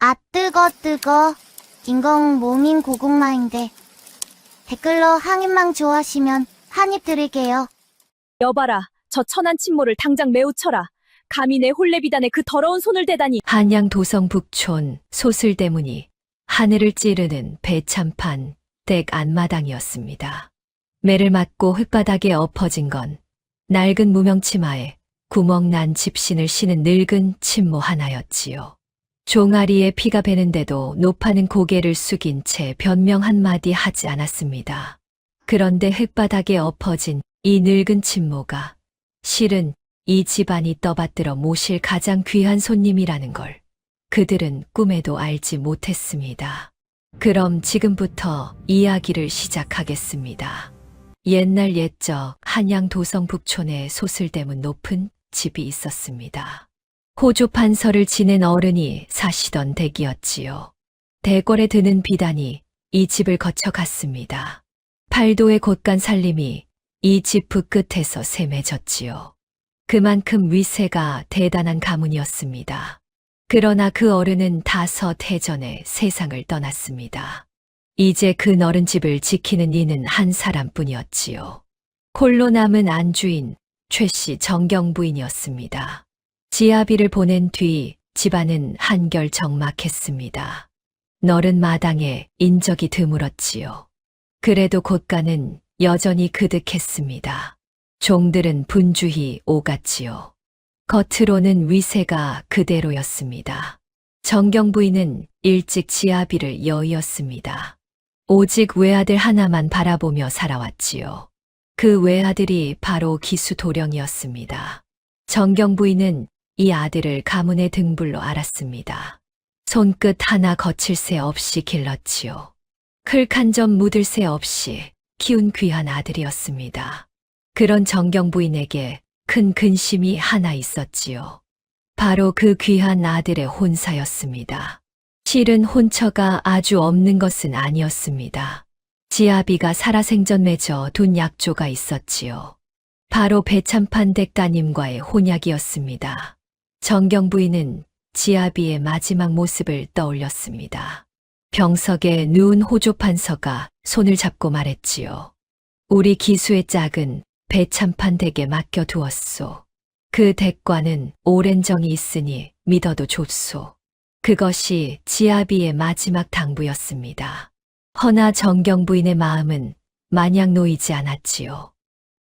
아, 뜨거. 인공 모민 고구마인데. 댓글로 항인망 좋아하시면 한입 드릴게요. 여봐라, 저 천한 친모를 당장 메우쳐라. 감히 내 홀레비단에 그 더러운 손을 대다니. 한양 도성 북촌 소슬대문이 하늘을 찌르는 배참판 댁 안마당이었습니다. 매를 맞고 흙바닥에 엎어진 건 낡은 무명치마에 구멍난 집신을 신은 늙은 친모 하나였지요. 종아리에 피가 배는데도 노파는 고개를 숙인 채 변명 한마디 하지 않았습니다. 그런데 흙바닥에 엎어진 이 늙은 친모가 실은 이 집안이 떠받들어 모실 가장 귀한 손님이라는 걸 그들은 꿈에도 알지 못했습니다. 그럼 지금부터 이야기를 시작하겠습니다. 옛날 옛적 한양 도성 북촌에 소슬대문 높은 집이 있었습니다. 호조 판서를 지낸 어른이 사시던 댁이었지요. 대궐에 드는 비단이 이 집을 거쳐 갔습니다. 팔도의 곳간 살림이 이 집 북끝에서 샘해졌지요. 그만큼 위세가 대단한 가문이었습니다. 그러나 그 어른은 5해 전에 세상을 떠났습니다. 이제 그 너른 집을 지키는 이는 한 사람뿐이었지요. 홀로 남은 안주인 최씨 정경 부인이었습니다. 지아비를 보낸 뒤 집안은 한결 적막했습니다. 너른 마당에 인적이 드물었지요. 그래도 곳간은 여전히 그득했습니다. 종들은 분주히 오갔지요. 겉으로는 위세가 그대로였습니다. 정경 부인은 일찍 지아비를 여의었습니다. 오직 외아들 하나만 바라보며 살아왔지요. 그 외아들이 바로 기수도령이었습니다. 정경 부인은 이 아들을 가문의 등불로 알았습니다. 손끝 하나 거칠 새 없이 길렀지요. 클 한 점 묻을 새 없이 키운 귀한 아들이었습니다. 그런 정경 부인에게 큰 근심이 하나 있었지요. 바로 그 귀한 아들의 혼사였습니다. 실은 혼처가 아주 없는 것은 아니었습니다. 지아비가 살아생전 맺어 둔 약조가 있었지요. 바로 배참판 댁 따님과의 혼약이었습니다. 정경 부인은 지아비의 마지막 모습을 떠올렸습니다. 병석에 누운 호조 판서가 손을 잡고 말했지요. 우리 기수의 짝은 배참판 댁에 맡겨두었소. 그 댁과는 오랜 정이 있으니 믿어도 좋소. 그것이 지아비의 마지막 당부였습니다. 허나 정경 부인의 마음은 마냥 놓이지 않았지요.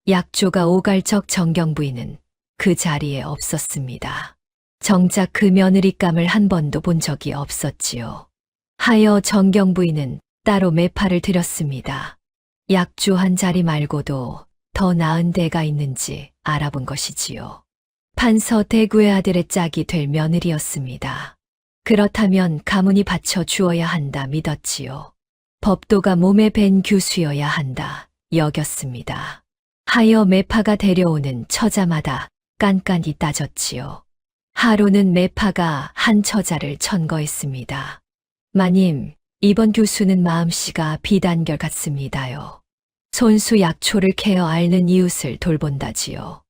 약조가 오갈 적 정경 부인은 그 자리에 없었습니다. 정작 그 며느리감을 한 번도 본 적이 없었지요. 하여 정경 부인은 따로 매파를 드렸습니다. 약조 한 자리 말고도 더 나은 데가 있는지 알아본 것이지요. 판서 대구의 아들의 짝이 될 며느리였습니다. 그렇다면 가문이 바쳐 주어야 한다 믿었지요. 법도가 몸에 밴 교수여야 한다 여겼습니다. 하여 매파가 데려오는 처자마다 깐깐히 따졌지요. 하루는 매파가 한 처자를 천거했습니다. 마님, 이번 교수는 마음씨가 비단결 같습니다요. 손수 약초를 캐어 앓는 이웃을 돌본다지요.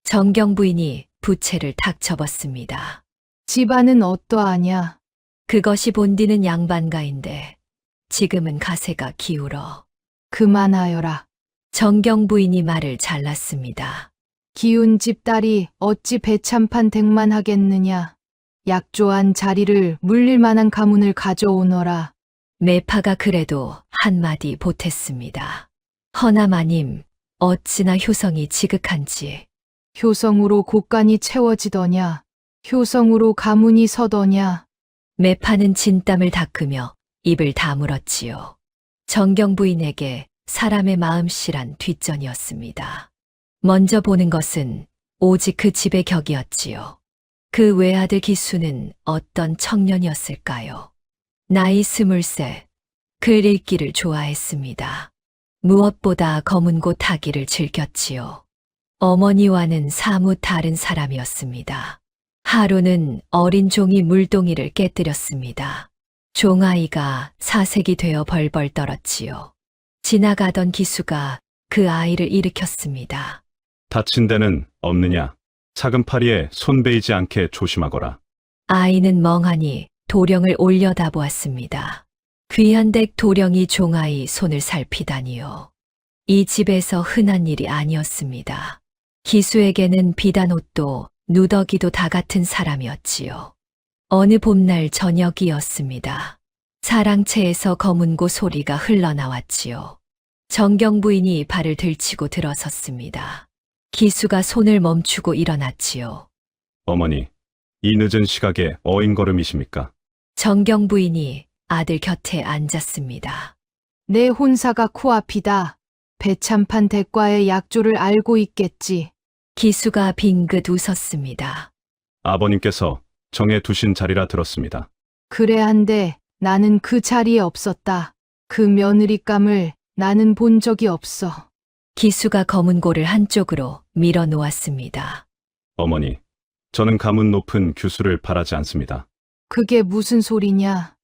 정경 부인이 부채를 탁 접었습니다. 집안은 어떠하냐? 그것이 본디는 양반가인데 지금은 가세가 기울어. 그만하여라. 정경 부인이 말을 잘랐습니다. 기운 집딸이 어찌 배참판 댁만 하겠느냐? 약조한 자리를 물릴 만한 가문을 가져오너라. 매파가 그래도 한마디 보탰습니다. 허나 마님, 어찌나 효성이 지극한지. 효성으로 곳간이 채워지더냐? 효성으로 가문이 서더냐? 매파는 진땀을 닦으며 입을 다물었지요. 정경 부인에게 사람의 마음씨란 뒷전이었습니다. 먼저 보는 것은 오직 그 집의 격이었지요. 그 외아들 기수는 어떤 청년이었을까요? 나이 23, 글 읽기를 좋아했습니다. 무엇보다 검은 곳 하기를 즐겼지요. 어머니와는 사뭇 다른 사람이었습니다. 하루는 어린 종이 물동이를 깨뜨렸습니다. 종아이가 사색이 되어 벌벌 떨었지요. 지나가던 기수가 그 아이를 일으켰습니다. 다친 데는 없느냐? 작은 파리에 손 베이지 않게 조심하거라. 아이는 멍하니 도령을 올려다보았습니다. 귀한 댁 도령이 종아이 손을 살피다니요. 이 집에서 흔한 일이 아니었습니다. 기수에게는 비단옷도 누더기도 다 같은 사람이었지요. 어느 봄날 저녁이었습니다. 사랑채에서 검은고 소리가 흘러나왔지요. 정경 부인이 발을 들치고 들어섰습니다. 기수가 손을 멈추고 일어났지요. 어머니, 이 늦은 시각에 어인걸음이십니까? 정경 부인이 아들 곁에 앉았습니다. 내 혼사가 코앞이다. 배참판 댁과의 약조를 알고 있겠지. 기수가 빙긋 웃었습니다. 아버님께서 정해 두신 자리라 들었습니다. 그래 한데 나는 그 자리에 없었다. 그 며느리감을 나는 본 적이 없어. 기수가 검은고를 한쪽으로 밀어 놓았습니다. 어머니, 저는 가문 높은 규수를 바라지 않습니다. 그게 무슨 소리냐?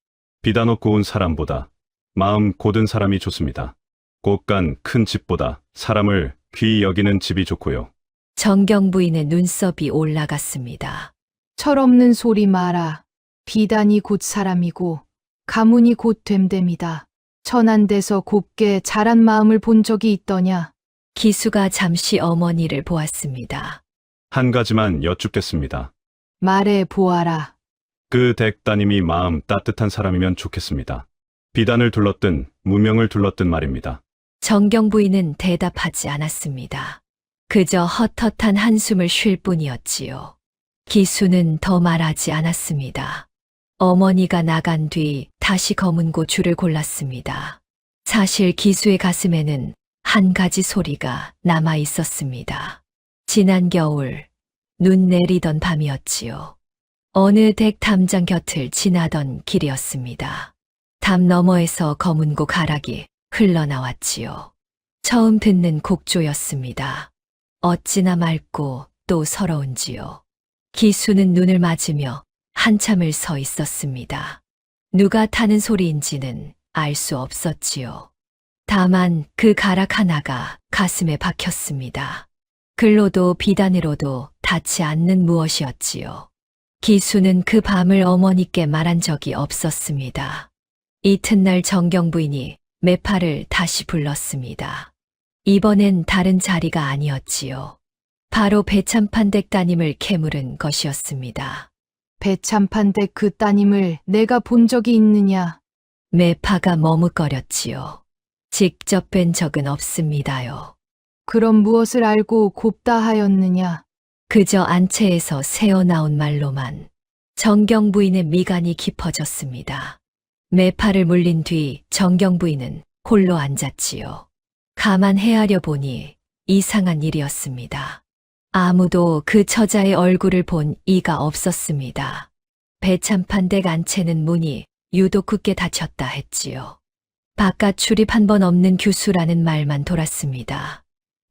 비단옷 고운 사람보다 마음 곧은 사람이 좋습니다. 꽃간 큰 집보다 사람을 귀히 여기는 집이 좋고요. 정경 부인의 눈썹이 올라갔습니다. 철없는 소리 마라. 비단이 곧 사람이고 가문이 곧 됨됨이다. 천한 데서 곱게 자란 마음을 본 적이 있더냐? 기수가 잠시 어머니를 보았습니다. 한 가지만 여쭙겠습니다. 말해 보아라. 그 댁 따님이 마음 따뜻한 사람이면 좋겠습니다. 비단을 둘렀든 무명을 둘렀든 말입니다. 정경 부인은 대답하지 않았습니다. 그저 헛헛한 한숨을 쉴 뿐이었지요. 기수는 더 말하지 않았습니다. 어머니가 나간 뒤 다시 검은고 줄을 골랐습니다. 사실 기수의 가슴에는 한 가지 소리가 남아 있었습니다. 지난 겨울 눈 내리던 밤이었지요. 어느 댁 담장 곁을 지나던 길이었습니다. 담 너머에서 검은고 가락이 흘러나왔지요. 처음 듣는 곡조였습니다. 어찌나 맑고 또 서러운지요. 기수는 눈을 맞으며 한참을 서 있었습니다. 누가 타는 소리인지는 알 수 없었지요. 다만 그 가락 하나가 가슴에 박혔습니다. 글로도 비단으로도 닿지 않는 무엇이었지요. 기수는 그 밤을 어머니께 말한 적이 없었습니다. 이튿날 정경 부인이 매파를 다시 불렀습니다. 이번엔 다른 자리가 아니었지요. 바로 배참판 댁 따님을 캐물은 것이었습니다. 배참판 댁 그 따님을 내가 본 적이 있느냐? 매파가 머뭇거렸지요. 직접 뵌 적은 없습니다요. 그럼 무엇을 알고 곱다 하였느냐? 그저 안채에서 새어나온 말로만. 정경 부인의 미간이 깊어졌습니다. 매파를 물린 뒤 정경 부인은 홀로 앉았지요. 가만 헤아려 보니 이상한 일이었습니다. 아무도 그 처자의 얼굴을 본 이가 없었습니다. 배참판 댁 안채는 문이 유독 굳게 닫혔다 했지요. 바깥 출입 한 번 없는 규수라는 말만 돌았습니다.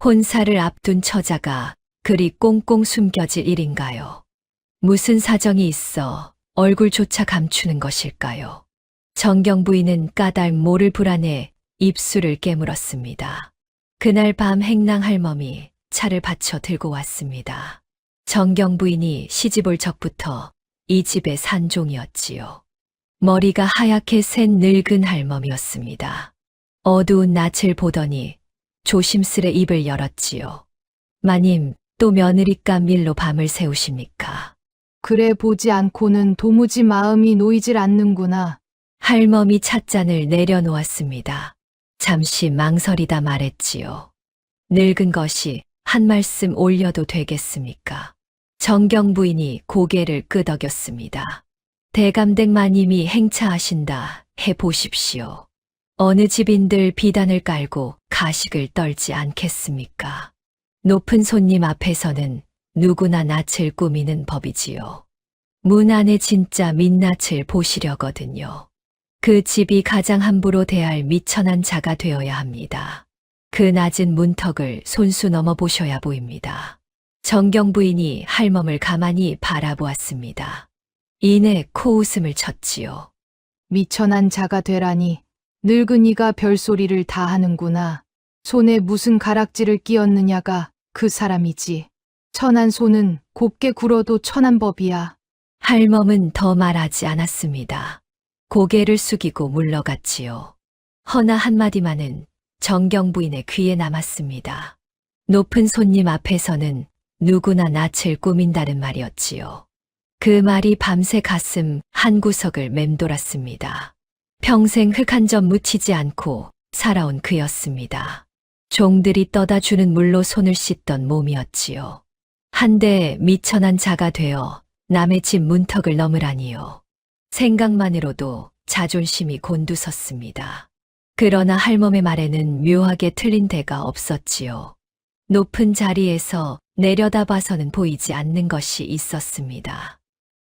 혼사를 앞둔 처자가 그리 꽁꽁 숨겨질 일인가요? 무슨 사정이 있어 얼굴조차 감추는 것일까요? 정경 부인은 까닭 모를 불안에 입술을 깨물었습니다. 그날 밤 행랑 할멈이 차를 받쳐 들고 왔습니다. 정경 부인이 시집올 적부터 이 집의 산종이었지요. 머리가 하얗게 센 늙은 할멈이었습니다. 어두운 낯을 보더니 조심스레 입을 열었지요. 마님, 또 며느리감 일로 밤을 새우십니까? 그래 보지 않고는 도무지 마음이 놓이질 않는구나. 할멈이 찻잔을 내려놓았습니다. 잠시 망설이다 말했지요. 늙은 것이 한 말씀 올려도 되겠습니까? 정경 부인이 고개를 끄덕였습니다. 대감댁 마님이 행차하신다 해보십시오. 어느 집인들 비단을 깔고 가식을 떨지 않겠습니까? 높은 손님 앞에서는 누구나 낯을 꾸미는 법이지요. 문 안에 진짜 민낯을 보시려거든요. 그 집이 가장 함부로 대할 미천한 자가 되어야 합니다. 그 낮은 문턱을 손수 넘어 보셔야 보입니다. 정경 부인이 할멈을 가만히 바라보았습니다. 이내 코웃음을 쳤지요. 미천한 자가 되라니 늙은이가 별소리를 다 하는구나. 손에 무슨 가락지를 끼었느냐가 그 사람이지. 천한 손은 곱게 굴어도 천한 법이야. 할멈은 더 말하지 않았습니다. 고개를 숙이고 물러갔지요. 허나 한마디만은 정경 부인의 귀에 남았습니다. 높은 손님 앞에서는 누구나 낯을 꾸민다는 말이었지요. 그 말이 밤새 가슴 한구석을 맴돌았습니다. 평생 흙 한 점 묻히지 않고 살아온 그였습니다. 종들이 떠다 주는 물로 손을 씻던 몸이었지요. 한데 미천한 자가 되어 남의 집 문턱을 넘으라니요. 생각만으로도 자존심이 곤두섰습니다. 그러나 할멈의 말에는 묘하게 틀린 데가 없었지요. 높은 자리에서 내려다봐서는 보이지 않는 것이 있었습니다.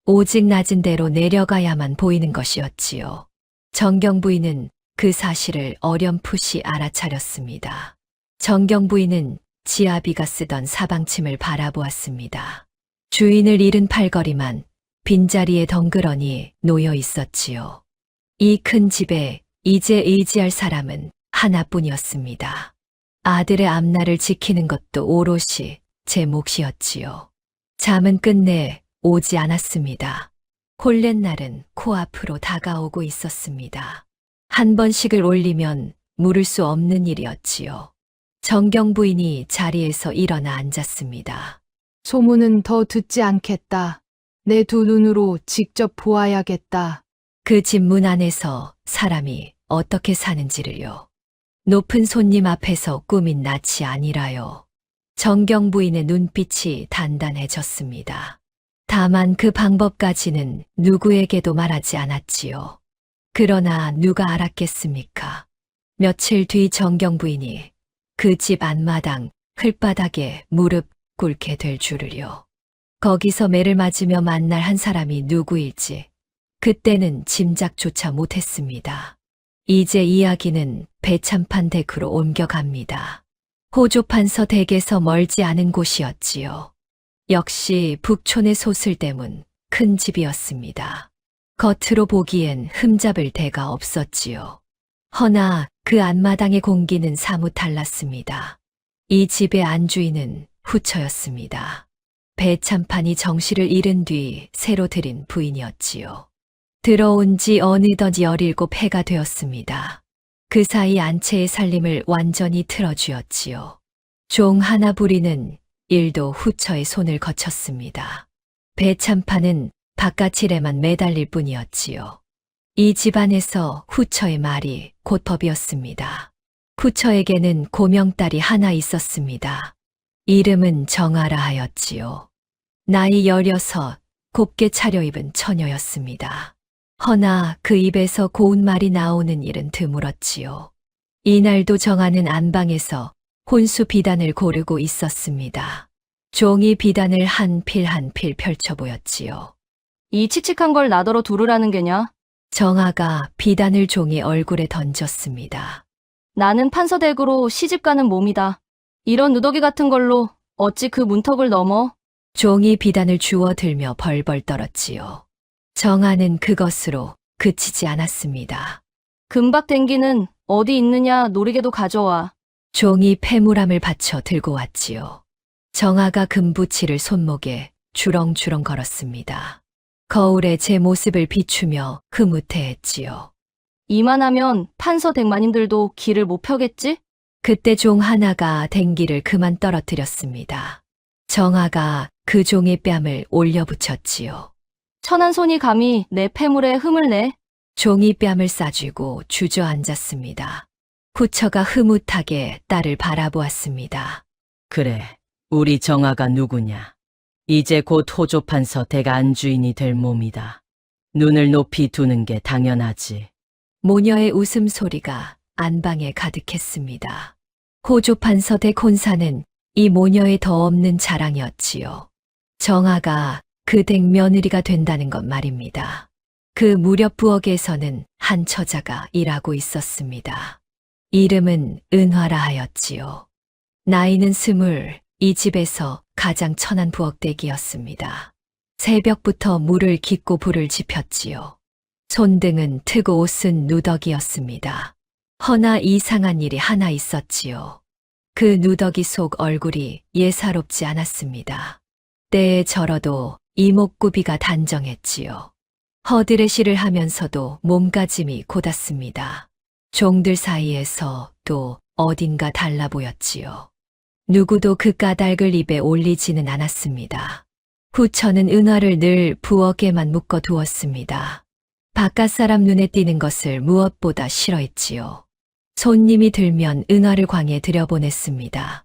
오직 낮은 데로 내려가야만 보이는 것이었지요. 정경 부인은 그 사실을 어렴풋이 알아차렸습니다. 정경 부인은 지아비가 쓰던 사방침을 바라보았습니다. 주인을 잃은 팔걸이만 빈자리에 덩그러니 놓여 있었지요. 이 큰 집에 이제 의지할 사람은 하나뿐이었습니다. 아들의 앞날을 지키는 것도 오롯이 제 몫이었지요. 잠은 끝내 오지 않았습니다. 홀렛날은 코앞으로 다가오고 있었습니다. 한 번씩을 올리면 물을 수 없는 일이었지요. 정경 부인이 자리에서 일어나 앉았습니다. 소문은 더 듣지 않겠다. 내 두 눈으로 직접 보아야겠다. 그 집 문 안에서 사람이 어떻게 사는지를요. 높은 손님 앞에서 꾸민 낯이 아니라요. 정경 부인의 눈빛이 단단해졌습니다. 다만 그 방법까지는 누구에게도 말하지 않았지요. 그러나 누가 알았겠습니까? 며칠 뒤 정경 부인이 그 집 앞마당 흙바닥에 무릎 꿇게 될 줄을요. 거기서 매를 맞으며 만날 한 사람이 누구일지 그때는 짐작조차 못했습니다. 이제 이야기는 배참판 댁으로 옮겨갑니다. 호조판서 댁에서 멀지 않은 곳이었지요. 역시 북촌의 소슬대문 큰 집이었습니다. 겉으로 보기엔 흠잡을 데가 없었지요. 허나 그 앞마당의 공기는 사뭇 달랐습니다. 이 집의 안주인은 후처였습니다. 배참판이 정신을 잃은 뒤 새로 들인 부인이었지요. 들어온 지 어느덧 17해가 되었습니다. 그 사이 안채의 살림을 완전히 틀어쥐었지요. 종 하나 부리는 일도 후처의 손을 거쳤습니다. 배참판은 바깥일에만 매달릴 뿐이었지요. 이 집안에서 후처의 말이 곧 법이었습니다. 후처에게는 고명딸이 하나 있었습니다. 이름은 정아라 하였지요. 나이 16, 곱게 차려입은 처녀였습니다. 허나 그 입에서 고운 말이 나오는 일은 드물었지요. 이날도 정아는 안방에서 혼수 비단을 고르고 있었습니다. 종이 비단을 한 필 한 필 펼쳐 보였지요. 이 칙칙한 걸 나더러 두르라는 게냐? 정아가 비단을 종이 얼굴에 던졌습니다. 나는 판서댁으로 시집가는 몸이다. 이런 누더기 같은 걸로 어찌 그 문턱을 넘어? 종이 비단을 주워 들며 벌벌 떨었지요. 정아는 그것으로 그치지 않았습니다. 금박 댕기는 어디 있느냐 노리개도 가져와. 종이 패물함을 받쳐 들고 왔지요. 정아가 금부치를 손목에 주렁주렁 걸었습니다. 거울에 제 모습을 비추며 흐뭇해했지요. 이만하면 판서댁 마님들도 길을 못 펴겠지? 그때 종 하나가 댕기를 그만 떨어뜨렸습니다. 정아가 그 종의 뺨을 올려붙였지요. 천한 손이 감히 내 패물에 흠을 내? 종이 뺨을 싸쥐고 주저앉았습니다. 후처가 흐뭇하게 딸을 바라보았습니다. 그래, 우리 정아가 누구냐? 이제 곧 호조판서 댁 안주인이 될 몸이다. 눈을 높이 두는 게 당연하지. 모녀의 웃음소리가 안방에 가득했습니다. 호조판서 댁 혼사는 이 모녀의 더 없는 자랑이었지요. 정아가 그 댁 며느리가 된다는 것 말입니다. 그 무렵 부엌에서는 한 처자가 일하고 있었습니다. 이름은 은화라 하였지요. 나이는 20, 이 집에서 가장 천한 부엌댁이었습니다. 새벽부터 물을 깃고 불을 지폈지요. 손등은 트고 옷은 누더기였습니다. 허나 이상한 일이 하나 있었지요. 그 누더기 속 얼굴이 예사롭지 않았습니다. 때에 절어도 이목구비가 단정했지요. 허드레시를 하면서도 몸가짐이 곧았습니다. 종들 사이에서 또 어딘가 달라 보였지요. 누구도 그 까닭을 입에 올리지는 않았습니다. 후처는 은화를 늘 부엌에만 묶어 두었습니다. 바깥 사람 눈에 띄는 것을 무엇보다 싫어했지요. 손님이 들면 은화를 광에 들여보냈습니다.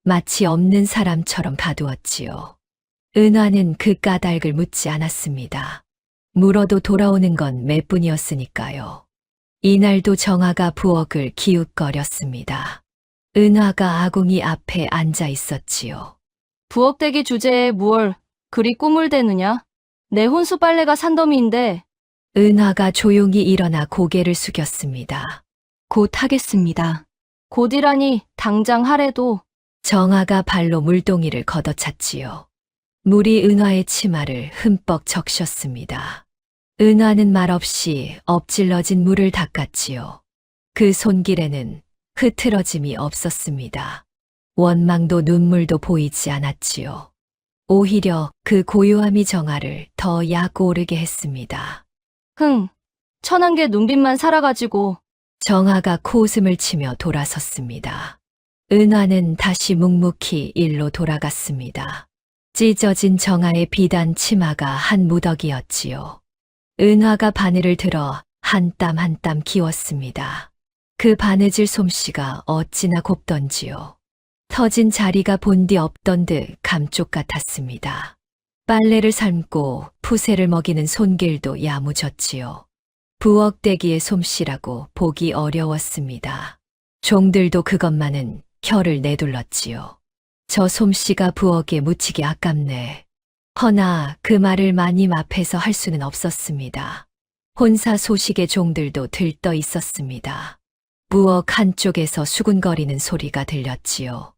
마치 없는 사람처럼 봐두었지요. 은화는 그 까닭을 묻지 않았습니다. 물어도 돌아오는 건 매뿐이었으니까요. 이날도 정아가 부엌을 기웃거렸습니다. 은화가 아궁이 앞에 앉아 있었지요. 부엌대기 주제에 무얼 그리 꿈을 대느냐? 내 혼수 빨래가 산더미인데 은화가 조용히 일어나 고개를 숙였습니다. 곧 하겠습니다. 곧이라니 당장 하래도. 정아가 발로 물동이를 걷어찼지요. 물이 은화의 치마를 흠뻑 적셨습니다. 은화는 말없이 엎질러진 물을 닦았지요. 그 손길에는 흐트러짐이 없었습니다. 원망도 눈물도 보이지 않았지요. 오히려 그 고요함이 정아를 더 약 오르게 했습니다. 천한 개 눈빛만 살아가지고. 정아가 코웃음을 치며 돌아섰습니다. 은화는 다시 묵묵히 일로 돌아갔습니다. 찢어진 정아의 비단 치마가 한 무더기였지요. 은화가 바늘을 들어 한 땀 한 땀 기웠습니다. 그 바느질 솜씨가 어찌나 곱던지요. 터진 자리가 본디 없던 듯 감쪽 같았습니다. 빨래를 삶고 푸새를 먹이는 손길도 야무졌지요. 부엌대기의 솜씨라고 보기 어려웠습니다. 종들도 그것만은 혀를 내둘렀지요. 저 솜씨가 부엌에 묻히기 아깝네. 허나 그 말을 마님 앞에서 할 수는 없었습니다. 혼사 소식의 종들도 들떠 있었습니다. 부엌 한쪽에서 수군거리는 소리가 들렸지요.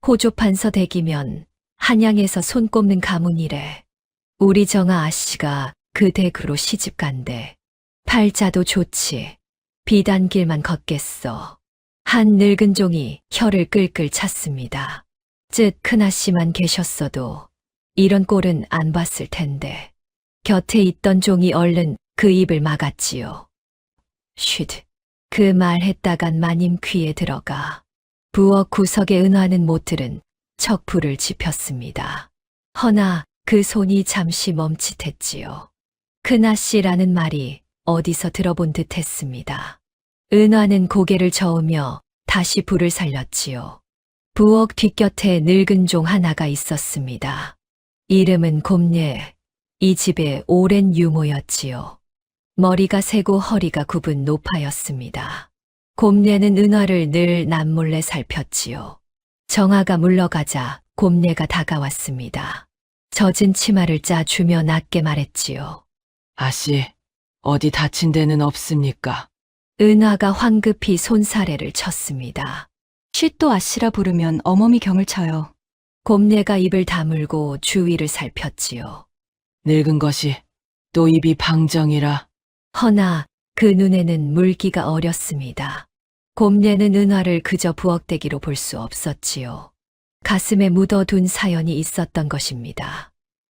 호조판서 댁이면 한양에서 손 꼽는 가문이래. 우리 정아 아씨가 그 댁으로 시집간대. 팔자도 좋지. 비단길만 걷겠어. 한 늙은 종이 혀를 끌끌 찼습니다. 쯧 큰아씨만 계셨어도 이런 꼴은 안 봤을 텐데. 곁에 있던 종이 얼른 그 입을 막았지요. 쉿. 그 말 했다간 마님 귀에 들어가. 부엌 구석에 은화는 못 들은 척 불을 지폈습니다. 허나 그 손이 잠시 멈칫했지요. 큰아씨라는 말이 어디서 들어본 듯 했습니다. 은화는 고개를 저으며 다시 불을 살렸지요. 부엌 뒷곁에 늙은 종 하나가 있었습니다. 이름은 곰예. 이 집의 오랜 유모였지요. 머리가 세고 허리가 굽은 노파였습니다. 곰예는 은화를 늘 남몰래 살폈지요. 정아가 물러가자 곰예가 다가왔습니다. 젖은 치마를 짜주며 낮게 말했지요. 아씨, 어디 다친 데는 없습니까? 은화가 황급히 손사래를 쳤습니다. 쉿도 아씨라 부르면 어머니 경을 쳐요. 곰예가 입을 다물고 주위를 살폈지요. 늙은 것이 또 입이 방정이라. 허나 그 눈에는 물기가 어렸습니다. 곰예는 은화를 그저 부엌대기로 볼 수 없었지요. 가슴에 묻어둔 사연이 있었던 것입니다.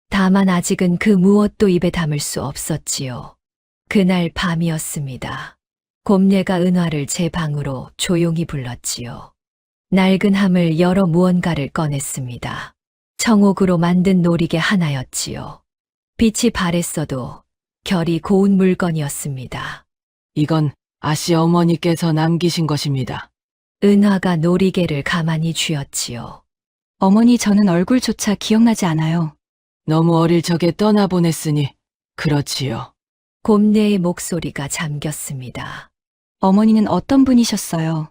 다만 아직은 그 무엇도 입에 담을 수 없었지요. 그날 밤이었습니다. 곰예가 은화를 제 방으로 조용히 불렀지요. 낡은 함을 열어 무언가를 꺼냈습니다. 청옥으로 만든 놀이개 하나였지요. 빛이 바랬어도 결이 고운 물건이었습니다. 이건 아씨 어머니께서 남기신 것입니다. 은화가 놀이개를 가만히 쥐었지요. 어머니 저는 얼굴조차 기억나지 않아요. 너무 어릴 적에 떠나보냈으니 그렇지요. 곰예의 목소리가 잠겼습니다. 어머니는 어떤 분이셨어요?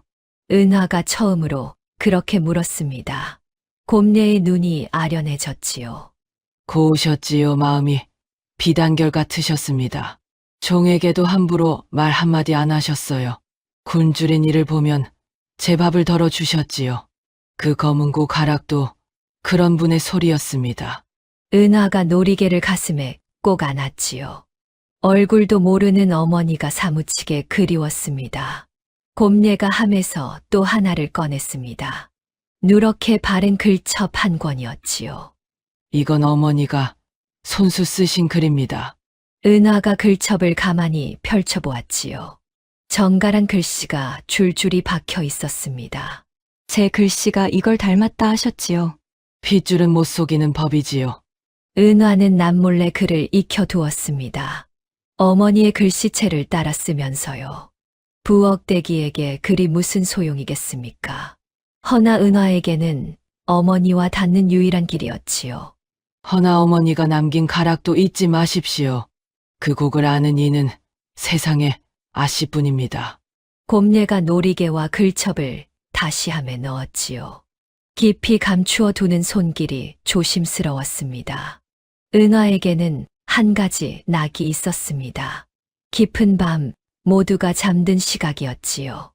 은화가 처음으로 그렇게 물었습니다. 곰예의 눈이 아련해졌지요. 고우셨지요, 마음이. 비단결 같으셨습니다. 종에게도 함부로 말 한마디 안 하셨어요. 굶주린 이를 보면 제 밥을 덜어주셨지요. 그 검은고 가락도 그런 분의 소리였습니다. 은화가 놀이개를 가슴에 꼭 안았지요. 얼굴도 모르는 어머니가 사무치게 그리웠습니다. 곰예가 함에서 또 하나를 꺼냈습니다. 누렇게 바른 글첩 한 권이었지요. 이건 어머니가 손수 쓰신 글입니다. 은화가 글첩을 가만히 펼쳐보았지요. 정갈한 글씨가 줄줄이 박혀 있었습니다. 제 글씨가 이걸 닮았다 하셨지요. 핏줄은 못 속이는 법이지요. 은화는 남몰래 글을 익혀두었습니다. 어머니의 글씨체를 따라 쓰면서요. 부엌대기에게 글이 무슨 소용이겠습니까? 허나 은화에게는 어머니와 닿는 유일한 길이었지요. 허나 어머니가 남긴 가락도 잊지 마십시오. 그 곡을 아는 이는 세상에 아씨뿐입니다. 곰례가 놀이개와 글첩을 다시 함에 넣었지요. 깊이 감추어 두는 손길이 조심스러웠습니다. 은화에게는 한 가지 낙이 있었습니다. 깊은 밤 모두가 잠든 시각이었지요.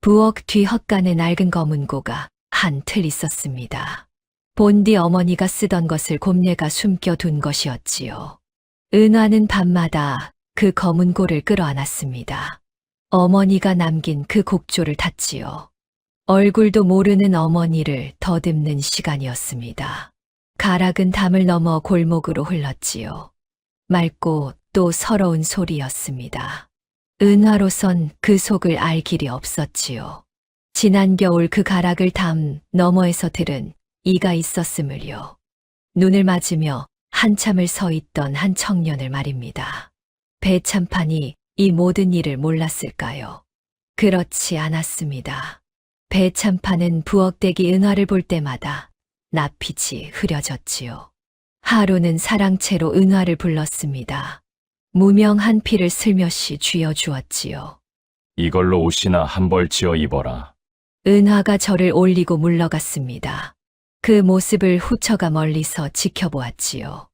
부엌 뒤 헛간에 낡은 검은 고가 한 틀 있었습니다. 본디 어머니가 쓰던 것을 곰례가 숨겨둔 것이었지요. 은화는 밤마다 그 검은 고를 끌어안았습니다. 어머니가 남긴 그 곡조를 탔지요. 얼굴도 모르는 어머니를 더듬는 시간이었습니다. 가락은 담을 넘어 골목으로 흘렀지요. 맑고 또 서러운 소리였습니다. 은화로선 그 속을 알 길이 없었지요. 지난 겨울 그 가락을 담 너머에서 들은 이가 있었으므요. 눈을 맞으며 한참을 서 있던 한 청년을 말입니다. 배참판이 이 모든 일을 몰랐을까요? 그렇지 않았습니다. 배참판은 부엌대기 은화를 볼 때마다 낯빛이 흐려졌지요. 하루는 사랑채로 은화를 불렀습니다. 무명한 피를 슬며시 쥐어주었지요. 이걸로 옷이나 한 벌 지어 입어라. 은화가 저를 올리고 물러갔습니다. 그 모습을 후처가 멀리서 지켜보았지요.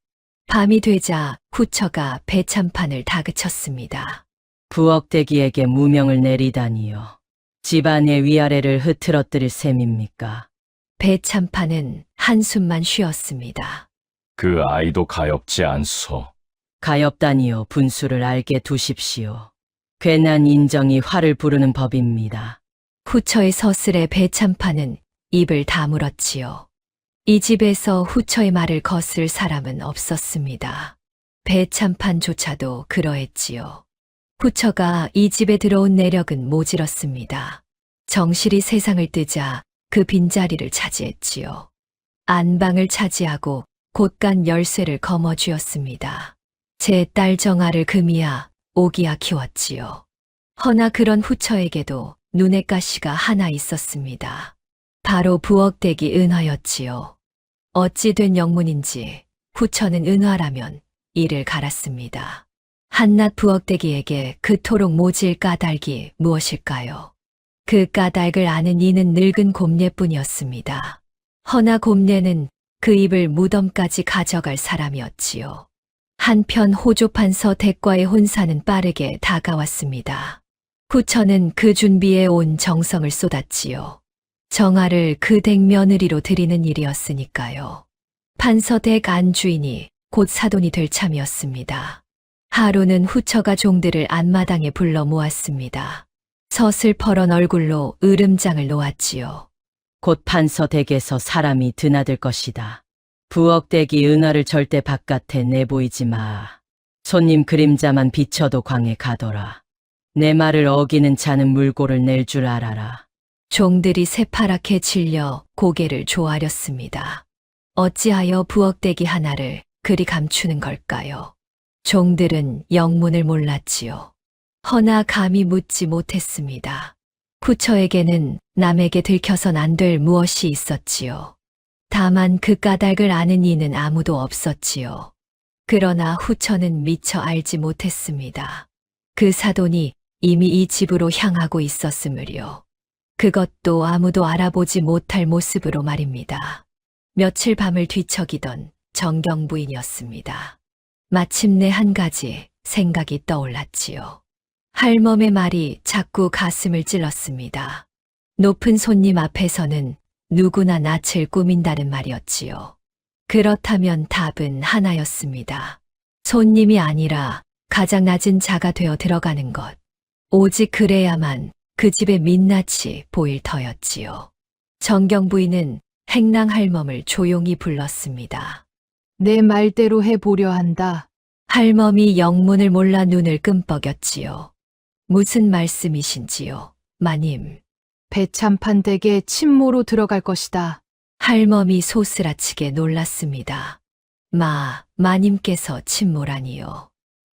밤이 되자 후처가 배참판을 다그쳤습니다. 부엌대기에게 무명을 내리다니요. 집안의 위아래를 흐트러뜨릴 셈입니까? 배참판은 한숨만 쉬었습니다. 그 아이도 가엾지 않소. 가엾다니요. 분수를 알게 두십시오. 괜한 인정이 화를 부르는 법입니다. 후처의 서슬에 배참판은 입을 다물었지요. 이 집에서 후처의 말을 거슬 사람은 없었습니다. 배참판조차도 그러했지요. 후처가 이 집에 들어온 내력은 모질었습니다. 정실이 세상을 뜨자 그 빈자리를 차지했지요. 안방을 차지하고 곳간 열쇠를 거머쥐었습니다. 제 딸 정아를 금이야 오기야 키웠지요. 허나 그런 후처에게도 눈의 가시가 하나 있었습니다. 바로 부엌대기 은화였지요. 어찌 된 영문인지 후처는 은화라면 이를 갈았습니다. 한낱 부엌대기에게 그토록 모질 까닭이 무엇일까요? 그 까닭을 아는 이는 늙은 곰례뿐이었습니다. 허나 곰례는 그 입을 무덤까지 가져갈 사람이었지요. 한편 호조판서 댁과의 혼사는 빠르게 다가왔습니다. 후처는 그 준비에 온 정성을 쏟았지요. 정아를 그 댁 며느리로 드리는 일이었으니까요. 판서 댁 안주인이 곧 사돈이 될 참이었습니다. 하루는 후처가 종들을 안마당에 불러 모았습니다. 서슬퍼런 얼굴로 으름장을 놓았지요. 곧 판서 댁에서 사람이 드나들 것이다. 부엌대기 은화를 절대 바깥에 내보이지 마. 손님 그림자만 비춰도 광에 가더라. 내 말을 어기는 자는 물고를 낼 줄 알아라. 종들이 새파랗게 질려 고개를 조아렸습니다. 어찌하여 부엌대기 하나를 그리 감추는 걸까요? 종들은 영문을 몰랐지요. 허나 감히 묻지 못했습니다. 후처에게는 남에게 들켜선 안 될 무엇이 있었지요. 다만 그 까닭을 아는 이는 아무도 없었지요. 그러나 후처는 미처 알지 못했습니다. 그 사돈이 이미 이 집으로 향하고 있었으므요. 그것도 아무도 알아보지 못할 모습으로 말입니다. 며칠 밤을 뒤척이던 정경 부인이었습니다. 마침내 한 가지 생각이 떠올랐지요. 할멈의 말이 자꾸 가슴을 찔렀습니다. 높은 손님 앞에서는 누구나 낯을 꾸민다는 말이었지요. 그렇다면 답은 하나였습니다. 손님이 아니라 가장 낮은 자가 되어 들어가는 것. 오직 그래야만 그 집의 민낯이 보일 터였지요. 정경 부인은 행랑 할멈을 조용히 불렀습니다. 내 말대로 해보려 한다. 할멈이 영문을 몰라 눈을 끔뻑였지요. 무슨 말씀이신지요, 마님? 배참판 댁에 침모로 들어갈 것이다. 할멈이 소스라치게 놀랐습니다. 마님께서 침몰하니요.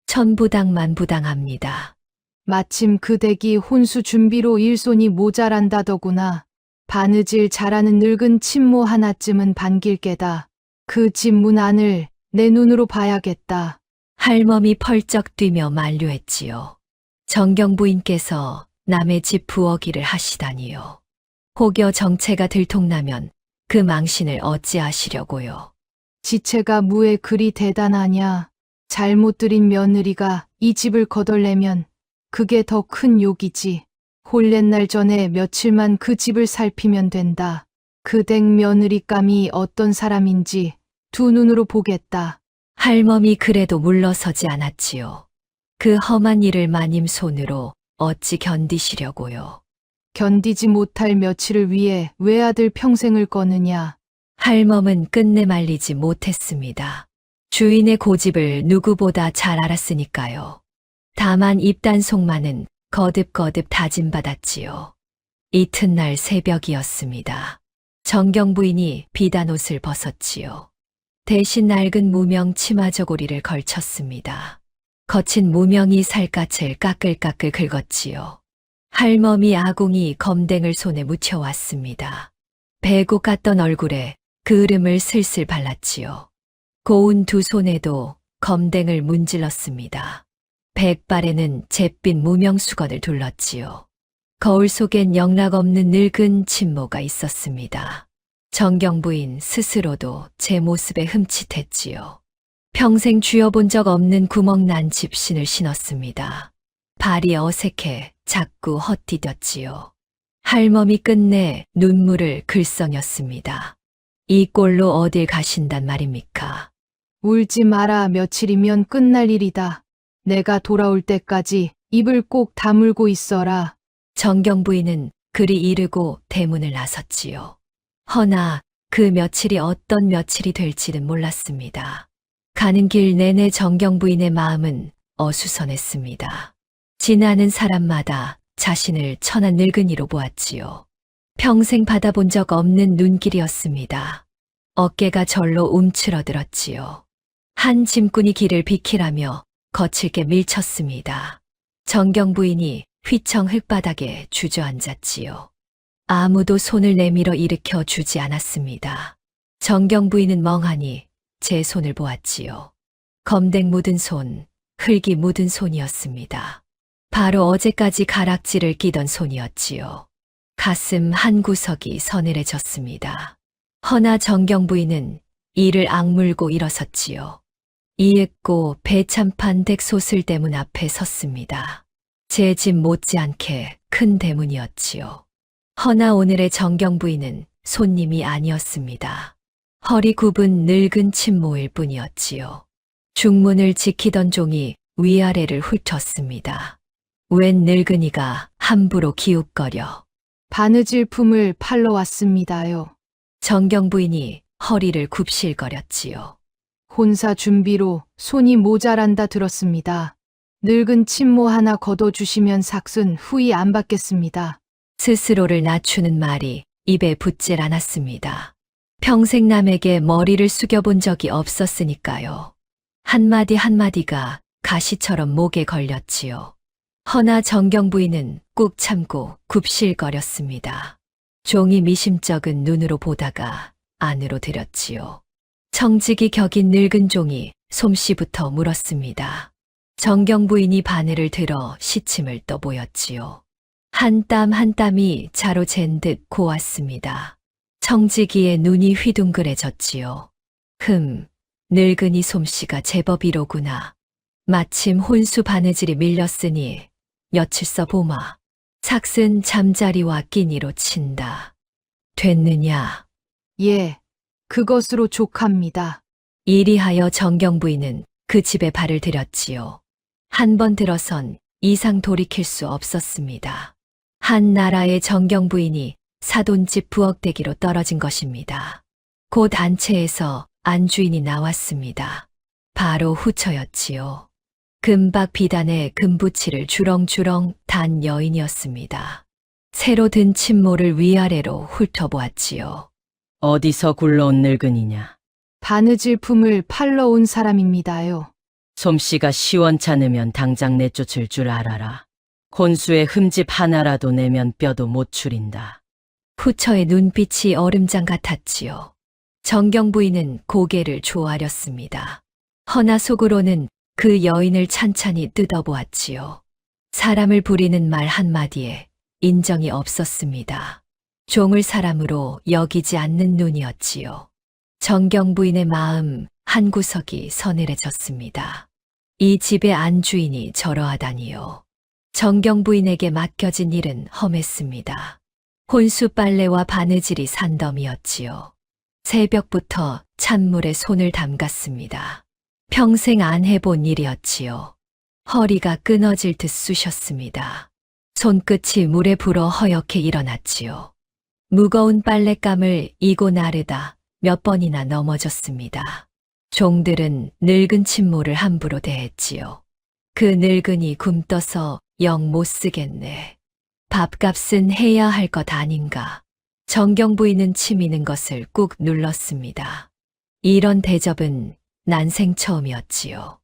천부당만부당합니다. 마침 그 댁이 혼수 준비로 일손이 모자란다더구나. 바느질 잘하는 늙은 침모 하나쯤은 반길 게다. 그 집 문 안을 내 눈으로 봐야겠다. 할멈이 펄쩍 뛰며 만류했지요. 정경부인께서 남의 집 부엌일을 하시다니요. 혹여 정체가 들통나면 그 망신을 어찌하시려고요. 지체가 무에 그리 대단하냐. 잘못 들인 며느리가 이 집을 거덜내면 그게 더 큰 욕이지. 혼례날 전에 며칠만 그 집을 살피면 된다. 그 댁 며느리감이 어떤 사람인지 두 눈으로 보겠다. 할멈이 그래도 물러서지 않았지요. 그 험한 일을 마님 손으로 어찌 견디시려고요. 견디지 못할 며칠을 위해 외아들 평생을 거느냐. 할멈은 끝내 말리지 못했습니다. 주인의 고집을 누구보다 잘 알았으니까요. 다만 입단속만은 거듭거듭 다짐받았지요. 이튿날 새벽이었습니다. 정경부인이 비단옷을 벗었지요. 대신 낡은 무명 치마 저고리를 걸쳤습니다. 거친 무명이 살갗을 까끌까끌 긁었지요. 할멈이 아궁이 검댕을 손에 묻혀왔습니다. 배고 깠던 얼굴에 그을음을 슬슬 발랐지요. 고운 두 손에도 검댕을 문질렀습니다. 백발에는 잿빛 무명수건을 둘렀지요. 거울 속엔 영락없는 늙은 침모가 있었습니다. 정경부인 스스로도 제 모습에 흠칫했지요. 평생 쥐어본 적 없는 구멍난 집신을 신었습니다. 발이 어색해 자꾸 헛디뎠지요. 할멈이 끝내 눈물을 글썽였습니다. 이 꼴로 어딜 가신단 말입니까? 울지 마라. 며칠이면 끝날 일이다. 내가 돌아올 때까지 입을 꼭 다물고 있어라. 정경부인은 그리 이르고 대문을 나섰지요. 허나 그 며칠이 어떤 며칠이 될지는 몰랐습니다. 가는 길 내내 정경부인의 마음은 어수선했습니다. 지나는 사람마다 자신을 천한 늙은이로 보았지요. 평생 받아본 적 없는 눈길이었습니다. 어깨가 절로 움츠러들었지요. 한 짐꾼이 길을 비키라며 거칠게 밀쳤습니다. 정경부인이 휘청 흙바닥에 주저앉았지요. 아무도 손을 내밀어 일으켜 주지 않았습니다. 정경부인은 멍하니 제 손을 보았지요. 검댕 묻은 손, 흙이 묻은 손이었습니다. 바로 어제까지 가락지를 끼던 손이었지요. 가슴 한 구석이 서늘해졌습니다. 허나 정경부인은 이를 악물고 일어섰지요. 이윽고 배참판 댁 소슬대문 앞에 섰습니다. 제 집 못지않게 큰 대문이었지요. 허나 오늘의 정경부인은 손님이 아니었습니다. 허리 굽은 늙은 침모일 뿐이었지요. 중문을 지키던 종이 위아래를 훑었습니다. 웬 늙은이가 함부로 기웃거려. 바느질 품을 팔러 왔습니다요. 정경부인이 허리를 굽실거렸지요. 혼사 준비로 손이 모자란다 들었습니다. 늙은 침모 하나 걷어주시면 삭순 후이 안 받겠습니다. 스스로를 낮추는 말이 입에 붙질 않았습니다. 평생 남에게 머리를 숙여본 적이 없었으니까요. 한마디 한마디가 가시처럼 목에 걸렸지요. 허나 정경부인은 꾹 참고 굽실거렸습니다. 종이 미심쩍은 눈으로 보다가 안으로 들였지요. 청직이 격인 늙은 종이 솜씨부터 물었습니다. 정경부인이 바늘을 들어 시침을 떠보였지요. 한 땀 한 땀이 자로 잰 듯 고왔습니다. 청지기의 눈이 휘둥그레졌지요. 늙은이 솜씨가 제법이로구나. 마침 혼수 바느질이 밀렸으니 며칠 써보마. 삭슨 잠자리와 끼니로 친다. 됐느냐? 예, 그것으로 족합니다. 이리하여 정경부인은 그 집에 발을 들였지요. 한 번 들어선 이상 돌이킬 수 없었습니다. 한 나라의 정경부인이 사돈집 부엌대기로 떨어진 것입니다. 곧 안채에서 안주인이 나왔습니다. 바로 후처였지요. 금박 비단에 금부치를 주렁주렁 단 여인이었습니다. 새로 든 침모를 위아래로 훑어보았지요. 어디서 굴러온 늙은이냐? 바느질 품을 팔러 온 사람입니다요. 솜씨가 시원찮으면 당장 내쫓을 줄 알아라. 혼수의 흠집 하나라도 내면 뼈도 못 추린다. 후처의 눈빛이 얼음장 같았지요. 정경 부인은 고개를 조아렸습니다. 허나 속으로는 그 여인을 찬찬히 뜯어보았지요. 사람을 부리는 말 한마디에 인정이 없었습니다. 종을 사람으로 여기지 않는 눈이었지요. 정경 부인의 마음 한구석이 서늘해졌습니다. 이 집의 안주인이 저러하다니요. 정경 부인에게 맡겨진 일은 험했습니다. 혼수 빨래와 바느질이 산더미였지요. 새벽부터 찬물에 손을 담갔습니다. 평생 안 해본 일이었지요. 허리가 끊어질 듯 쑤셨습니다. 손끝이 물에 불어 허옇게 일어났지요. 무거운 빨랫감을 이고 나르다 몇 번이나 넘어졌습니다. 종들은 늙은 침모를 함부로 대했지요. 그 늙은이 굼떠서 영 못 쓰겠네. 밥값은 해야 할 것 아닌가. 정경 부인은 치미는 것을 꾹 눌렀습니다. 이런 대접은 난생 처음이었지요.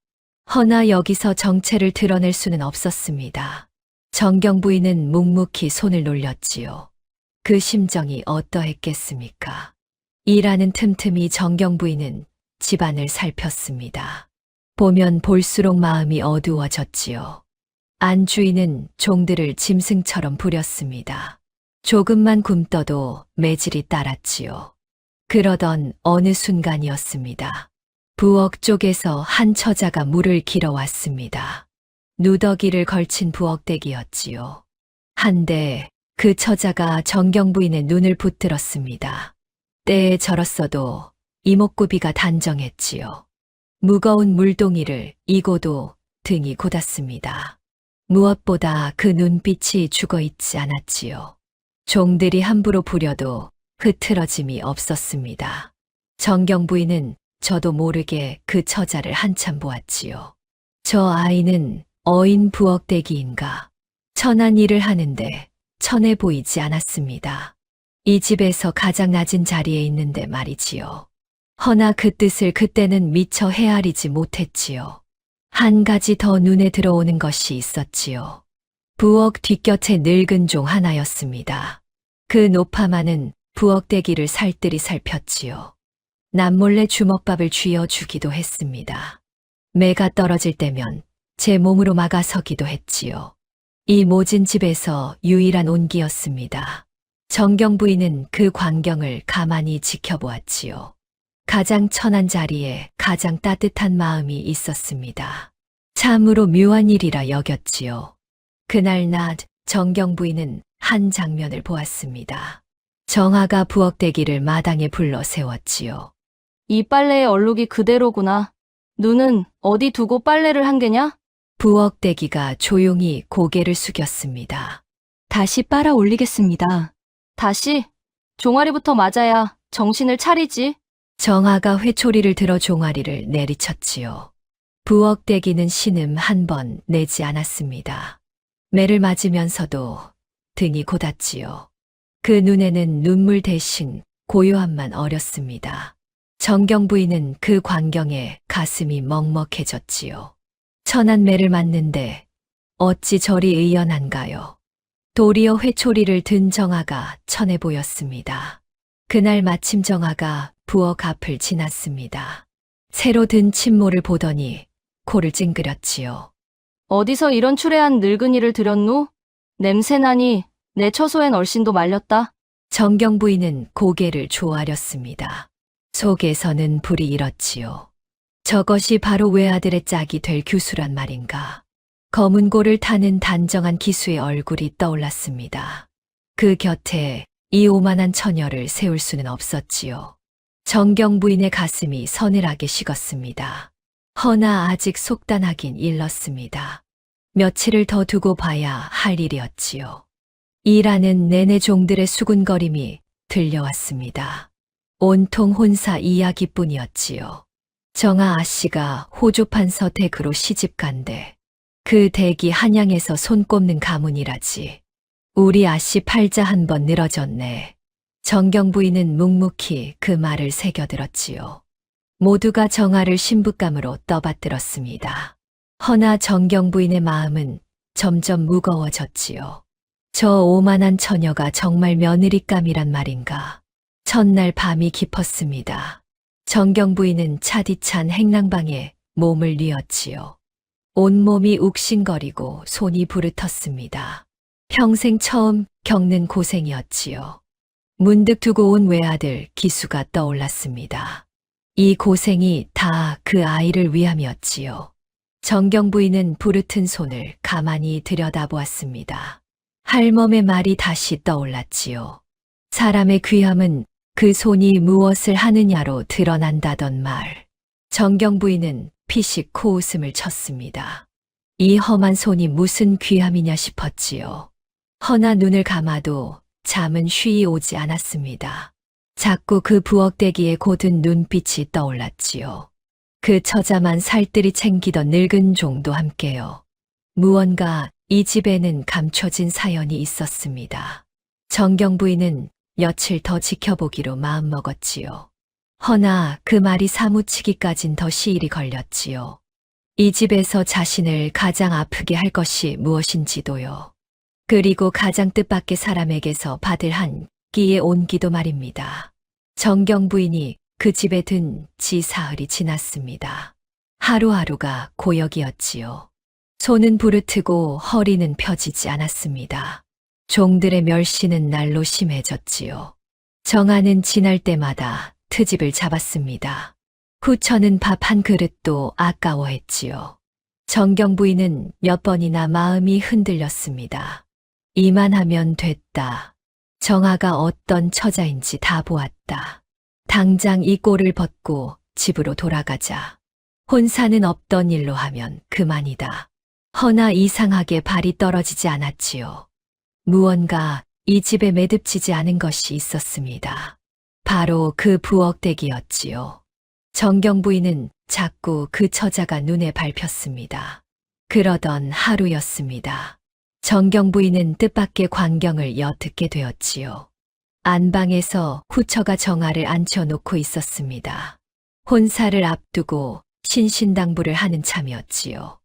허나 여기서 정체를 드러낼 수는 없었습니다. 정경 부인은 묵묵히 손을 놀렸지요. 그 심정이 어떠했겠습니까? 일하는 틈틈이 정경 부인은 집안을 살폈습니다. 보면 볼수록 마음이 어두워졌지요. 안주인은 종들을 짐승처럼 부렸습니다. 조금만 굼떠도 매질이 따랐지요. 그러던 어느 순간이었습니다. 부엌 쪽에서 한 처자가 물을 길어왔습니다. 누더기를 걸친 부엌대기였지요. 한데 그 처자가 정경 부인의 눈을 붙들었습니다. 때에 절었어도 이목구비가 단정했지요. 무거운 물동이를 이고도 등이 곧았습니다. 무엇보다 그 눈빛이 죽어있지 않았지요. 종들이 함부로 부려도 흐트러짐이 없었습니다. 정경 부인은 저도 모르게 그 처자를 한참 보았지요. 저 아이는 어인 부엌대기인가. 천한 일을 하는데 천해 보이지 않았습니다. 이 집에서 가장 낮은 자리에 있는데 말이지요. 허나 그 뜻을 그때는 미처 헤아리지 못했지요. 한 가지 더 눈에 들어오는 것이 있었지요. 부엌 뒷곁에 늙은 종 하나였습니다. 그 노파마는 부엌대기를 살뜰히 살폈지요. 남몰래 주먹밥을 쥐어주기도 했습니다. 매가 떨어질 때면 제 몸으로 막아서기도 했지요. 이 모진 집에서 유일한 온기였습니다. 정경 부인은 그 광경을 가만히 지켜보았지요. 가장 천한 자리에 가장 따뜻한 마음이 있었습니다. 참으로 묘한 일이라 여겼지요. 그날 낮 정경 부인은 한 장면을 보았습니다. 정아가 부엌대기를 마당에 불러 세웠지요. 이 빨래의 얼룩이 그대로구나. 누는 어디 두고 빨래를 한 게냐? 부엌대기가 조용히 고개를 숙였습니다. 다시 빨아 올리겠습니다. 다시? 종아리부터 맞아야 정신을 차리지. 정아가 회초리를 들어 종아리를 내리쳤지요. 부엌대기는 신음 한 번 내지 않았습니다. 매를 맞으면서도 등이 곧았지요. 그 눈에는 눈물 대신 고요함만 어렸습니다. 정경 부인은 그 광경에 가슴이 먹먹해졌지요. 천한 매를 맞는데 어찌 저리 의연한가요? 도리어 회초리를 든 정아가 천해 보였습니다. 그날 마침 정아가 부엌 앞을 지났습니다. 새로 든 침모를 보더니 코를 찡그렸지요. 어디서 이런 추레한 늙은이를 들였누? 냄새나니 내 처소엔 얼씬도 말렸다. 정경 부인은 고개를 조아렸습니다. 속에서는 불이 일었지요. 저것이 바로 외아들의 짝이 될 규수란 말인가. 검은 고를 타는 단정한 기수의 얼굴이 떠올랐습니다. 그 곁에 이 오만한 처녀를 세울 수는 없었지요. 정경 부인의 가슴이 서늘하게 식었습니다. 허나 아직 속단하긴 일렀습니다. 며칠을 더 두고 봐야 할 일이었지요. 일하는 내내 종들의 수군거림이 들려왔습니다. 온통 혼사 이야기뿐이었지요. 정아 아씨가 호조판서 댁으로 시집간대. 그 댁이 한양에서 손 꼽는 가문이라지. 우리 아씨 팔자 한 번 늘어졌네. 정경 부인은 묵묵히 그 말을 새겨들었지요. 모두가 정아를 신부감으로 떠받들었습니다. 허나 정경 부인의 마음은 점점 무거워졌지요. 저 오만한 처녀가 정말 며느리감이란 말인가. 첫날 밤이 깊었습니다. 정경 부인은 차디찬 행랑방에 몸을 뉘었지요. 온몸이 욱신거리고 손이 부르텄습니다. 평생 처음 겪는 고생이었지요. 문득 두고 온 외아들 기수가 떠올랐습니다. 이 고생이 다 그 아이를 위함이었지요. 정경 부인은 부르튼 손을 가만히 들여다보았습니다. 할멈의 말이 다시 떠올랐지요. 사람의 귀함은 그 손이 무엇을 하느냐로 드러난다던 말. 정경 부인은 피식 코웃음을 쳤습니다. 이 험한 손이 무슨 귀함이냐 싶었지요. 허나 눈을 감아도 잠은 쉬이 오지 않았습니다. 자꾸 그 부엌대기에 고든 눈빛이 떠올랐지요. 그 처자만 살뜰히 챙기던 늙은 종도 함께요. 무언가 이 집에는 감춰진 사연이 있었습니다. 정경 부인은 며칠 더 지켜보기로 마음먹었지요. 허나 그 말이 사무치기까진 더 시일이 걸렸지요. 이 집에서 자신을 가장 아프게 할 것이 무엇인지도요. 그리고 가장 뜻밖의 사람에게서 받을 한 끼의 온기도 말입니다. 정경 부인이 그 집에 든 지 사흘이 지났습니다. 하루하루가 고역이었지요. 손은 부르트고 허리는 펴지지 않았습니다. 종들의 멸시는 날로 심해졌지요. 정아는 지날 때마다 트집을 잡았습니다. 후처는 밥 한 그릇도 아까워했지요. 정경 부인은 몇 번이나 마음이 흔들렸습니다. 이만하면 됐다. 정아가 어떤 처자인지 다 보았다. 당장 이 꼴을 벗고 집으로 돌아가자. 혼사는 없던 일로 하면 그만이다. 허나 이상하게 발이 떨어지지 않았지요. 무언가 이 집에 매듭지지 않은 것이 있었습니다. 바로 그 부엌대기였지요. 정경 부인은 자꾸 그 처자가 눈에 밟혔습니다. 그러던 하루였습니다. 정경 부인은 뜻밖의 광경을 엿듣게 되었지요. 안방에서 후처가 정아를 앉혀놓고 있었습니다. 혼사를 앞두고 신신당부를 하는 참이었지요.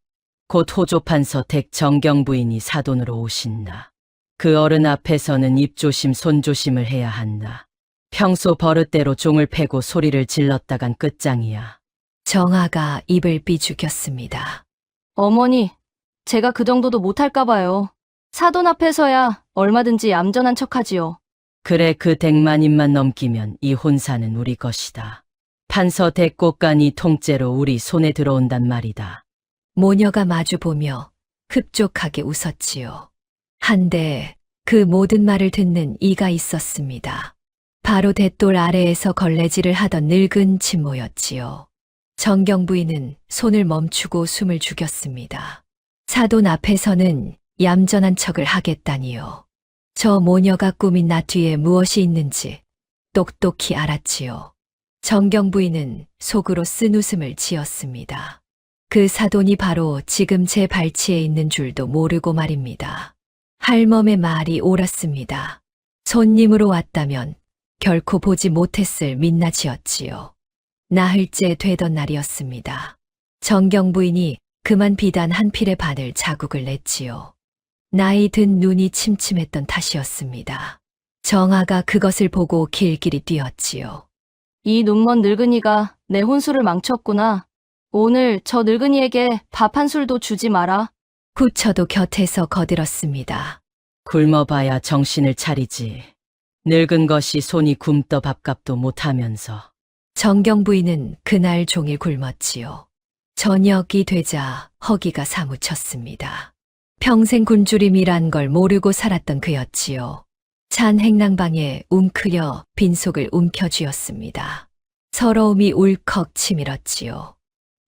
곧 호조판서 댁 정경 부인이 사돈으로 오신다. 그 어른 앞에서는 입조심 손조심을 해야 한다. 평소 버릇대로 종을 패고 소리를 질렀다간 끝장이야. 정아가 입을 삐죽였습니다. 어머니, 제가 그 정도도 못할까 봐요. 사돈 앞에서야 얼마든지 얌전한 척하지요. 그래 그 댁만 입만 넘기면 이 혼사는 우리 것이다. 판서 댁 꽃간이 통째로 우리 손에 들어온단 말이다. 모녀가 마주보며 흡족하게 웃었지요. 한데 그 모든 말을 듣는 이가 있었습니다. 바로 대돌 아래에서 걸레질을 하던 늙은 친모였지요. 정경 부인은 손을 멈추고 숨을 죽였습니다. 사돈 앞에서는 얌전한 척을 하겠다니요. 저 모녀가 꾸민 나 뒤에 무엇이 있는지 똑똑히 알았지요. 정경 부인은 속으로 쓴 웃음을 지었습니다. 그 사돈이 바로 지금 제 발치에 있는 줄도 모르고 말입니다. 할멈의 말이 옳았습니다. 손님으로 왔다면 결코 보지 못했을 민낯이었지요. 나흘째 되던 날이었습니다. 정경 부인이 그만 비단 한 필의 반을 자국을 냈지요. 나이 든 눈이 침침했던 탓이었습니다. 정아가 그것을 보고 길길이 뛰었지요. 이 눈먼 늙은이가 내 혼수를 망쳤구나. 오늘 저 늙은이에게 밥 한 술도 주지 마라. 후처도 곁에서 거들었습니다. 굶어봐야 정신을 차리지. 늙은 것이 손이 굶떠 밥값도 못하면서. 정경 부인은 그날 종일 굶었지요. 저녁이 되자 허기가 사무쳤습니다. 평생 굶주림이란 걸 모르고 살았던 그였지요. 찬 행랑방에 웅크려 빈속을 움켜쥐었습니다. 서러움이 울컥 치밀었지요.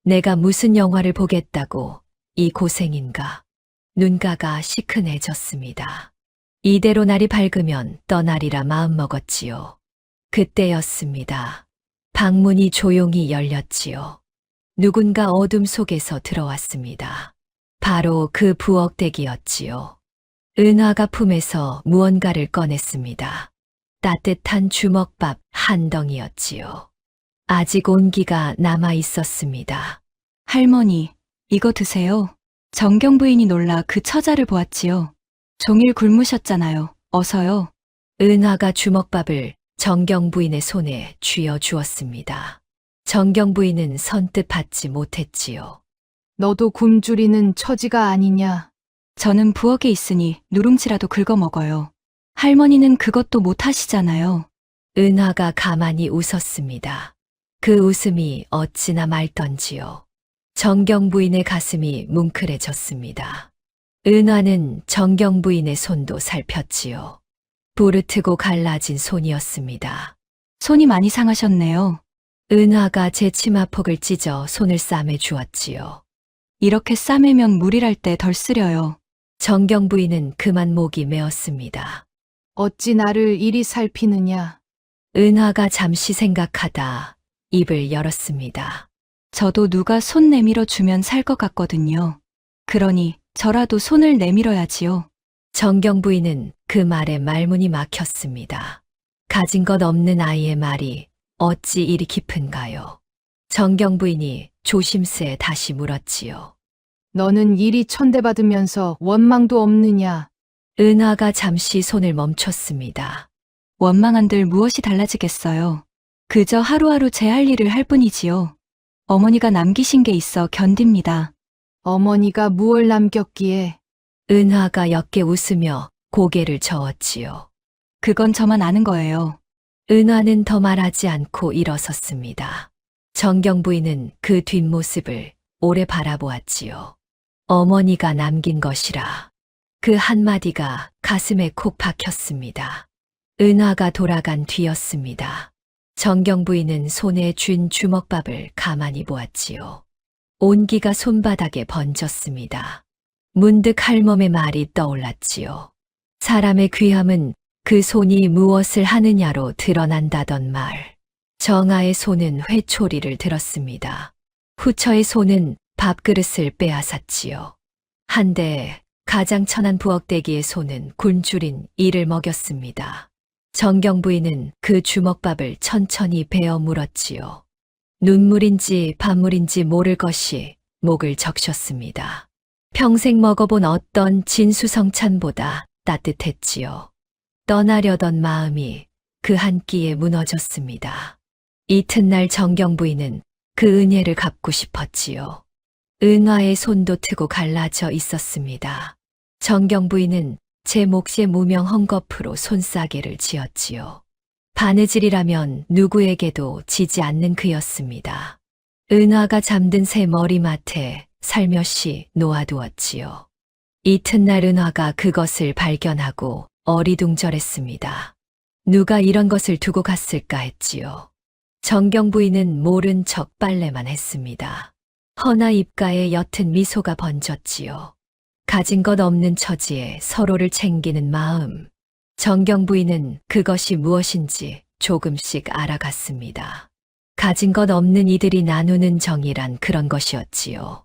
내가 무슨 영화를 보겠다고 이 고생인가. 눈가가 시큰해졌습니다. 이대로 날이 밝으면 떠나리라 마음먹었지요. 그때였습니다. 방문이 조용히 열렸지요. 누군가 어둠 속에서 들어왔습니다. 바로 그 부엌댁이었지요. 은화가 품에서 무언가를 꺼냈습니다. 따뜻한 주먹밥 한 덩이였지요. 아직 온기가 남아 있었습니다. 할머니, 이거 드세요. 정경 부인이 놀라 그 처자를 보았지요. 종일 굶으셨잖아요. 어서요. 은화가 주먹밥을 정경 부인의 손에 쥐어 주었습니다. 정경 부인은 선뜻 받지 못했지요. 너도 굶주리는 처지가 아니냐? 저는 부엌에 있으니 누룽지라도 긁어 먹어요. 할머니는 그것도 못 하시잖아요. 은화가 가만히 웃었습니다. 그 웃음이 어찌나 맑던지요. 정경 부인의 가슴이 뭉클해졌습니다. 은화는 정경 부인의 손도 살폈지요. 부르트고 갈라진 손이었습니다. 손이 많이 상하셨네요. 은화가 제 치마폭을 찢어 손을 싸매 주었지요. 이렇게 싸매면 물이랄 때 덜 쓰려요. 정경 부인은 그만 목이 메었습니다. 어찌 나를 이리 살피느냐? 은화가 잠시 생각하다 입을 열었습니다. 저도 누가 손 내밀어 주면 살 것 같거든요. 그러니 저라도 손을 내밀어야지요. 정경 부인은 그 말에 말문이 막혔습니다. 가진 것 없는 아이의 말이 어찌 이리 깊은가요? 정경 부인이 조심스레 다시 물었지요. 너는 일이 천대받으면서 원망도 없느냐? 은화가 잠시 손을 멈췄습니다. 원망한들 무엇이 달라지겠어요. 그저 하루하루 제 할 일을 할 뿐이지요. 어머니가 남기신 게 있어 견딥니다. 어머니가 무얼 남겼기에? 은화가 옅게 웃으며 고개를 저었지요. 그건 저만 아는 거예요. 은화는 더 말하지 않고 일어섰습니다. 정경 부인은 그 뒷모습을 오래 바라보았지요. 어머니가 남긴 것이라. 그 한마디가 가슴에 콕 박혔습니다. 은화가 돌아간 뒤였습니다. 정경 부인은 손에 쥔 주먹밥을 가만히 보았지요. 온기가 손바닥에 번졌습니다. 문득 할멈의 말이 떠올랐지요. 사람의 귀함은 그 손이 무엇을 하느냐로 드러난다던 말. 정아의 손은 회초리를 들었습니다. 후처의 손은 밥그릇을 빼앗았지요. 한데 가장 천한 부엌대기의 손은 굶주린 이를 먹였습니다. 정경 부인은 그 주먹밥을 천천히 베어 물었지요. 눈물인지 밥물인지 모를 것이 목을 적셨습니다. 평생 먹어본 어떤 진수성찬보다 따뜻했지요. 떠나려던 마음이 그 한 끼에 무너졌습니다. 이튿날 정경 부인은 그 은혜를 갚고 싶었지요. 은화의 손도 트고 갈라져 있었습니다. 정경 부인은 제 몫의 무명 헝겊으로 손싸개를 지었지요. 바느질이라면 누구에게도 지지 않는 그였습니다. 은화가 잠든 새 머리맡에 살며시 놓아두었지요. 이튿날 은화가 그것을 발견하고 어리둥절했습니다. 누가 이런 것을 두고 갔을까 했지요. 정경 부인은 모른 척 빨래만 했습니다. 허나 입가에 옅은 미소가 번졌지요. 가진 것 없는 처지에 서로를 챙기는 마음. 정경 부인은 그것이 무엇인지 조금씩 알아갔습니다. 가진 것 없는 이들이 나누는 정이란 그런 것이었지요.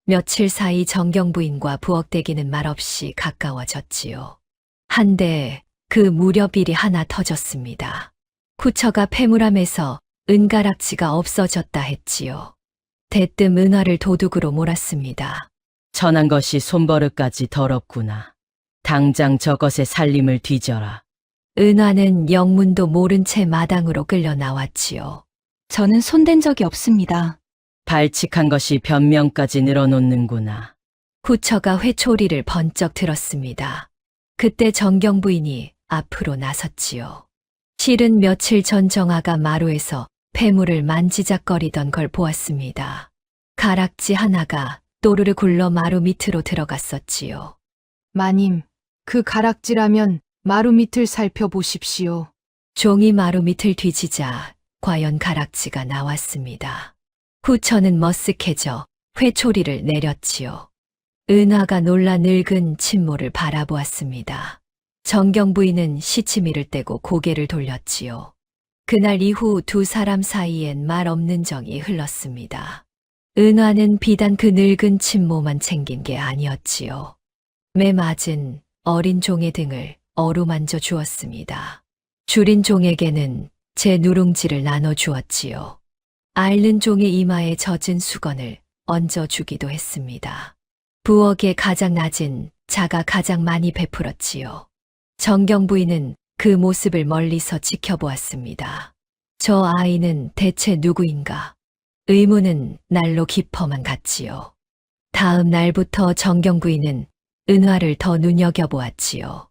며칠 사이 정경 부인과 부엌대기는 말없이 가까워졌지요. 한데 그 무렵 일이 하나 터졌습니다. 후처가 패물함에서 은가락지가 없어졌다 했지요. 대뜸 은화를 도둑으로 몰았습니다. 천한 것이 손버릇까지 더럽구나. 당장 저것의 살림을 뒤져라. 은화는 영문도 모른 채 마당으로 끌려 나왔지요. 저는 손댄 적이 없습니다. 발칙한 것이 변명까지 늘어놓는구나. 후처가 회초리를 번쩍 들었습니다. 그때 정경 부인이 앞으로 나섰지요. 실은 며칠 전 정아가 마루에서 폐물을 만지작거리던 걸 보았습니다. 가락지 하나가 또르르 굴러 마루 밑으로 들어갔었지요. 마님, 그 가락지라면 마루 밑을 살펴보십시오. 종이 마루 밑을 뒤지자 과연 가락지가 나왔습니다. 후처는 머쓱해져 회초리를 내렸지요. 은화가 놀라 늙은 친모를 바라보았습니다. 정경 부인은 시치미를 떼고 고개를 돌렸지요. 그날 이후 두 사람 사이엔 말 없는 정이 흘렀습니다. 은화는 비단 그 늙은 친모만 챙긴 게 아니었지요. 매 맞은 어린 종의 등을 어루만져 주었습니다. 줄인 종에게는 제 누룽지를 나눠 주었지요. 앓는 종의 이마에 젖은 수건을 얹어 주기도 했습니다. 부엌의 가장 낮은 자가 가장 많이 베풀었지요. 정경 부인은 그 모습을 멀리서 지켜보았습니다. 저 아이는 대체 누구인가? 의문은 날로 깊어만 갔지요. 다음 날부터 정경 부인은 은화를 더 눈여겨보았지요.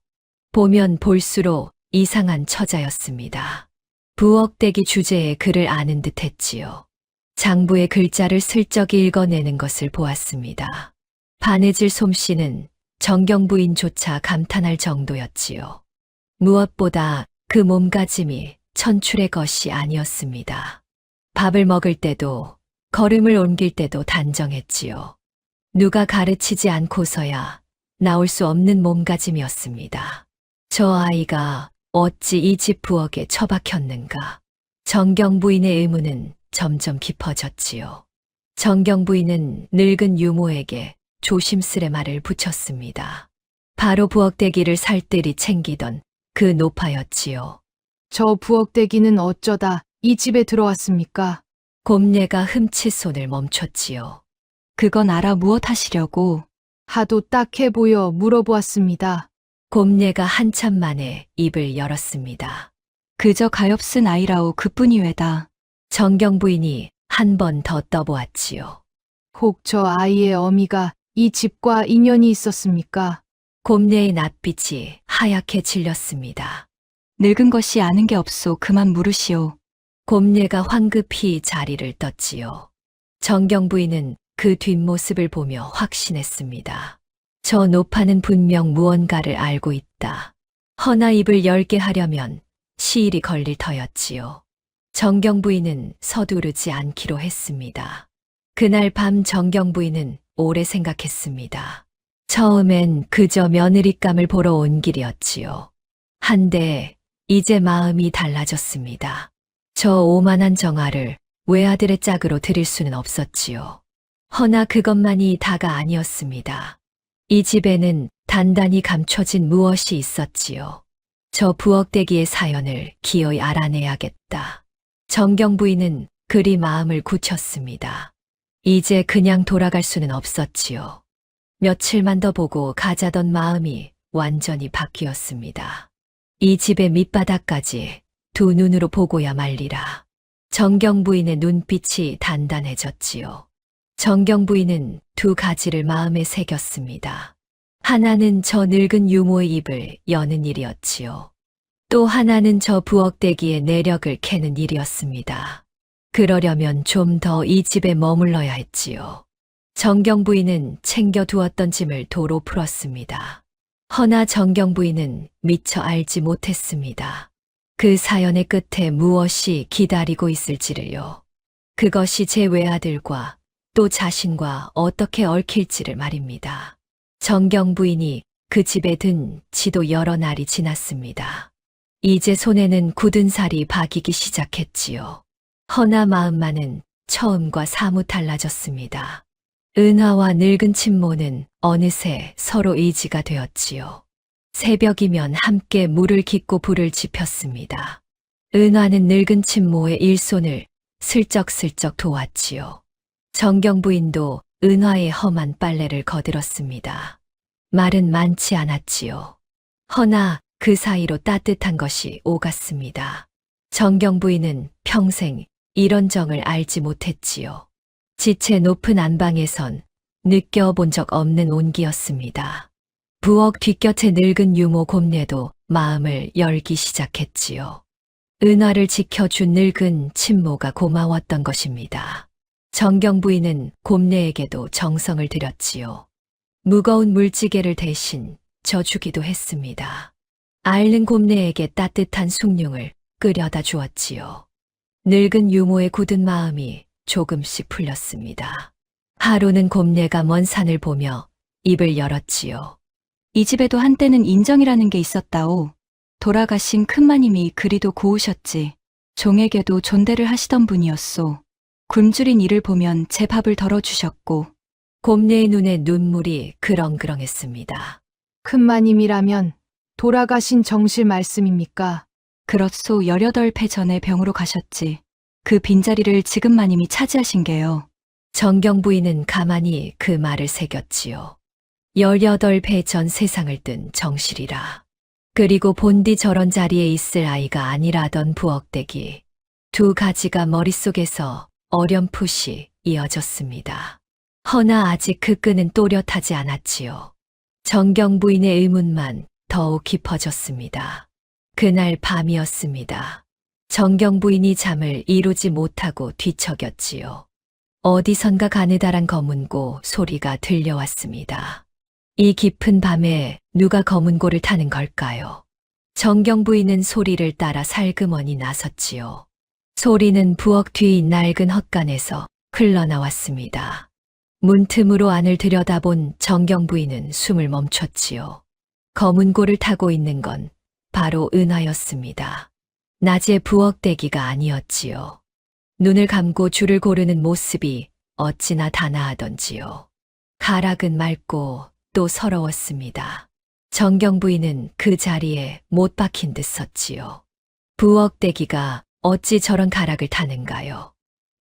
보면 볼수록 이상한 처자였습니다. 부엌대기 주제에 글을 아는 듯 했지요. 장부의 글자를 슬쩍 읽어내는 것을 보았습니다. 바느질 솜씨는 정경 부인조차 감탄할 정도였지요. 무엇보다 그 몸가짐이 천출의 것이 아니었습니다. 밥을 먹을 때도 걸음을 옮길 때도 단정했지요. 누가 가르치지 않고서야 나올 수 없는 몸가짐이었습니다. 저 아이가 어찌 이 집 부엌에 처박혔는가. 정경 부인의 의문은 점점 깊어졌지요. 정경 부인은 늙은 유모에게 조심스레 말을 붙였습니다. 바로 부엌대기를 살뜰히 챙기던 그 노파였지요. 저 부엌대기는 어쩌다 이 집에 들어왔습니까? 곰례가 흠칫 손을 멈췄지요. 그건 알아 무엇 하시려고? 하도 딱해 보여 물어보았습니다. 곰례가 한참 만에 입을 열었습니다. 그저 가엾은 아이라오 그뿐이외다. 정경 부인이 한 번 더 떠보았지요. 혹 저 아이의 어미가 이 집과 인연이 있었습니까? 곰례의 낯빛이 하얗게 질렸습니다. 늙은 것이 아는 게 없소. 그만 물으시오. 곰례가 황급히 자리를 떴지요. 정경 부인은 그 뒷모습을 보며 확신했습니다. 저 노파는 분명 무언가를 알고 있다. 허나 입을 열게 하려면 시일이 걸릴 터였지요. 정경 부인은 서두르지 않기로 했습니다. 그날 밤 정경 부인은 오래 생각했습니다. 처음엔 그저 며느리감을 보러 온 길이었지요. 한데 이제 마음이 달라졌습니다. 저 오만한 정아를 외아들의 짝으로 드릴 수는 없었지요. 허나 그것만이 다가 아니었습니다. 이 집에는 단단히 감춰진 무엇이 있었지요. 저 부엌대기의 사연을 기어이 알아내야겠다. 정경 부인은 그리 마음을 굳혔습니다. 이제 그냥 돌아갈 수는 없었지요. 며칠만 더 보고 가자던 마음이 완전히 바뀌었습니다. 이 집의 밑바닥까지 두 눈으로 보고야 말리라. 정경 부인의 눈빛이 단단해졌지요. 정경 부인은 두 가지를 마음에 새겼습니다. 하나는 저 늙은 유모의 입을 여는 일이었지요. 또 하나는 저 부엌대기의 내력을 캐는 일이었습니다. 그러려면 좀 더 이 집에 머물러야 했지요. 정경 부인은 챙겨두었던 짐을 도로 풀었습니다. 허나 정경 부인은 미처 알지 못했습니다. 그 사연의 끝에 무엇이 기다리고 있을지를요. 그것이 제 외아들과 또 자신과 어떻게 얽힐지를 말입니다. 정경 부인이 그 집에 든 지도 여러 날이 지났습니다. 이제 손에는 굳은 살이 박이기 시작했지요. 허나 마음만은 처음과 사뭇 달라졌습니다. 은화와 늙은 친모는 어느새 서로 의지가 되었지요. 새벽이면 함께 물을 깃고 불을 지폈습니다. 은화는 늙은 친모의 일손을 슬쩍슬쩍 도왔지요. 정경 부인도 은화의 험한 빨래를 거들었습니다. 말은 많지 않았지요. 허나 그 사이로 따뜻한 것이 오갔습니다. 정경 부인은 평생 이런 정을 알지 못했지요. 지체 높은 안방에선 느껴본 적 없는 온기였습니다. 부엌 뒷곁에 늙은 유모 곰례도 마음을 열기 시작했지요. 은화를 지켜준 늙은 친모가 고마웠던 것입니다. 정경 부인은 곰례에게도 정성을 들였지요. 무거운 물지개를 대신 져주기도 했습니다. 앓는 곰례에게 따뜻한 숭늉을 끓여다 주었지요. 늙은 유모의 굳은 마음이 조금씩 풀렸습니다. 하루는 곰례가 먼 산을 보며 입을 열었지요. 이 집에도 한때는 인정이라는 게 있었다오. 돌아가신 큰마님이 그리도 고우셨지. 종에게도 존대를 하시던 분이었소. 굶주린 이를 보면 제 밥을 덜어주셨고, 곰녀의 눈에 눈물이 그렁그렁했습니다. 큰마님이라면 돌아가신 정실 말씀입니까? 그렇소 18배 전에 병으로 가셨지. 그 빈자리를 지금 마님이 차지하신 게요. 정경 부인은 가만히 그 말을 새겼지요. 18배 전 세상을 뜬 정실이라. 그리고 본디 저런 자리에 있을 아이가 아니라던 부엌대기. 두 가지가 머릿속에서 어렴풋이 이어졌습니다. 허나 아직 그 끈은 또렷하지 않았지요. 정경 부인의 의문만 더욱 깊어졌습니다. 그날 밤이었습니다. 정경 부인이 잠을 이루지 못하고 뒤척였지요. 어디선가 가느다란 검은고 소리가 들려왔습니다. 이 깊은 밤에 누가 검은고를 타는 걸까요? 정경 부인은 소리를 따라 살그머니 나섰지요. 소리는 부엌 뒤 낡은 헛간에서 흘러나왔습니다. 문틈으로 안을 들여다본 정경 부인은 숨을 멈췄지요. 검은고를 타고 있는 건 바로 은하였습니다. 낮에 부엌대기가 아니었지요. 눈을 감고 줄을 고르는 모습이 어찌나 단아하던지요. 가락은 맑고 또 서러웠습니다. 정경 부인은 그 자리에 못 박힌 듯 섰지요. 부엌대기가 어찌 저런 가락을 타는가요?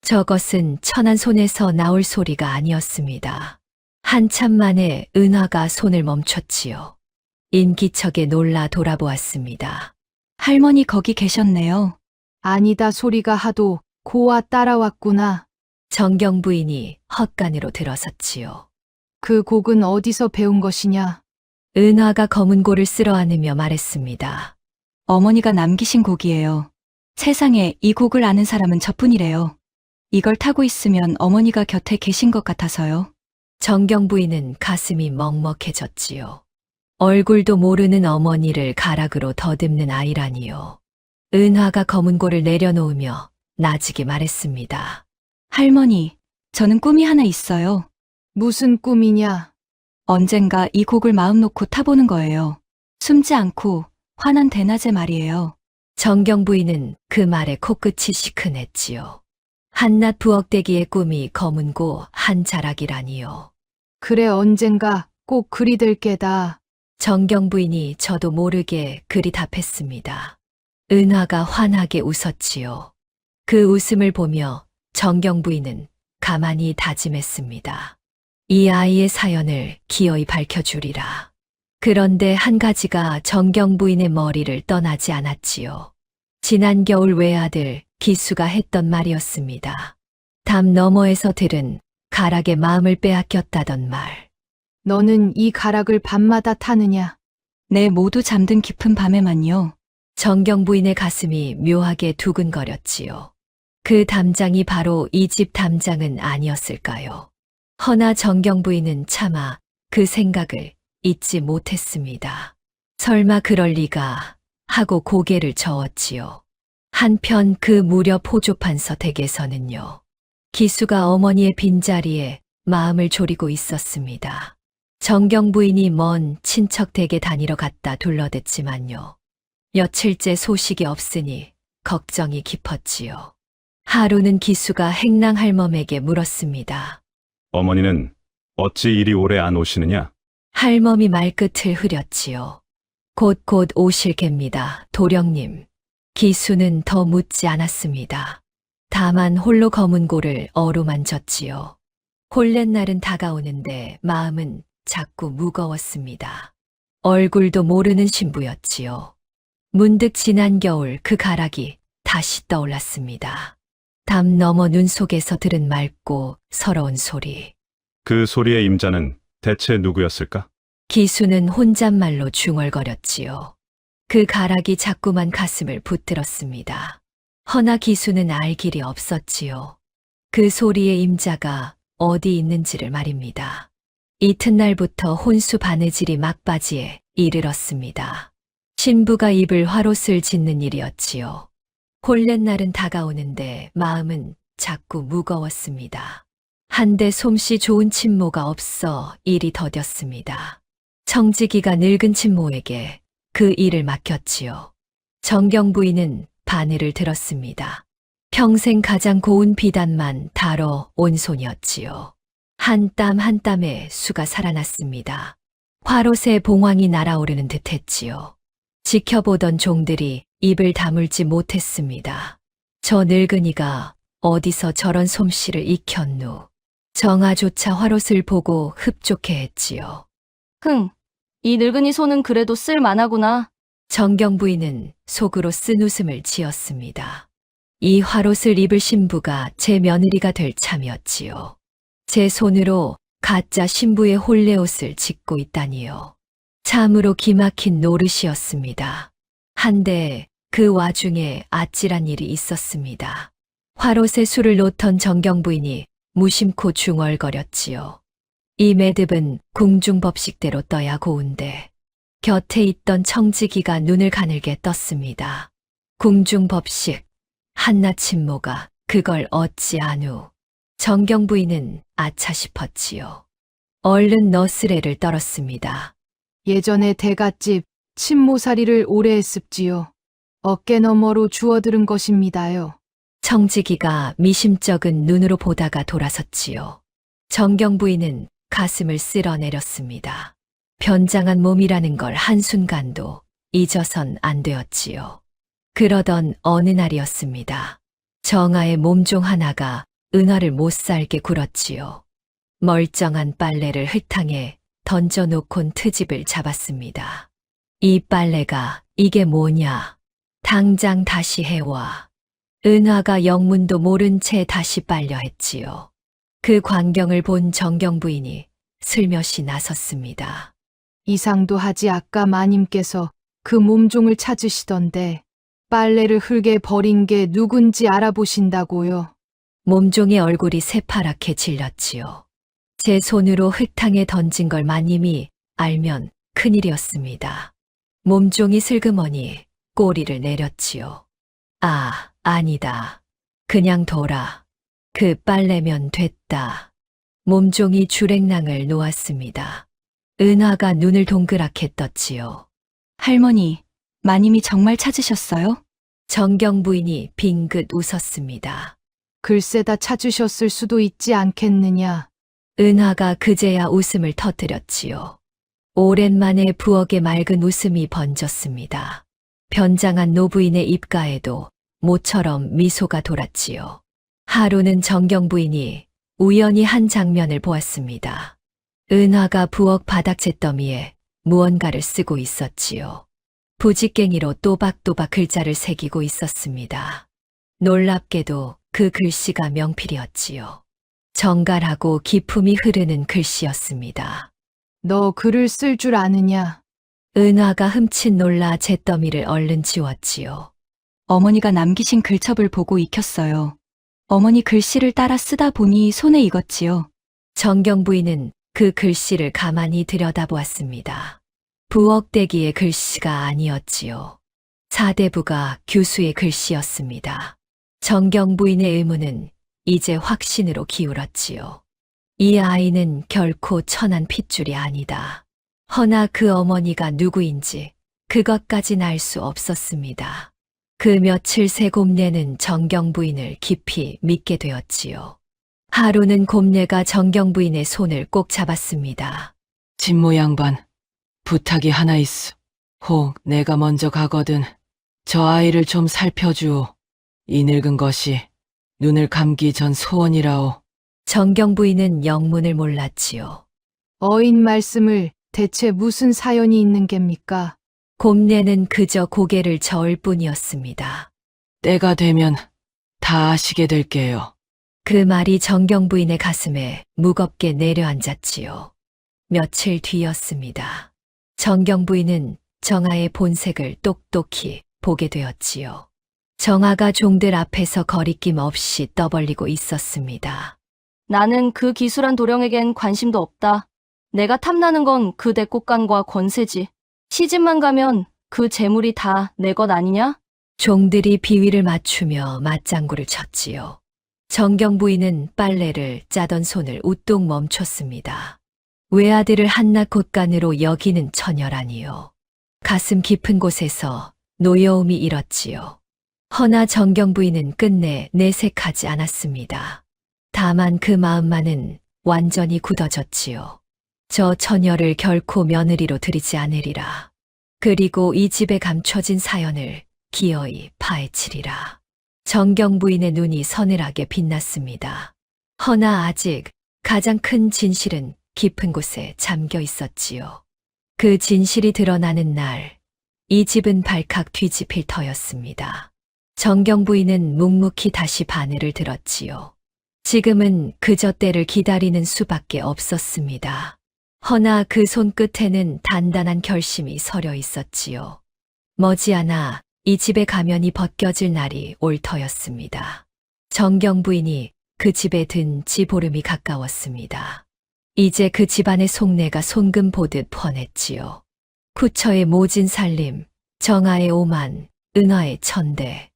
저것은 천한 손에서 나올 소리가 아니었습니다. 한참 만에 은하가 손을 멈췄지요. 인기척에 놀라 돌아보았습니다. 할머니 거기 계셨네요. 아니다 소리가 하도 고와 따라왔구나. 정경 부인이 헛간으로 들어섰지요. 그 곡은 어디서 배운 것이냐? 은하가 검은고를 쓸어 안으며 말했습니다. 어머니가 남기신 곡이에요. 세상에 이 곡을 아는 사람은 저뿐이래요. 이걸 타고 있으면 어머니가 곁에 계신 것 같아서요. 정경 부인은 가슴이 먹먹해졌지요. 얼굴도 모르는 어머니를 가락으로 더듬는 아이라니요. 은하가 검은고를 내려놓으며 나지게 말했습니다. 할머니, 저는 꿈이 하나 있어요. 무슨 꿈이냐? 언젠가 이 곡을 마음 놓고 타보는 거예요. 숨지 않고 환한 대낮에 말이에요. 정경 부인은 그 말에 코끝이 시큰했지요. 한낮 부엌대기의 꿈이 검은고 한 자락이라니요. 그래 언젠가 꼭 그리 될 게다. 정경 부인이 저도 모르게 그리 답했습니다. 은하가 환하게 웃었지요. 그 웃음을 보며 정경 부인은 가만히 다짐했습니다. 이 아이의 사연을 기어이 밝혀주리라. 그런데 한 가지가 정경 부인의 머리를 떠나지 않았지요. 지난 겨울 외아들 기수가 했던 말이었습니다. 담 너머에서 들은 가락의 마음을 빼앗겼다던 말. 너는 이 가락을 밤마다 타느냐? 네, 모두 잠든 깊은 밤에만요. 정경 부인의 가슴이 묘하게 두근거렸지요. 그 담장이 바로 이 집 담장은 아니었을까요? 허나 정경 부인은 차마 그 생각을 잊지 못했습니다. 설마 그럴 리가 하고 고개를 저었지요. 한편 그 무렵 호조판서 댁에서는요. 기수가 어머니의 빈자리에 마음을 졸이고 있었습니다. 정경 부인이 먼 친척 댁에 다니러 갔다 둘러댔지만요. 며칠째 소식이 없으니 걱정이 깊었지요. 하루는 기수가 행랑 할멈에게 물었습니다. 어머니는 어찌 이리 오래 안 오시느냐? 할멈이 말끝을 흐렸지요. 곧 오실 겝니다, 도령님. 기수는 더 묻지 않았습니다. 다만 홀로 검은고를 어루만졌지요. 홀렛날은 다가오는데 마음은 자꾸 무거웠습니다. 얼굴도 모르는 신부였지요. 문득 지난 겨울 그 가락이 다시 떠올랐습니다. 담 너머 눈 속에서 들은 맑고 서러운 소리. 그 소리의 임자는 대체 누구였을까? 기수는 혼잣말로 중얼거렸지요. 그 가락이 자꾸만 가슴을 붙들었습니다. 허나 기수는 알 길이 없었지요. 그 소리의 임자가 어디 있는지를 말입니다. 이튿날부터 혼수 바느질이 막바지에 이르렀습니다. 신부가 입을 화롯을 짓는 일이었지요. 홀렛날은 다가오는데 마음은 자꾸 무거웠습니다. 한데 솜씨 좋은 친모가 없어 일이 더뎠습니다. 청지기가 늙은 친모에게 그 일을 맡겼지요. 정경 부인은 바늘을 들었습니다. 평생 가장 고운 비단만 다뤄 온 손이었지요. 한 땀 한 땀에 수가 살아났습니다. 화롯의 봉황이 날아오르는 듯 했지요. 지켜보던 종들이 입을 다물지 못했습니다. 저 늙은이가 어디서 저런 솜씨를 익혔누. 정아조차 화롯을 보고 흡족해 했지요. 이 늙은이 손은 그래도 쓸만하구나. 정경 부인은 속으로 쓴 웃음을 지었습니다. 이 화롯을 입을 신부가 제 며느리가 될 참이었지요. 제 손으로 가짜 신부의 혼례옷을 짓고 있다니요. 참으로 기막힌 노릇이었습니다. 한데 그 와중에 아찔한 일이 있었습니다. 화롯에 술을 놓던 정경 부인이 무심코 중얼거렸지요. 이 매듭은 궁중법식대로 떠야 고운데 곁에 있던 청지기가 눈을 가늘게 떴습니다. 궁중법식, 한낱 친모가 그걸 어찌 아누. 정경 부인은 아차 싶었지요. 얼른 너스레를 떨었습니다. 예전에 대갓집 친모살이를 오래 했습지요. 어깨너머로 주워들은 것입니다요. 청지기가 미심쩍은 눈으로 보다가 돌아섰지요. 정경 부인은 가슴을 쓸어내렸습니다. 변장한 몸이라는 걸 한순간도 잊어선 안 되었지요. 그러던 어느 날이었습니다. 정아의 몸종 하나가 은화를 못 살게 굴었지요. 멀쩡한 빨래를 흙탕에 던져놓곤 트집을 잡았습니다. 이 빨래가 이게 뭐냐? 당장 다시 해와. 은화가 영문도 모른 채 다시 빨려 했지요. 그 광경을 본 정경 부인이 슬며시 나섰습니다. 이상도 하지 아까 마님께서 그 몸종을 찾으시던데 빨래를 흙에 버린 게 누군지 알아보신다고요. 몸종의 얼굴이 새파랗게 질렸지요. 제 손으로 흙탕에 던진 걸 마님이 알면 큰일이었습니다. 몸종이 슬그머니 꼬리를 내렸지요. 아, 아니다. 그냥 둬라. 그 빨래면 됐다. 몸종이 주랭랑을 놓았습니다. 은화가 눈을 동그랗게 떴지요. 할머니, 마님이 정말 찾으셨어요? 정경 부인이 빙긋 웃었습니다. 글쎄다 찾으셨을 수도 있지 않겠느냐. 은화가 그제야 웃음을 터뜨렸지요. 오랜만에 부엌에 맑은 웃음이 번졌습니다. 변장한 노부인의 입가에도 모처럼 미소가 돌았지요. 하루는 정경 부인이 우연히 한 장면을 보았습니다. 은화가 부엌 바닥 잿더미에 무언가를 쓰고 있었지요. 부직갱이로 또박또박 글자를 새기고 있었습니다. 놀랍게도 그 글씨가 명필이었지요. 정갈하고 기품이 흐르는 글씨였습니다. 너 글을 쓸 줄 아느냐? 은화가 흠칫 놀라 잿더미를 얼른 지웠지요. 어머니가 남기신 글첩을 보고 익혔어요. 어머니 글씨를 따라 쓰다 보니 손에 익었지요. 정경 부인은 그 글씨를 가만히 들여다보았습니다. 부엌대기의 글씨가 아니었지요. 사대부가 교수의 글씨였습니다. 정경 부인의 의문은 이제 확신으로 기울었지요. 이 아이는 결코 천한 핏줄이 아니다. 허나 그 어머니가 누구인지 그것까진 알 수 없었습니다. 그 며칠 새 곰내는 정경 부인을 깊이 믿게 되었지요. 하루는 곰내가 정경 부인의 손을 꼭 잡았습니다. 진모 양반, 부탁이 하나 있어. 혹 내가 먼저 가거든 저 아이를 좀 살펴주오. 이 늙은 것이 눈을 감기 전 소원이라오. 정경 부인은 영문을 몰랐지요. 어인 말씀을 대체 무슨 사연이 있는 겝니까? 곰내는 그저 고개를 저을 뿐이었습니다. 때가 되면 다 아시게 될게요. 그 말이 정경 부인의 가슴에 무겁게 내려앉았지요. 며칠 뒤였습니다. 정경 부인은 정아의 본색을 똑똑히 보게 되었지요. 정아가 종들 앞에서 거리낌 없이 떠벌리고 있었습니다. 나는 그 기술한 도령에겐 관심도 없다. 내가 탐나는 건 그 대꽃간과 권세지. 시집만 가면 그 재물이 다 내 것 아니냐? 종들이 비위를 맞추며 맞장구를 쳤지요. 정경 부인은 빨래를 짜던 손을 우뚝 멈췄습니다. 외아들을 한낱 곳간으로 여기는 처녀라니요. 가슴 깊은 곳에서 노여움이 일었지요. 허나 정경 부인은 끝내 내색하지 않았습니다. 다만 그 마음만은 완전히 굳어졌지요. 저 처녀를 결코 며느리로 들이지 않으리라. 그리고 이 집에 감춰진 사연을 기어이 파헤치리라. 정경 부인의 눈이 서늘하게 빛났습니다. 허나 아직 가장 큰 진실은 깊은 곳에 잠겨 있었지요. 그 진실이 드러나는 날, 이 집은 발칵 뒤집힐 터였습니다. 정경 부인은 묵묵히 다시 바늘을 들었지요. 지금은 그저 때를 기다리는 수밖에 없었습니다. 허나 그 손끝에는 단단한 결심이 서려 있었지요. 머지않아 이 집의 가면이 벗겨질 날이 올 터였습니다. 정경 부인이 그 집에 든 지 보름이 가까웠습니다. 이제 그 집안의 속내가 송금 보듯 뻔했지요. 쿠처의 모진 살림, 정아의 오만, 은화의 천대,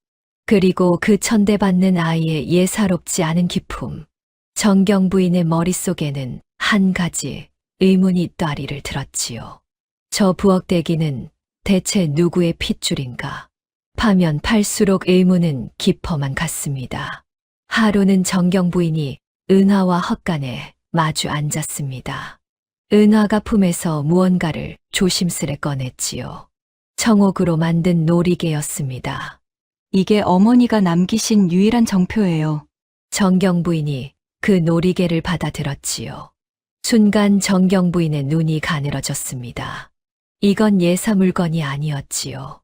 그리고 그 천대받는 아이의 예사롭지 않은 기품. 정경 부인의 머릿속에는 한 가지 의문이 따리를 들었지요. 저 부엌대기는 대체 누구의 핏줄인가? 파면 팔수록 의문은 깊어만 갔습니다. 하루는 정경 부인이 은하와 헛간에 마주 앉았습니다. 은하가 품에서 무언가를 조심스레 꺼냈지요. 청옥으로 만든 놀이개였습니다. 이게 어머니가 남기신 유일한 정표예요. 정경 부인이 그 놀이개를 받아들었지요. 순간 정경 부인의 눈이 가늘어졌습니다. 이건 예사 물건이 아니었지요.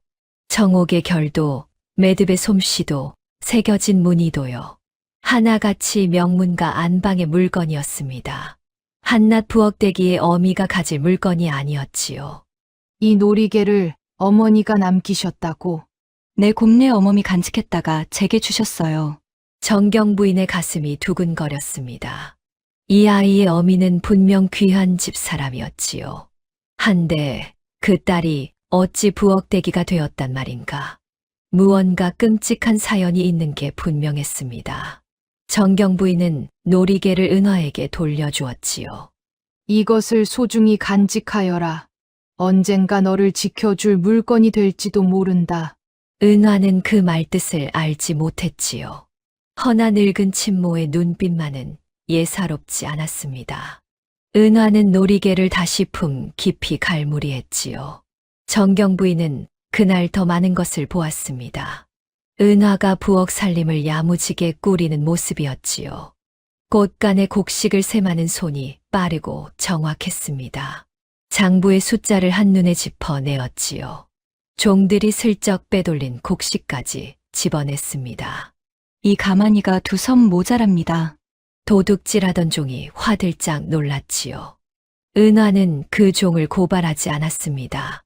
청옥의 결도, 매듭의 솜씨도, 새겨진 무늬도요. 하나같이 명문가 안방의 물건이었습니다. 한낱 부엌대기의 어미가 가질 물건이 아니었지요. 이 놀이개를 어머니가 남기셨다고. 내 곰네 어머니 간직했다가 제게 주셨어요. 정경 부인의 가슴이 두근거렸습니다. 이 아이의 어미는 분명 귀한 집 사람이었지요. 한데 그 딸이 어찌 부엌대기가 되었단 말인가. 무언가 끔찍한 사연이 있는 게 분명했습니다. 정경 부인은 놀이개를 은화에게 돌려주었지요. 이것을 소중히 간직하여라. 언젠가 너를 지켜줄 물건이 될지도 모른다. 은화는 그 말뜻을 알지 못했지요. 허나 늙은 친모의 눈빛만은 예사롭지 않았습니다. 은화는 놀이개를 다시 품 깊이 갈무리했지요. 정경 부인은 그날 더 많은 것을 보았습니다. 은화가 부엌 살림을 야무지게 꾸리는 모습이었지요. 꽃간의 곡식을 셈하는 손이 빠르고 정확했습니다. 장부의 숫자를 한눈에 짚어내었지요. 종들이 슬쩍 빼돌린 곡식까지 집어냈습니다. 이 가마니가 2섬 모자랍니다. 도둑질하던 종이 화들짝 놀랐지요. 은화는 그 종을 고발하지 않았습니다.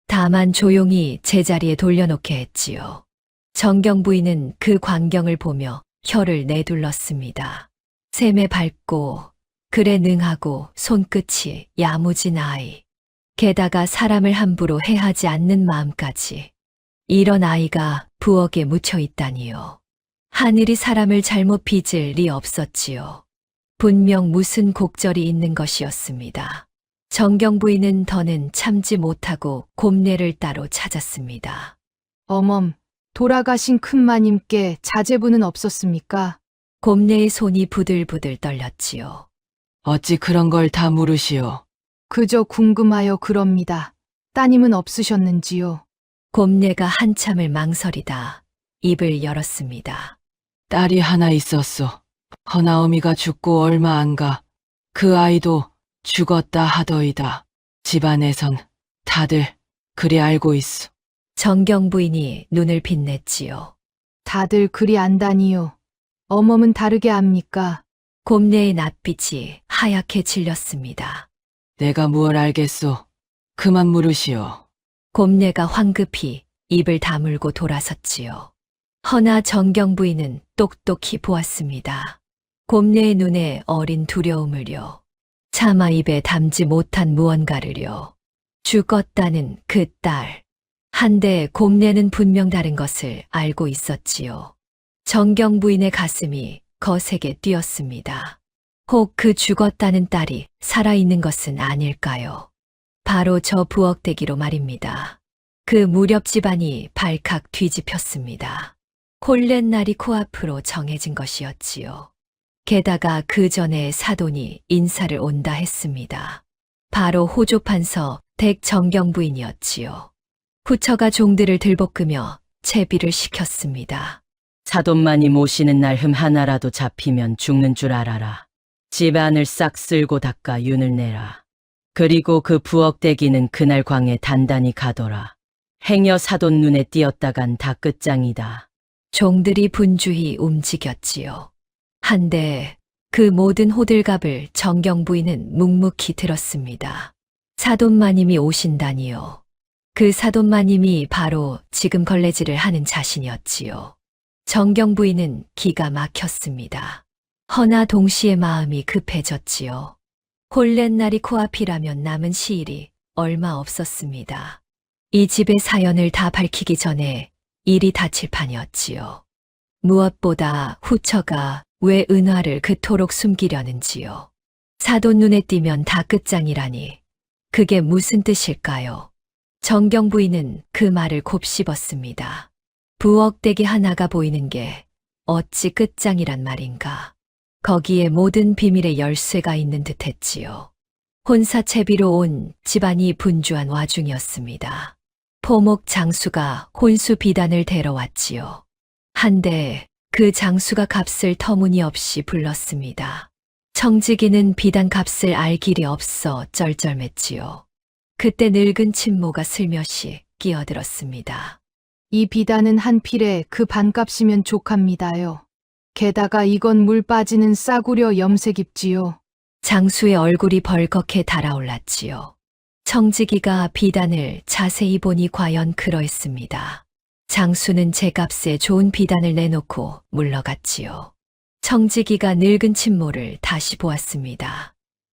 다만 조용히 제자리에 돌려놓게 했지요. 정경 부인은 그 광경을 보며 혀를 내둘렀습니다. 셈에 밝고 글에 능하고 손끝이 야무진 아이. 게다가 사람을 함부로 해하지 않는 마음까지. 이런 아이가 부엌에 묻혀 있다니요. 하늘이 사람을 잘못 빚을 리 없었지요. 분명 무슨 곡절이 있는 것이었습니다. 정경 부인은 더는 참지 못하고 곰내를 따로 찾았습니다. 어멈, 돌아가신 큰마님께 자제분은 없었습니까? 곰내의 손이 부들부들 떨렸지요. 어찌 그런 걸 다 물으시오. 그저 궁금하여 그럽니다. 따님은 없으셨는지요? 곰내가 한참을 망설이다 입을 열었습니다. 딸이 하나 있었소. 허나 어미가 죽고 얼마 안 가. 그 아이도 죽었다 하더이다. 집안에선 다들 그리 알고 있어. 정경 부인이 눈을 빛냈지요. 다들 그리 안다니요. 어멈은 다르게 압니까? 곰내의 낯빛이 하얗게 질렸습니다. 내가 무얼 알겠소. 그만 물으시오. 곰내가 황급히 입을 다물고 돌아섰지요. 허나 정경 부인은 똑똑히 보았습니다. 곰내의 눈에 어린 두려움을요. 차마 입에 담지 못한 무언가를요. 죽었다는 그 딸. 한데 곰내는 분명 다른 것을 알고 있었지요. 정경 부인의 가슴이 거세게 뛰었습니다. 혹 그 죽었다는 딸이 살아있는 것은 아닐까요? 바로 저 부엌대기로 말입니다. 그 무렵 집안이 발칵 뒤집혔습니다. 홀렌 날이 코앞으로 정해진 것이었지요. 게다가 그 전에 사돈이 인사를 온다 했습니다. 바로 호조판서 댁 정경부인이었지요. 후처가 종들을 들볶으며 채비를 시켰습니다. 사돈만이 모시는 날 흠 하나라도 잡히면 죽는 줄 알아라. 집안을 싹 쓸고 닦아 윤을 내라. 그리고 그 부엌대기는 그날 광에 단단히 가둬라. 행여 사돈 눈에 띄었다간 다 끝장이다. 종들이 분주히 움직였지요. 한데 그 모든 호들갑을 정경부인은 묵묵히 들었습니다. 사돈마님이 오신다니요. 그 사돈마님이 바로 지금 걸레질을 하는 자신이었지요. 정경부인은 기가 막혔습니다. 허나 동시에 마음이 급해졌지요. 홀렌 날이 코앞이라면 남은 시일이 얼마 없었습니다. 이 집의 사연을 다 밝히기 전에 일이 닥칠 판이었지요. 무엇보다 후처가 왜 은화를 그토록 숨기려는지요. 사돈 눈에 띄면 다 끝장이라니 그게 무슨 뜻일까요? 정경부인은 그 말을 곱씹었습니다. 부엌대기 하나가 보이는 게 어찌 끝장이란 말인가. 거기에 모든 비밀의 열쇠가 있는 듯했지요. 혼사채비로 온 집안이 분주한 와중이었습니다. 포목 장수가 혼수 비단을 데려왔지요. 한데 그 장수가 값을 터무니없이 불렀습니다. 청지기는 비단 값을 알 길이 없어 쩔쩔맸지요. 그때 늙은 친모가 슬며시 끼어들었습니다. 이 비단은 한 필에 그 반값이면 족합니다요. 게다가 이건 물 빠지는 싸구려 염색 입지요. 장수의 얼굴이 벌겋게 달아올랐지요. 청지기가 비단을 자세히 보니 과연 그러했습니다. 장수는 제 값에 좋은 비단을 내놓고 물러갔지요. 청지기가 늙은 친모를 다시 보았습니다.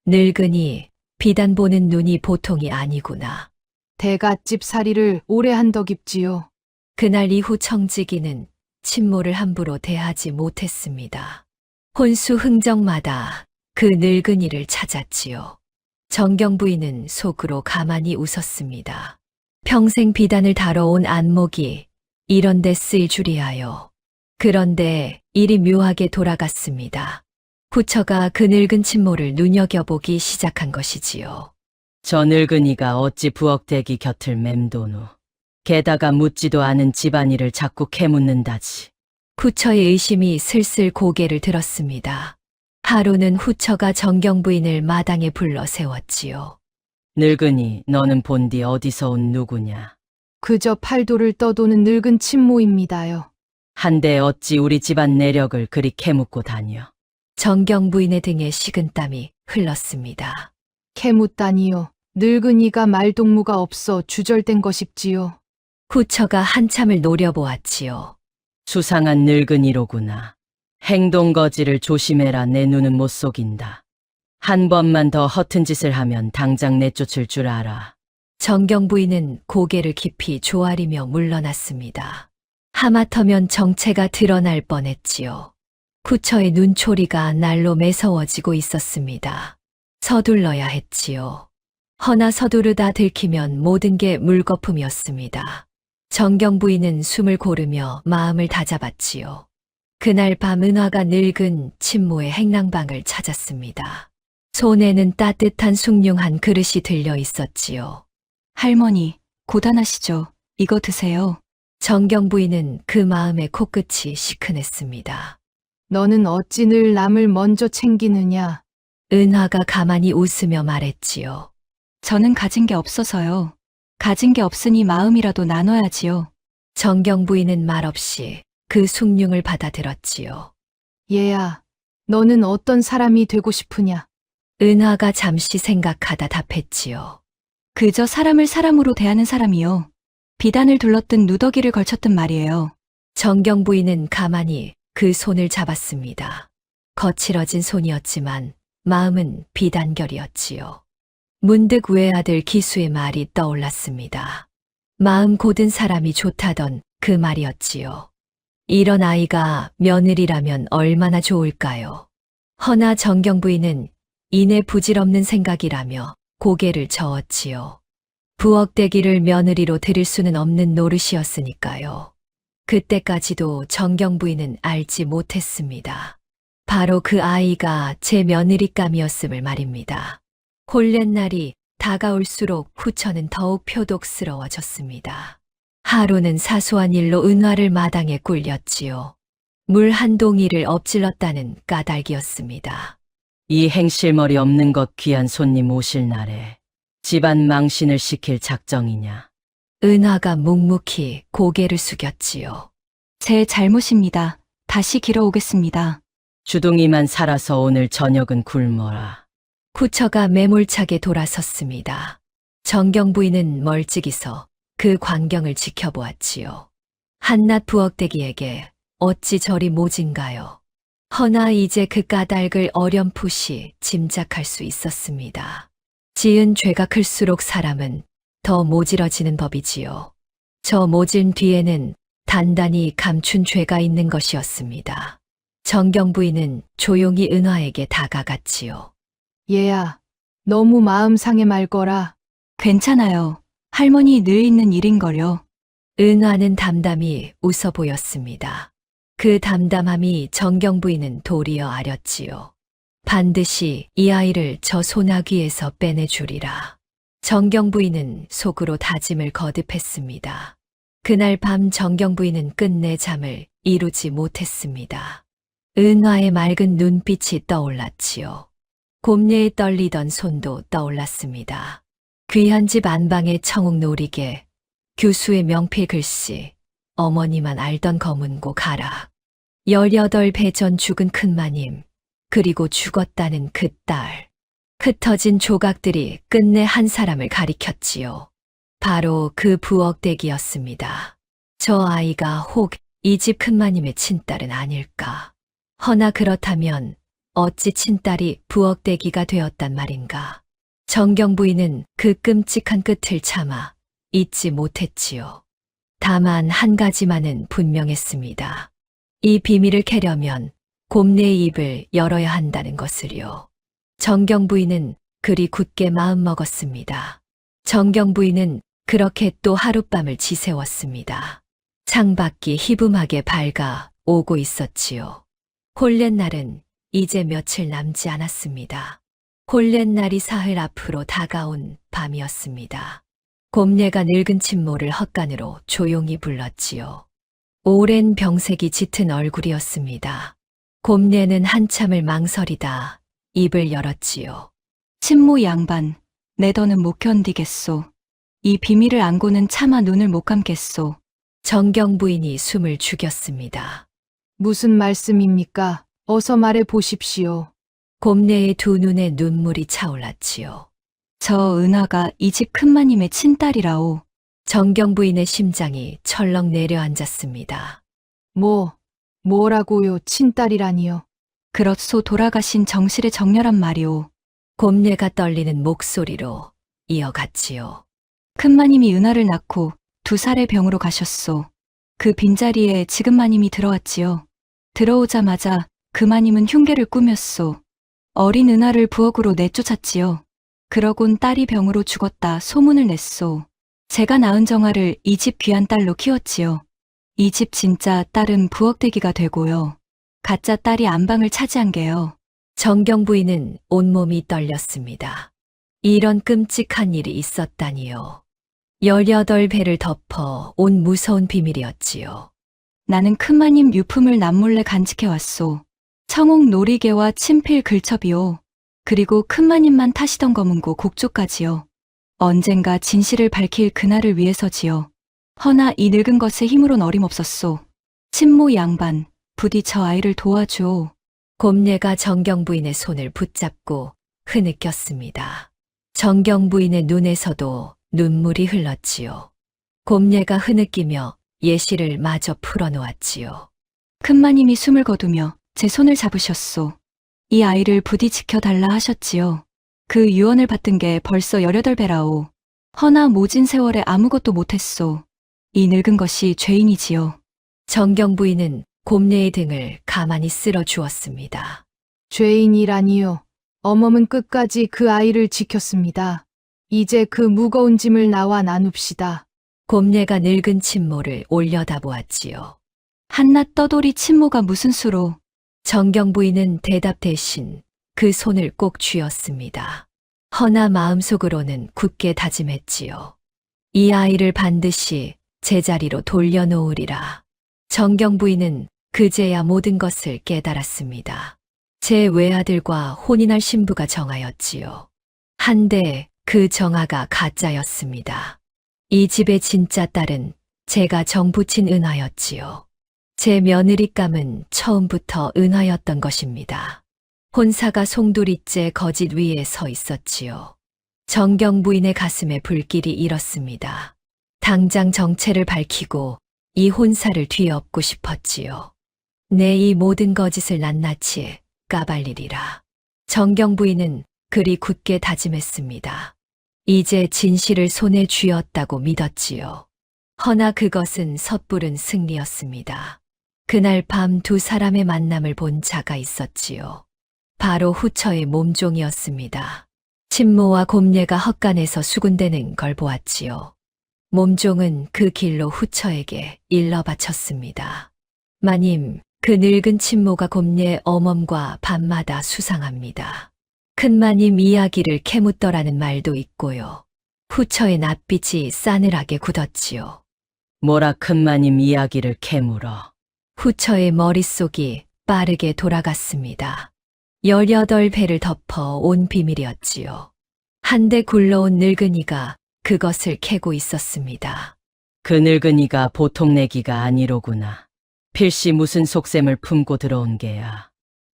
늙으니 비단 보는 눈이 보통이 아니구나. 대갓집 살이를 오래 한 덕입지요. 그날 이후 청지기는 친모를 함부로 대하지 못했습니다. 혼수 흥정마다 그 늙은이를 찾았지요. 정경부인은 속으로 가만히 웃었습니다. 평생 비단을 다뤄온 안목이 이런 데 쓰일 줄이야요. 그런데 일이 묘하게 돌아갔습니다. 후처가 그 늙은 친모를 눈여겨보기 시작한 것이지요. 저 늙은이가 어찌 부엌대기 곁을 맴도노. 게다가 묻지도 않은 집안일을 자꾸 캐묻는다지. 후처의 의심이 슬슬 고개를 들었습니다. 하루는 후처가 정경부인을 마당에 불러 세웠지요. 늙은이, 너는 본디 어디서 온 누구냐? 그저 팔도를 떠도는 늙은 친모입니다요. 한데 어찌 우리 집안 내력을 그리 캐묻고 다녀? 정경부인의 등에 식은땀이 흘렀습니다. 캐묻다니요. 늙은이가 말동무가 없어 주절된 것입지요. 후처가 한참을 노려보았지요. 수상한 늙은이로구나. 행동거지를 조심해라. 내 눈은 못 속인다. 한 번만 더 허튼 짓을 하면 당장 내쫓을 줄 알아. 정경부인은 고개를 깊이 조아리며 물러났습니다. 하마터면 정체가 드러날 뻔했지요. 후처의 눈초리가 날로 매서워지고 있었습니다. 서둘러야 했지요. 허나 서두르다 들키면 모든 게 물거품이었습니다. 정경부인은 숨을 고르며 마음을 다잡았지요. 그날 밤 은화가 늙은 친모의 행랑방을 찾았습니다. 손에는 따뜻한 숭늉한 그릇이 들려 있었지요. 할머니, 고단하시죠? 이거 드세요. 정경부인은 그 마음의 코끝이 시큰했습니다. 너는 어찌 늘 남을 먼저 챙기느냐. 은화가 가만히 웃으며 말했지요. 저는 가진 게 없어서요. 가진 게 없으니 마음이라도 나눠야지요. 정경부인은 말없이 그 숭늉을 받아들었지요. 얘야, 너는 어떤 사람이 되고 싶으냐. 은화가 잠시 생각하다 답했지요. 그저 사람을 사람으로 대하는 사람이요. 비단을 둘렀든 누더기를 걸쳤든 말이에요. 정경부인은 가만히 그 손을 잡았습니다. 거칠어진 손이었지만 마음은 비단결이었지요. 문득 외아들 기수의 말이 떠올랐습니다. 마음 고든 사람이 좋다던 그 말이었지요. 이런 아이가 며느리라면 얼마나 좋을까요? 허나 정경부인은 이내 부질없는 생각이라며 고개를 저었지요. 부엌대기를 며느리로 들일 수는 없는 노릇이었으니까요. 그때까지도 정경 부인은 알지 못했습니다. 바로 그 아이가 제 며느리감이었음을 말입니다. 혼련 날이 다가올수록 후처는 더욱 표독스러워졌습니다. 하루는 사소한 일로 은화를 마당에 굴렸지요. 물 한 동이를 엎질렀다는 까닭이었습니다. 이 행실머리 없는 것 귀한 손님 오실 날에 집안 망신을 시킬 작정이냐? 은화가 묵묵히 고개를 숙였지요. 제 잘못입니다. 다시 길어오겠습니다. 주둥이만 살아서 오늘 저녁은 굶어라. 후처가 매몰차게 돌아섰습니다. 정경 부인은 멀찍이서 그 광경을 지켜보았지요. 한낱 부엌대기에게 어찌 저리 모진가요? 허나 이제 그 까닭을 어렴풋이 짐작할 수 있었습니다. 지은 죄가 클수록 사람은 더 모질어지는 법이지요. 저 모진 뒤에는 단단히 감춘 죄가 있는 것이었습니다. 정경 부인은 조용히 은화에게 다가갔지요. 얘야, 너무 마음 상해 말거라. 괜찮아요. 할머니 늘 있는 일인걸요. 은화는 담담히 웃어 보였습니다. 그 담담함이 정경 부인은 도리어 아렸지요. 반드시 이 아이를 저 소나귀에서 빼내주리라. 정경 부인은 속으로 다짐을 거듭했습니다. 그날 밤 정경 부인은 끝내 잠을 이루지 못했습니다. 은화의 맑은 눈빛이 떠올랐지요. 곰녀에 떨리던 손도 떠올랐습니다. 귀한 집 안방의 청욱 놀이개, 교수의 명필 글씨, 어머니만 알던 검은고 가락, 18배 전 죽은 큰마님, 그리고 죽었다는 그 딸. 흩어진 조각들이 끝내 한 사람을 가리켰지요. 바로 그 부엌댁이었습니다. 저 아이가 혹 이 집 큰마님의 친딸은 아닐까. 허나 그렇다면 어찌 친딸이 부엌대기가 되었단 말인가. 정경 부인은 그 끔찍한 끝을 참아 잊지 못했지요. 다만 한 가지만은 분명했습니다. 이 비밀을 캐려면 곰내의 입을 열어야 한다는 것을요. 정경 부인은 그리 굳게 마음먹었습니다. 정경 부인은 그렇게 또 하룻밤을 지새웠습니다. 창밖이 희붐하게 밝아 오고 있었지요. 혼련 날은 이제 며칠 남지 않았습니다. 혼련 날이 사흘 앞으로 다가온 밤이었습니다. 곰녀가 늙은 친모를 헛간으로 조용히 불렀지요. 오랜 병색이 짙은 얼굴이었습니다. 곰녀는 한참을 망설이다 입을 열었지요. 친모 양반, 내 더는 못 견디겠소. 이 비밀을 안고는 차마 눈을 못 감겠소. 정경 부인이 숨을 죽였습니다. 무슨 말씀입니까? 어서 말해 보십시오. 곰녀의 두 눈에 눈물이 차올랐지요. 저 은하가 이 집 큰마님의 친딸이라오. 정경 부인의 심장이 철렁 내려앉았습니다. 뭐라고요, 친딸이라니요. 그렇소 돌아가신 정실의 정렬한 말이오. 곰녀가 떨리는 목소리로 이어갔지요. 큰마님이 은하를 낳고 2살의 병으로 가셨소. 그 빈자리에 지금 마님이 들어왔지요. 들어오자마자 그 마님은 흉계를 꾸몄소. 어린 은하를 부엌으로 내쫓았지요. 그러곤 딸이 병으로 죽었다 소문을 냈소. 제가 낳은 정아를 이 집 귀한 딸로 키웠지요. 이 집 진짜 딸은 부엌대기가 되고요. 가짜 딸이 안방을 차지한 게요. 정경 부인은 온몸이 떨렸습니다. 이런 끔찍한 일이 있었다니요. 18배를 덮어 온 무서운 비밀이었지요. 나는 큰마님 유품을 남몰래 간직해왔소. 청옥 놀이개와 친필 글첩이요. 그리고 큰마님만 타시던 검은고 곡조까지요. 언젠가 진실을 밝힐 그날을 위해서지요. 허나 이 늙은 것의 힘으론 어림없었소. 친모 양반, 부디 저 아이를 도와주오. 곰녀가 정경 부인의 손을 붙잡고 흐느꼈습니다. 정경 부인의 눈에서도 눈물이 흘렀지요. 곰녀가 흐느끼며 예시를 마저 풀어놓았지요. 큰마님이 숨을 거두며 제 손을 잡으셨소. 이 아이를 부디 지켜달라 하셨지요. 그 유언을 받든 게 벌써 18배라오. 허나 모진 세월에 아무것도 못했소. 이 늙은 것이 죄인이지요. 정경 부인은 곰녀의 등을 가만히 쓸어 주었습니다. 죄인이라니요. 어멈은 끝까지 그 아이를 지켰습니다. 이제 그 무거운 짐을 나와 나눕시다. 곰례가 늙은 친모를 올려다보았지요. 한낱 떠돌이 친모가 무슨 수로. 정경 부인은 대답 대신 그 손을 꼭 쥐었습니다. 허나 마음속으로는 굳게 다짐했지요. 이 아이를 반드시 제자리로 돌려놓으리라. 정경 부인은 그제야 모든 것을 깨달았습니다. 제 외아들과 혼인할 신부가 정하였지요. 한데 그 정하가 가짜였습니다. 이 집의 진짜 딸은 제가 정붙인 은하였지요. 제 며느리감은 처음부터 은하였던 것입니다. 혼사가 송두리째 거짓 위에 서 있었지요. 정경 부인의 가슴에 불길이 일었습니다. 당장 정체를 밝히고 이 혼사를 뒤엎고 싶었지요. 내 이 모든 거짓을 낱낱이 까발리리라. 정경 부인은 그리 굳게 다짐했습니다. 이제 진실을 손에 쥐었다고 믿었지요. 허나 그것은 섣부른 승리였습니다. 그날 밤 두 사람의 만남을 본 자가 있었지요. 바로 후처의 몸종이었습니다. 친모와 곰례가 헛간에서 수군대는 걸 보았지요. 몸종은 그 길로 후처에게 일러 바쳤습니다. 마님, 그 늙은 친모가 곰례 어멈과 밤마다 수상합니다. 큰마님 이야기를 캐묻더라는 말도 있고요. 후처의 낯빛이 싸늘하게 굳었지요. 뭐라 큰마님 이야기를 캐물어. 후처의 머릿속이 빠르게 돌아갔습니다. 18배를 덮어 온 비밀이었지요. 한데 굴러온 늙은이가 그것을 캐고 있었습니다. 그 늙은이가 보통 내기가 아니로구나. 필시 무슨 속셈을 품고 들어온 게야.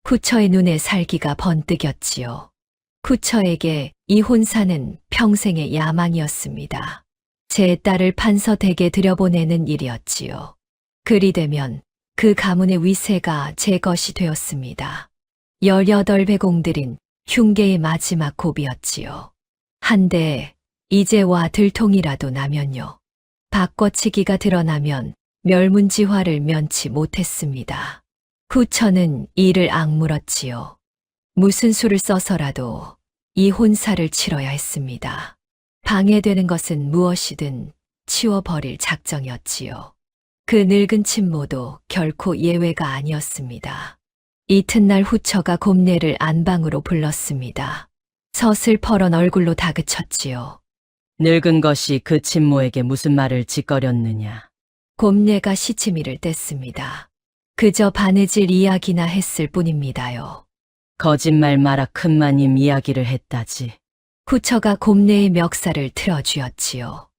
후처의 눈에 살기가 번뜩였지요. 후처에게 이 혼사는 평생의 야망이었습니다. 제 딸을 판서댁에 들여보내는 일이었지요. 그리 되면 그 가문의 위세가 제 것이 되었습니다. 18배 공들인 흉계의 마지막 고비였지요. 한데 이제와 들통이라도 나면요. 바꿔치기가 드러나면 멸문지화를 면치 못했습니다. 후처는 이를 악물었지요. 무슨 수를 써서라도 이 혼사를 치러야 했습니다. 방해되는 것은 무엇이든 치워버릴 작정이었지요. 그 늙은 친모도 결코 예외가 아니었습니다. 이튿날 후처가 곰례를 안방으로 불렀습니다. 서슬퍼런 얼굴로 다그쳤지요. 늙은 것이 그 친모에게 무슨 말을 짓거렸느냐. 곰례가 시치미를 뗐습니다. 그저 바느질 이야기나 했을 뿐입니다요. 거짓말 마라 큰마님 이야기를 했다지. 후처가 곰례의 멱살을 틀어쥐었지요.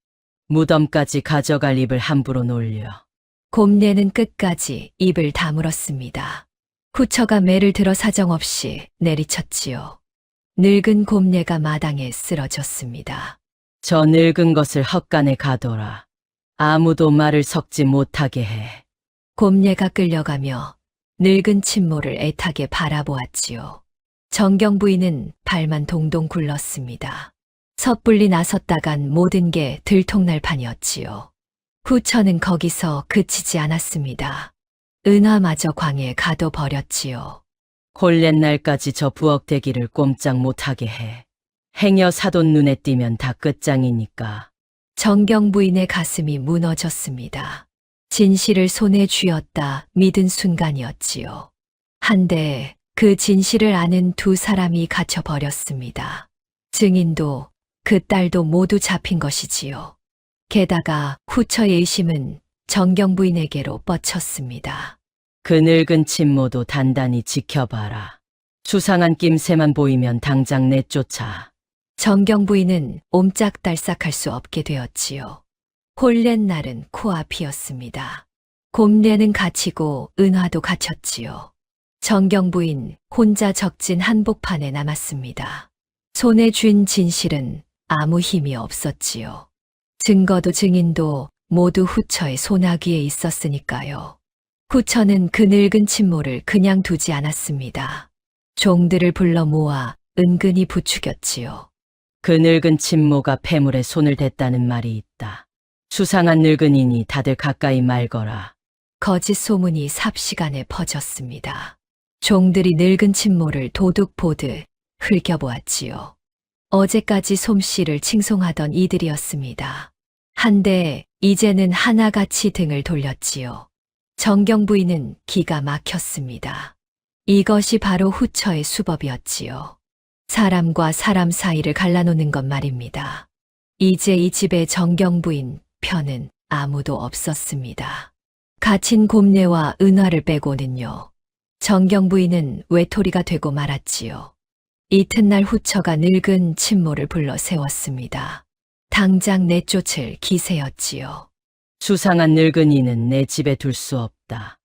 무덤까지 가져갈 입을 함부로 놀려. 곰례는 끝까지 입을 다물었습니다. 후처가 매를 들어 사정없이 내리쳤지요. 늙은 곰례가 마당에 쓰러졌습니다. 저 늙은 것을 헛간에 가둬라. 아무도 말을 섞지 못하게 해. 곰례가 끌려가며 늙은 친모를 애타게 바라보았지요. 정경 부인은 발만 동동 굴렀습니다. 섣불리 나섰다간 모든 게 들통날 판이었지요. 후처는 거기서 그치지 않았습니다. 은하마저 광에 가둬버렸지요. 홀옛날까지 저 부엌대기를 꼼짝 못하게 해. 행여 사돈 눈에 띄면 다 끝장이니까. 정경 부인의 가슴이 무너졌습니다. 진실을 손에 쥐었다 믿은 순간이었지요. 한데 그 진실을 아는 두 사람이 갇혀버렸습니다. 증인도 그 딸도 모두 잡힌 것이지요. 게다가 후처의 의심은 정경 부인에게로 뻗쳤습니다. 그 늙은 친모도 단단히 지켜봐라. 수상한 낌새만 보이면 당장 내쫓아. 정경 부인은 옴짝달싹할 수 없게 되었지요. 홀옛 날은 코앞이었습니다. 곰례는 갇히고 은화도 갇혔지요. 정경 부인 혼자 적진 한복판에 남았습니다. 손에 쥔 진실은 아무 힘이 없었지요. 증거도 증인도 모두 후처의 소나귀에 있었으니까요. 후처는 그 늙은 친모를 그냥 두지 않았습니다. 종들을 불러 모아 은근히 부추겼지요. 그 늙은 친모가 폐물에 손을 댔다는 말이 있다. 수상한 늙은이니 다들 가까이 말거라. 거짓 소문이 삽시간에 퍼졌습니다. 종들이 늙은 친모를 도둑 보듯 흘겨보았지요. 어제까지 솜씨를 칭송하던 이들이었습니다. 한데 이제는 하나같이 등을 돌렸지요. 정경 부인은 기가 막혔습니다. 이것이 바로 후처의 수법이었지요. 사람과 사람 사이를 갈라놓는 것 말입니다. 이제 이 집에 정경 부인 편은 아무도 없었습니다. 갇힌 곰내와 은화를 빼고는요. 정경 부인은 외톨이가 되고 말았지요. 이튿날 후처가 늙은 친모를 불러 세웠습니다. 당장 내쫓을 기세였지요. 수상한 늙은이는 내 집에 둘 수 없다.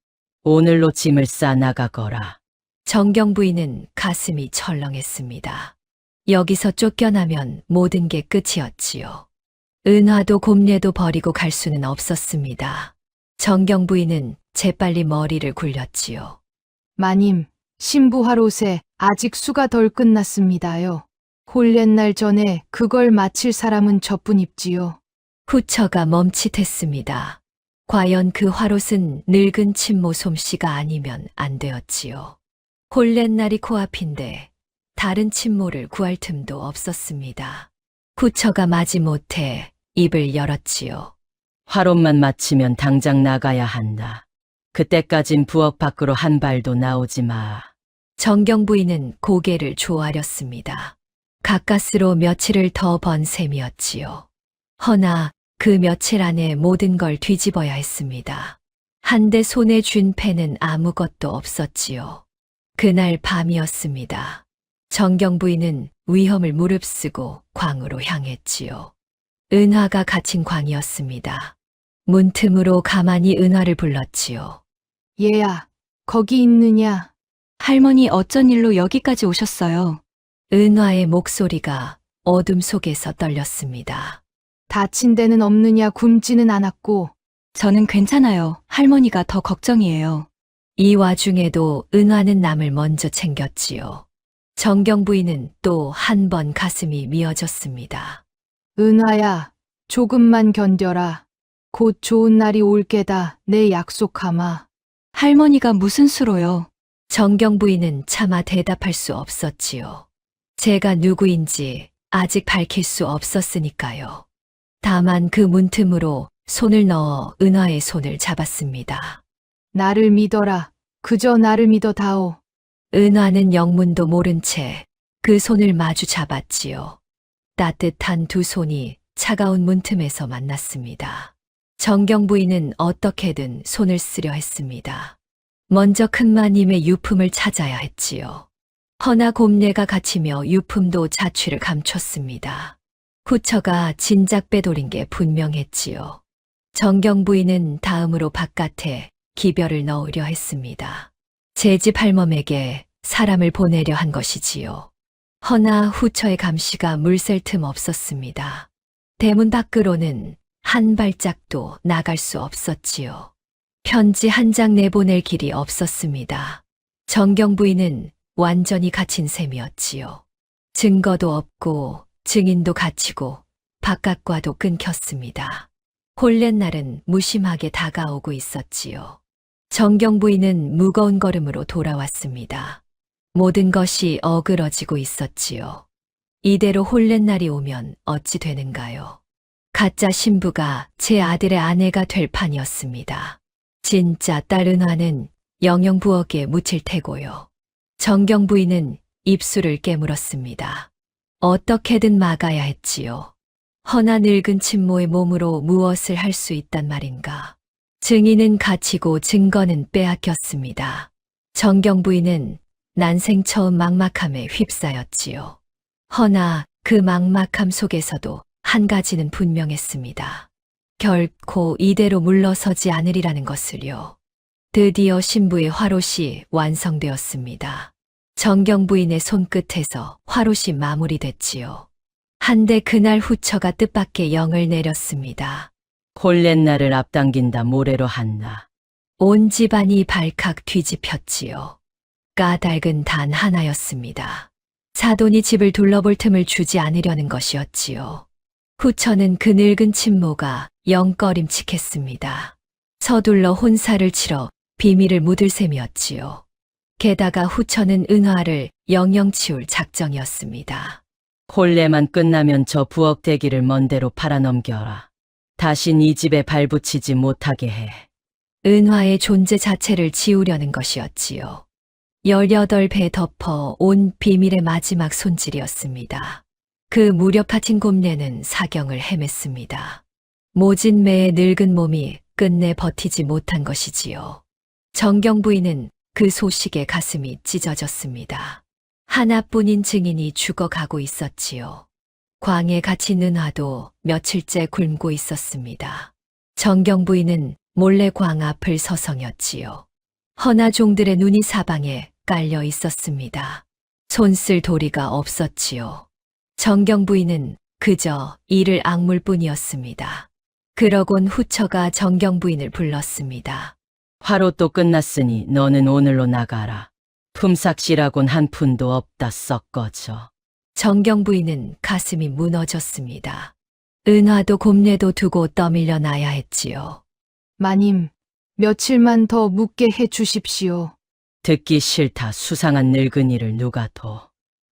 오늘로 짐을 싸 나가거라. 정경 부인은 가슴이 철렁했습니다. 여기서 쫓겨나면 모든 게 끝이었지요. 은화도 곰례도 버리고 갈 수는 없었습니다. 정경 부인은 재빨리 머리를 굴렸지요. 마님, 신부할 옷에 아직 수가 덜 끝났습니다요. 홀옛날 전에 그걸 마칠 사람은 저뿐입지요. 후처가 멈칫했습니다. 과연 그 화롯은 늙은 친모 솜씨가 아니면 안 되었지요. 홀옛날이 코앞인데 다른 친모를 구할 틈도 없었습니다. 후처가 마지못해 입을 열었지요. 화롯만 마치면 당장 나가야 한다. 그때까진 부엌 밖으로 한 발도 나오지 마. 정경 부인은 고개를 조아렸습니다. 가까스로 며칠을 더 번 셈이었지요. 허나 그 며칠 안에 모든 걸 뒤집어야 했습니다. 한데 손에 쥔 패는 아무것도 없었지요. 그날 밤이었습니다. 정경 부인은 위험을 무릅쓰고 광으로 향했지요. 은화가 갇힌 광이었습니다. 문틈으로 가만히 은화를 불렀지요. 얘야, 거기 있느냐? 할머니 어쩐 일로 여기까지 오셨어요? 은화의 목소리가 어둠 속에서 떨렸습니다. 다친 데는 없느냐 굶지는 않았고. 저는 괜찮아요. 할머니가 더 걱정이에요. 이 와중에도 은화는 남을 먼저 챙겼지요. 정경 부인은 또 한 번 가슴이 미어졌습니다. 은하야, 조금만 견뎌라. 곧 좋은 날이 올 게다 내 약속하마. 할머니가 무슨 수로요? 정경 부인은 차마 대답할 수 없었지요. 제가 누구인지 아직 밝힐 수 없었으니까요. 다만 그 문틈으로 손을 넣어 은화의 손을 잡았습니다. 나를 믿어라. 그저 나를 믿어다오. 은화는 영문도 모른 채 그 손을 마주 잡았지요. 따뜻한 두 손이 차가운 문틈에서 만났습니다. 정경 부인은 어떻게든 손을 쓰려 했습니다. 먼저 큰마님의 유품을 찾아야 했지요. 허나 곰례가 갇히며 유품도 자취를 감췄습니다. 후처가 진작 빼돌린 게 분명했지요. 정경 부인은 다음으로 바깥에 기별을 넣으려 했습니다. 제 집 할멈에게 사람을 보내려 한 것이지요. 허나 후처의 감시가 물샐 틈 없었습니다. 대문 밖으로는 한 발짝도 나갈 수 없었지요. 편지 한 장 내보낼 길이 없었습니다. 정경 부인은 완전히 갇힌 셈이었지요. 증거도 없고 증인도 갇히고 바깥과도 끊겼습니다. 홀옛날은 무심하게 다가오고 있었지요. 정경 부인은 무거운 걸음으로 돌아왔습니다. 모든 것이 어그러지고 있었지요. 이대로 홀옛날이 오면 어찌 되는가요? 가짜 신부가 제 아들의 아내가 될 판이었습니다. 진짜 딸 은화는 영영 부엌에 묻힐 테고요. 정경 부인은 입술을 깨물었습니다. 어떻게든 막아야 했지요. 허나 늙은 친모의 몸으로 무엇을 할 수 있단 말인가. 증인은 갇히고 증거는 빼앗겼습니다. 정경 부인은 난생 처음 막막함에 휩싸였지요. 허나 그 막막함 속에서도 한 가지는 분명했습니다. 결코 이대로 물러서지 않으리라는 것을요. 드디어 신부의 화롯이 완성되었습니다. 정경 부인의 손끝에서 화롯이 마무리됐지요. 한데 그날 후처가 뜻밖의 영을 내렸습니다. 홀옛날을 앞당긴다 모래로 한나. 온 집안이 발칵 뒤집혔지요. 까닭은 단 하나였습니다. 사돈이 집을 둘러볼 틈을 주지 않으려는 것이었지요. 후처는 그 늙은 친모가 영꺼림칙했습니다. 서둘러 혼사를 치러 비밀을 묻을 셈이었지요. 게다가 후처는 은화를 영영 치울 작정이었습니다. 홀례만 끝나면 저 부엌 대기를 먼데로 팔아넘겨라. 다신 이 집에 발붙이지 못하게 해. 은화의 존재 자체를 지우려는 것이었지요. 18배 덮어 온 비밀의 마지막 손질이었습니다. 그 무렵파진 곰내는 사경을 헤맸습니다. 모진 매의 늙은 몸이 끝내 버티지 못한 것이지요. 정경 부인은 그 소식에 가슴이 찢어졌습니다. 하나뿐인 증인이 죽어가고 있었지요. 광에 갇힌 은화도 며칠째 굶고 있었습니다. 정경 부인은 몰래 광 앞을 서성였지요. 허나 종들의 눈이 사방에 깔려 있었습니다. 손쓸 도리가 없었지요. 정경 부인은 그저 이를 악물 뿐이었습니다. 그러곤 후처가 정경 부인을 불렀습니다. 화로 또 끝났으니 너는 오늘로 나가라. 품삯이라곤 한 푼도 없다 썩 꺼져. 정경 부인은 가슴이 무너졌습니다. 은화도 곰내도 두고 떠밀려 나야 했지요. 마님, 며칠만 더 묵게 해 주십시오. 듣기 싫다. 수상한 늙은이를 누가 둬.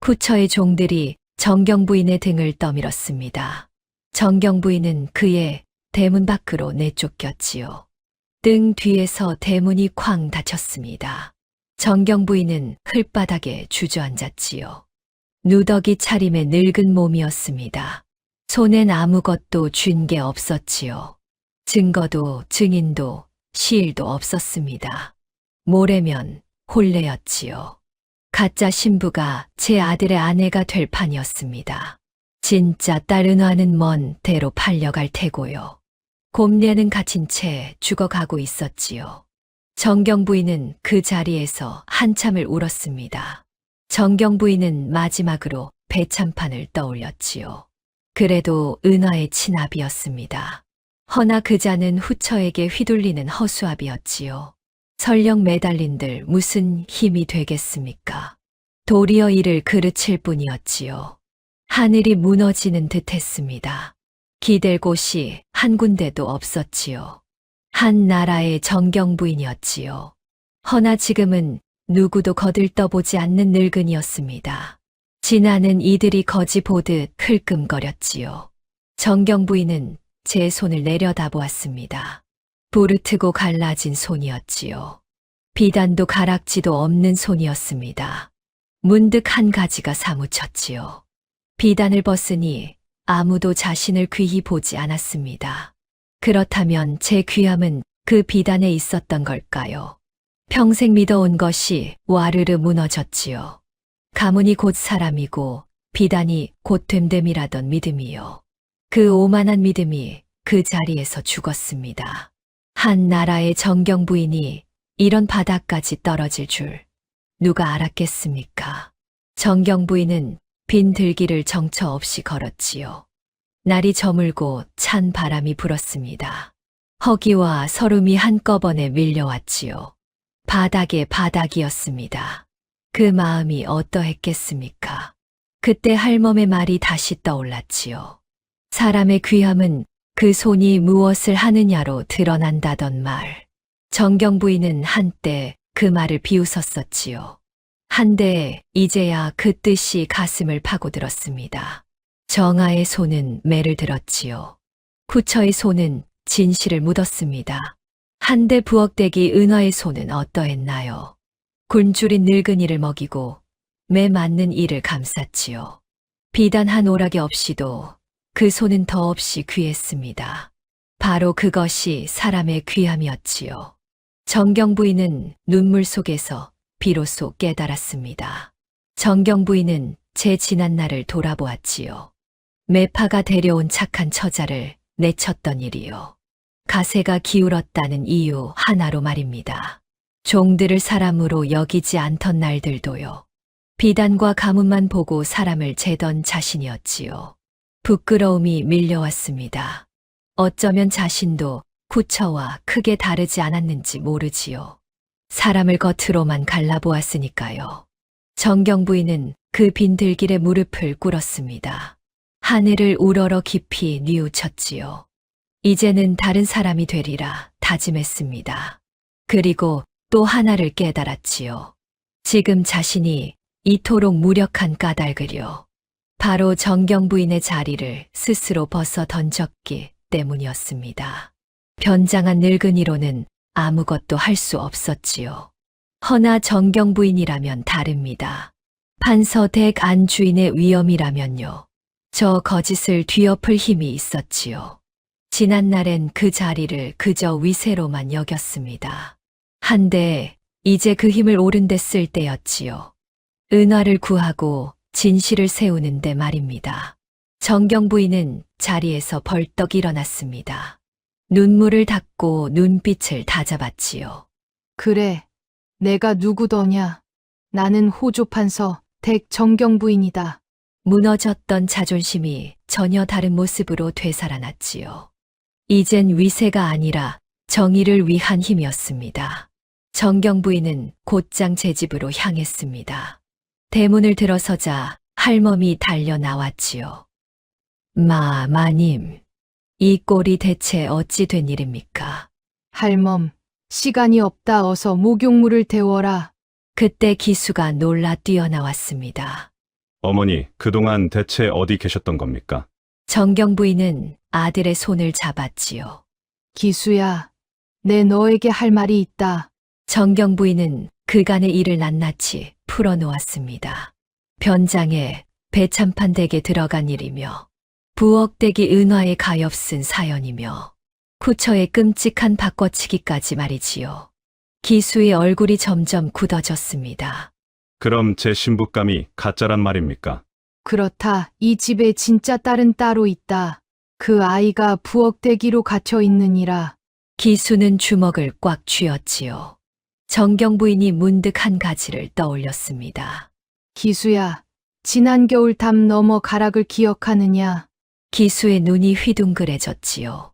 후처의 종들이 정경 부인의 등을 떠밀었습니다. 정경 부인은 그의 대문 밖으로 내쫓겼지요. 등 뒤에서 대문이 쾅 닫혔습니다. 정경 부인은 흙바닥에 주저앉았지요. 누더기 차림의 늙은 몸이었습니다. 손엔 아무것도 쥔 게 없었지요. 증거도 증인도 시일도 없었습니다. 모레면 혼례였지요. 가짜 신부가 제 아들의 아내가 될 판이었습니다. 진짜 딸 은화는 먼 대로 팔려갈 테고요. 곰내는 갇힌 채 죽어가고 있었지요. 정경 부인은 그 자리에서 한참을 울었습니다. 정경 부인은 마지막으로 배참판을 떠올렸지요. 그래도 은화의 친아비였습니다. 허나 그자는 후처에게 휘둘리는 허수아비였지요. 설령 매달린들 무슨 힘이 되겠습니까? 도리어 이를 그르칠 뿐이었지요. 하늘이 무너지는 듯했습니다. 기댈 곳이 한 군데도 없었지요. 한 나라의 정경 부인이었지요. 허나 지금은 누구도 거들떠보지 않는 늙은이였습니다. 지나는 이들이 거지 보듯 흘끔거렸지요. 정경 부인은 제 손을 내려다보았습니다. 부르트고 갈라진 손이었지요. 비단도 가락지도 없는 손이었습니다. 문득 한 가지가 사무쳤지요. 비단을 벗으니 아무도 자신을 귀히 보지 않았습니다. 그렇다면 제 귀함은 그 비단에 있었던 걸까요? 평생 믿어온 것이 와르르 무너졌지요. 가문이 곧 사람이고 비단이 곧 됨됨이라던 믿음이요. 그 오만한 믿음이 그 자리에서 죽었습니다. 한 나라의 정경 부인이 이런 바닥까지 떨어질 줄 누가 알았겠습니까? 정경 부인은 빈 들기를 정처 없이 걸었지요. 날이 저물고 찬 바람이 불었습니다. 허기와 서름이 한꺼번에 밀려왔지요. 바닥에 바닥이었습니다. 그 마음이 어떠했겠습니까? 그때 할멈의 말이 다시 떠올랐지요. 사람의 귀함은 그 손이 무엇을 하느냐로 드러난다던 말. 정경 부인은 한때 그 말을 비웃었었지요. 한데 이제야 그 뜻이 가슴을 파고들었습니다. 정아의 손은 매를 들었지요. 후처의 손은 진실을 묻었습니다. 한데 부엌대기 은화의 손은 어떠했나요? 굶주린 늙은이를 먹이고 매 맞는 이를 감쌌지요. 비단 한 오락이 없이도 그 손은 더없이 귀했습니다. 바로 그것이 사람의 귀함이었지요. 정경 부인은 눈물 속에서 비로소 깨달았습니다. 정경 부인은 제 지난 날을 돌아보았지요. 매파가 데려온 착한 처자를 내쳤던 일이요. 가세가 기울었다는 이유 하나로 말입니다. 종들을 사람으로 여기지 않던 날들도요. 비단과 가문만 보고 사람을 재던 자신이었지요. 부끄러움이 밀려왔습니다. 어쩌면 자신도 후처와 크게 다르지 않았는지 모르지요. 사람을 겉으로만 갈라보았으니까요. 정경 부인은 그 빈들길에 무릎을 꿇었습니다. 하늘을 우러러 깊이 뉘우쳤지요. 이제는 다른 사람이 되리라 다짐했습니다. 그리고 또 하나를 깨달았지요. 지금 자신이 이토록 무력한 까닭을요. 바로 정경 부인의 자리를 스스로 벗어 던졌기 때문이었습니다. 변장한 늙은이로는 아무것도 할 수 없었지요. 허나 정경 부인이라면 다릅니다. 판서댁 안 주인의 위엄이라면요. 저 거짓을 뒤엎을 힘이 있었지요. 지난날엔 그 자리를 그저 위세로만 여겼습니다. 한데 이제 그 힘을 옳은 데 쓸 때였지요. 은화를 구하고 진실을 세우는데 말입니다. 정경 부인은 자리에서 벌떡 일어났습니다. 눈물을 닦고 눈빛을 다잡았지요. 그래, 내가 누구더냐? 나는 호조판서 댁 정경 부인이다. 무너졌던 자존심이 전혀 다른 모습으로 되살아났지요. 이젠 위세가 아니라 정의를 위한 힘이었습니다. 정경 부인은 곧장 제 집으로 향했습니다. 대문을 들어서자 할멈이 달려 나왔지요. 마님, 이 꼴이 대체 어찌 된 일입니까? 할멈, 시간이 없다. 어서 목욕물을 데워라. 그때 기수가 놀라 뛰어나왔습니다. 어머니, 그동안 대체 어디 계셨던 겁니까? 정경 부인은 아들의 손을 잡았지요. 기수야, 내 너에게 할 말이 있다. 정경 부인은 그간의 일을 낱낱이 풀어놓았습니다. 변장에 배참판 댁에 들어간 일이며 부엌댁이 은화에 가엾은 사연이며 쿠처의 끔찍한 바꿔치기까지 말이지요. 기수의 얼굴이 점점 굳어졌습니다. 그럼 제 신부감이 가짜란 말입니까? 그렇다. 이 집에 진짜 딸은 따로 있다. 그 아이가 부엌대기로 갇혀 있느니라. 기수는 주먹을 꽉 쥐었지요. 정경 부인이 문득 한 가지를 떠올렸습니다. 기수야, 지난 겨울 담 너머 가락을 기억하느냐? 기수의 눈이 휘둥그레졌지요.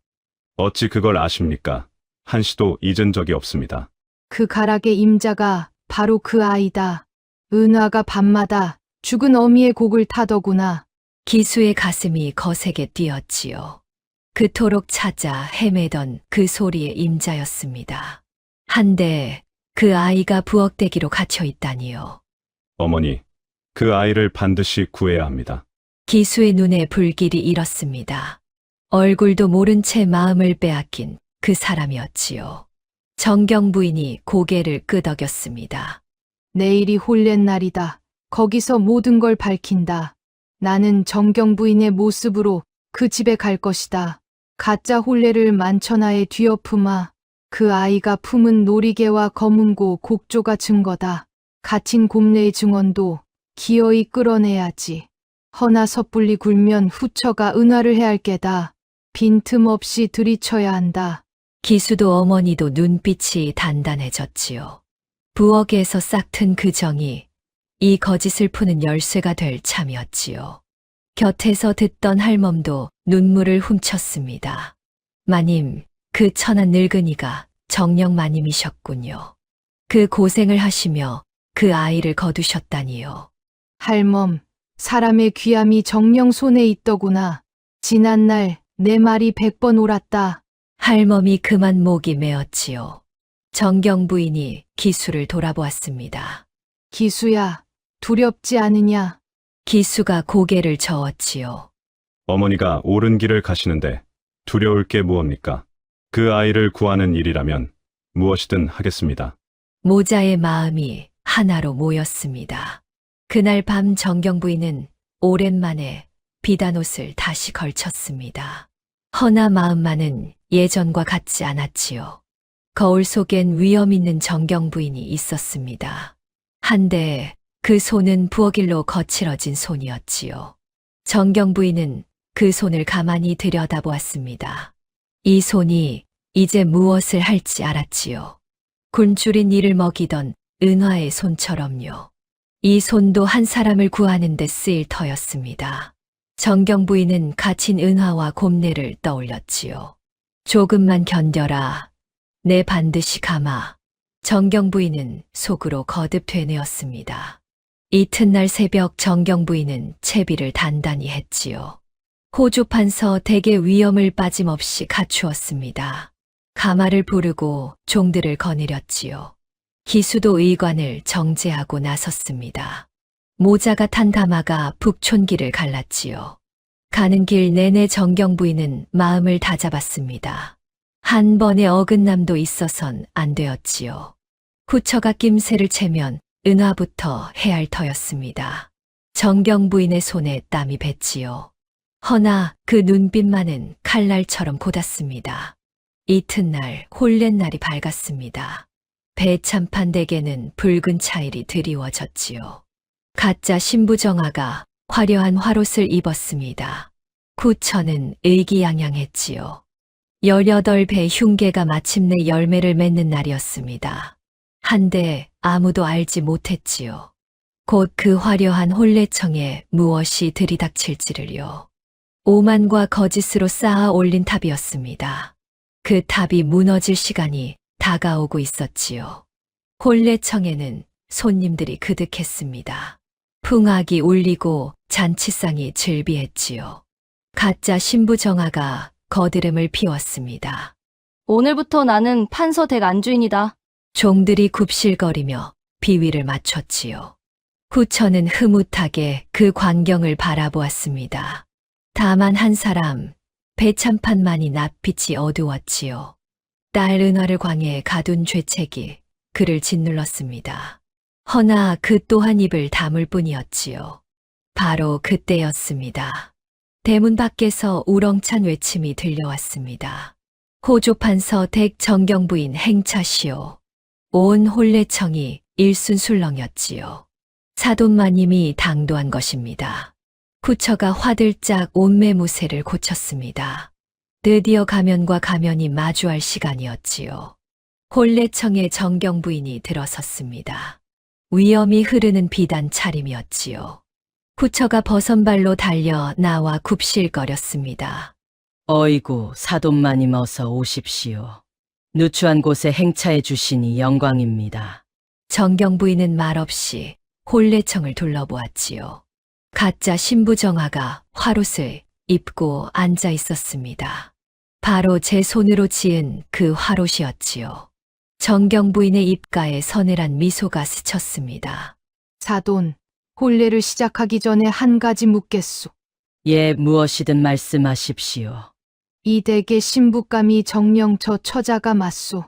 어찌 그걸 아십니까? 한시도 잊은 적이 없습니다. 그 가락의 임자가 바로 그 아이다. 은화가 밤마다 죽은 어미의 곡을 타더구나. 기수의 가슴이 거세게 뛰었지요. 그토록 찾아 헤매던 그 소리의 임자였습니다. 한데 그 아이가 부엌대기로 갇혀 있다니요. 어머니, 그 아이를 반드시 구해야 합니다. 기수의 눈에 불길이 일었습니다. 얼굴도 모른 채 마음을 빼앗긴 그 사람이었지요. 정경 부인이 고개를 끄덕였습니다. 내일이 혼례 날이다. 거기서 모든 걸 밝힌다. 나는 정경 부인의 모습으로 그 집에 갈 것이다. 가짜 혼례를 만천하에 뒤엎으마. 그 아이가 품은 놀이개와 검은고 곡조가 증거다. 갇힌 곰내의 증언도 기어이 끌어내야지. 허나 섣불리 굴면 후처가 은화를 해할 게다. 빈틈없이 들이쳐야 한다. 기수도 어머니도 눈빛이 단단해졌지요. 부엌에서 싹튼 그 정이 이 거짓을 푸는 열쇠가 될 참이었지요. 곁에서 듣던 할멈도 눈물을 훔쳤습니다. 마님, 그 천한 늙은이가 정녕 마님이셨군요. 그 고생을 하시며 그 아이를 거두셨다니요. 할멈, 사람의 귀함이 정령 손에 있더구나. 지난날 내 말이 100번 옳았다. 할멈이 그만 목이 메었지요. 정경 부인이 기수를 돌아보았습니다. 기수야, 두렵지 않으냐? 기수가 고개를 저었지요. 어머니가 옳은 길을 가시는데 두려울 게 무엇입니까? 그 아이를 구하는 일이라면 무엇이든 하겠습니다. 모자의 마음이 하나로 모였습니다. 그날 밤 정경 부인은 오랜만에 비단 옷을 다시 걸쳤습니다. 허나 마음만은 예전과 같지 않았지요. 거울 속엔 위험 있는 정경 부인이 있었습니다. 한데 그 손은 부엌일로 거칠어진 손이었지요. 정경 부인은 그 손을 가만히 들여다보았습니다. 이 손이 이제 무엇을 할지 알았지요. 굶주린 이를 먹이던 은화의 손처럼요. 이 손도 한 사람을 구하는 데 쓰일 터였습니다. 정경 부인은 갇힌 은화와 곰내를 떠올렸지요. 조금만 견뎌라. 내 반드시 감아. 정경 부인은 속으로 거듭 되뇌었습니다. 이튿날 새벽 정경 부인은 채비를 단단히 했지요. 호조판서 댁의 위엄을 빠짐없이 갖추었습니다. 가마를 부르고 종들을 거느렸지요. 기수도 의관을 정제하고 나섰습니다. 모자가 탄 가마가 북촌길을 갈랐지요. 가는 길 내내 정경 부인은 마음을 다잡았습니다. 한 번의 어긋남도 있어선 안 되었지요. 구처가 낌새를 채면 은화부터 해할 터였습니다. 정경 부인의 손에 땀이 뱄지요. 허나 그 눈빛만은 칼날처럼 고닫습니다. 이튿날 홀렛날이 밝았습니다. 배참판 댁에는 붉은 차일이 드리워졌지요. 가짜 신부 정아가 화려한 화롯을 입었습니다. 구처는 의기양양했지요. 18배 흉계가 마침내 열매를 맺는 날이었습니다. 한데 아무도 알지 못했지요. 곧 그 화려한 혼례청에 무엇이 들이닥칠지를요. 오만과 거짓으로 쌓아 올린 탑이었습니다. 그 탑이 무너질 시간이 다가오고 있었지요. 혼례청에는 손님들이 그득했습니다. 풍악이 울리고 잔치상이 즐비했지요. 가짜 신부 정아가 거드름을 피웠습니다. 오늘부터 나는 판서 댁 안주인이다. 종들이 굽실거리며 비위를 맞췄지요. 구처는 흐뭇하게 그 광경을 바라보았습니다. 다만 한 사람, 배참판만이 낯빛이 어두웠지요. 딸 은화를 광해에 가둔 죄책이 그를 짓눌렀습니다. 허나 그 또한 입을 다물 뿐이었지요. 바로 그때였습니다. 대문 밖에서 우렁찬 외침이 들려왔습니다. 호조판서 댁 정경부인 행차시오. 온 혼례청이 일순술렁였지요. 사돈마님이 당도한 것입니다. 구처가 화들짝 옷매무새를 고쳤습니다. 드디어 가면과 가면이 마주할 시간이었지요. 혼례청의 정경부인이 들어섰습니다. 위엄이 흐르는 비단 차림이었지요. 구처가 버선발로 달려 나와 굽실거렸습니다. 어이구, 사돈마님 어서 오십시오. 누추한 곳에 행차해 주시니 영광입니다. 정경부인은 말없이 혼례청을 둘러보았지요. 가짜 신부 정아가 화롯을 입고 앉아 있었습니다. 바로 제 손으로 지은 그 화롯이었지요. 정경부인의 입가에 서늘한 미소가 스쳤습니다. 사돈, 혼례를 시작하기 전에 한 가지 묻겠소. 예, 무엇이든 말씀하십시오. 이 댁의 신부감이 정녕 저 처자가 맞소.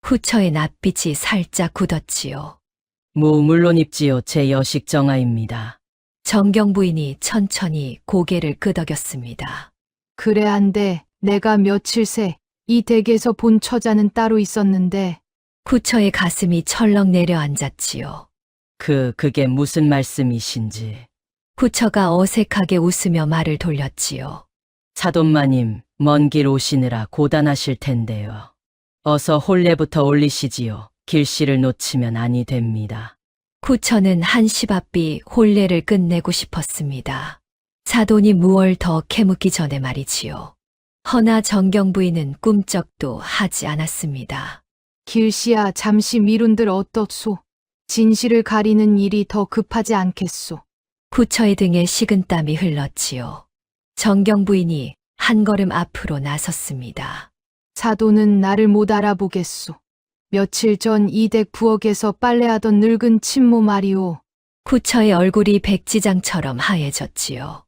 후처의 낯빛이 살짝 굳었지요. 물론입지요. 제 여식 정아입니다. 정경부인이 천천히 고개를 끄덕였습니다. 그래 한데 내가 며칠 새 이 댁에서 본 처자는 따로 있었는데 후처의 가슴이 철렁 내려앉았지요. 그게 무슨 말씀이신지. 후처가 어색하게 웃으며 말을 돌렸지요. 사돈마님, 먼 길 오시느라 고단하실 텐데요. 어서 혼례부터 올리시지요. 길씨를 놓치면 아니 됩니다. 후처는 한시바삐 혼례를 끝내고 싶었습니다. 사돈이 무얼 더 캐묻기 전에 말이지요. 허나 정경부인은 꿈쩍도 하지 않았습니다. 길씨야 잠시 미룬들 어떻소? 진실을 가리는 일이 더 급하지 않겠소. 후처의 등에 식은땀이 흘렀지요. 정경부인이 한 걸음 앞으로 나섰습니다. 사돈은 나를 못 알아보겠소. 며칠 전 이 댁 부엌에서 빨래하던 늙은 친모 말이오. 후처의 얼굴이 백지장처럼 하얘졌지요.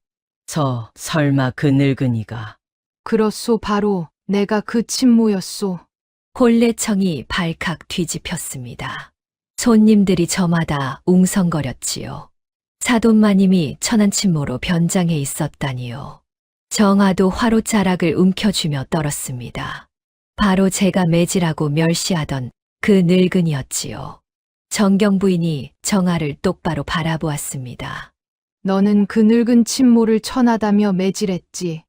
설마 그 늙은이가. 그렇소 바로 내가 그 친모였소. 혼례청이 발칵 뒤집혔습니다. 손님들이 저마다 웅성거렸지요. 사돈마님이 천안친모로 변장해 있었다니요. 정아도 화롯자락을 움켜쥐며 떨었습니다. 바로 제가 매질하고 멸시하던 그 늙은이였지요. 정경부인이 정아를 똑바로 바라보았습니다. 너는 그 늙은 친모를 천하다며 매질했지.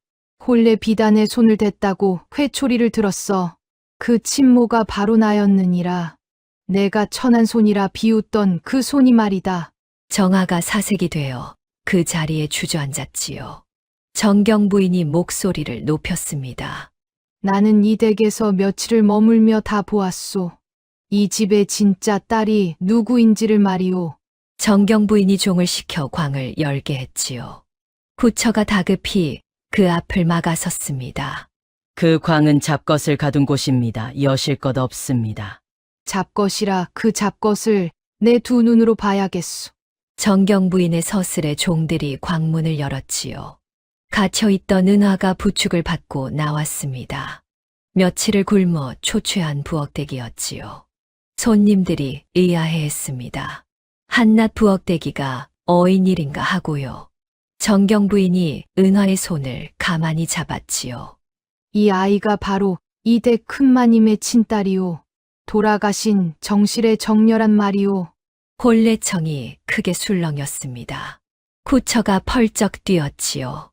혼례 비단에 손을 댔다고 회초리를 들었어. 그 친모가 바로 나였느니라. 내가 천한 손이라 비웃던 그 손이 말이다. 정아가 사색이 되어 그 자리에 주저앉았지요. 정경부인이 목소리를 높였습니다. 나는 이 댁에서 며칠을 머물며 다 보았소. 이 집의 진짜 딸이 누구인지를 말이오. 정경부인이 종을 시켜 광을 열게 했지요. 구처가 다급히 그 앞을 막아섰습니다. 그 광은 잡것을 가둔 곳입니다. 여실 것 없습니다. 잡것이라 그 잡것을 내 두 눈으로 봐야겠소. 정경부인의 서슬에 종들이 광문을 열었지요. 갇혀있던 은화가 부축을 받고 나왔습니다. 며칠을 굶어 초췌한 부엌대기였지요. 손님들이 의아해했습니다. 한낱 부엌대기가 어인일인가 하고요. 정경 부인이 은화의 손을 가만히 잡았지요. 이 아이가 바로 이대 큰마님의 친딸이오. 돌아가신 정실의 정렬한 말이오. 혼례청이 크게 술렁였습니다. 쿠처가 펄쩍 뛰었지요.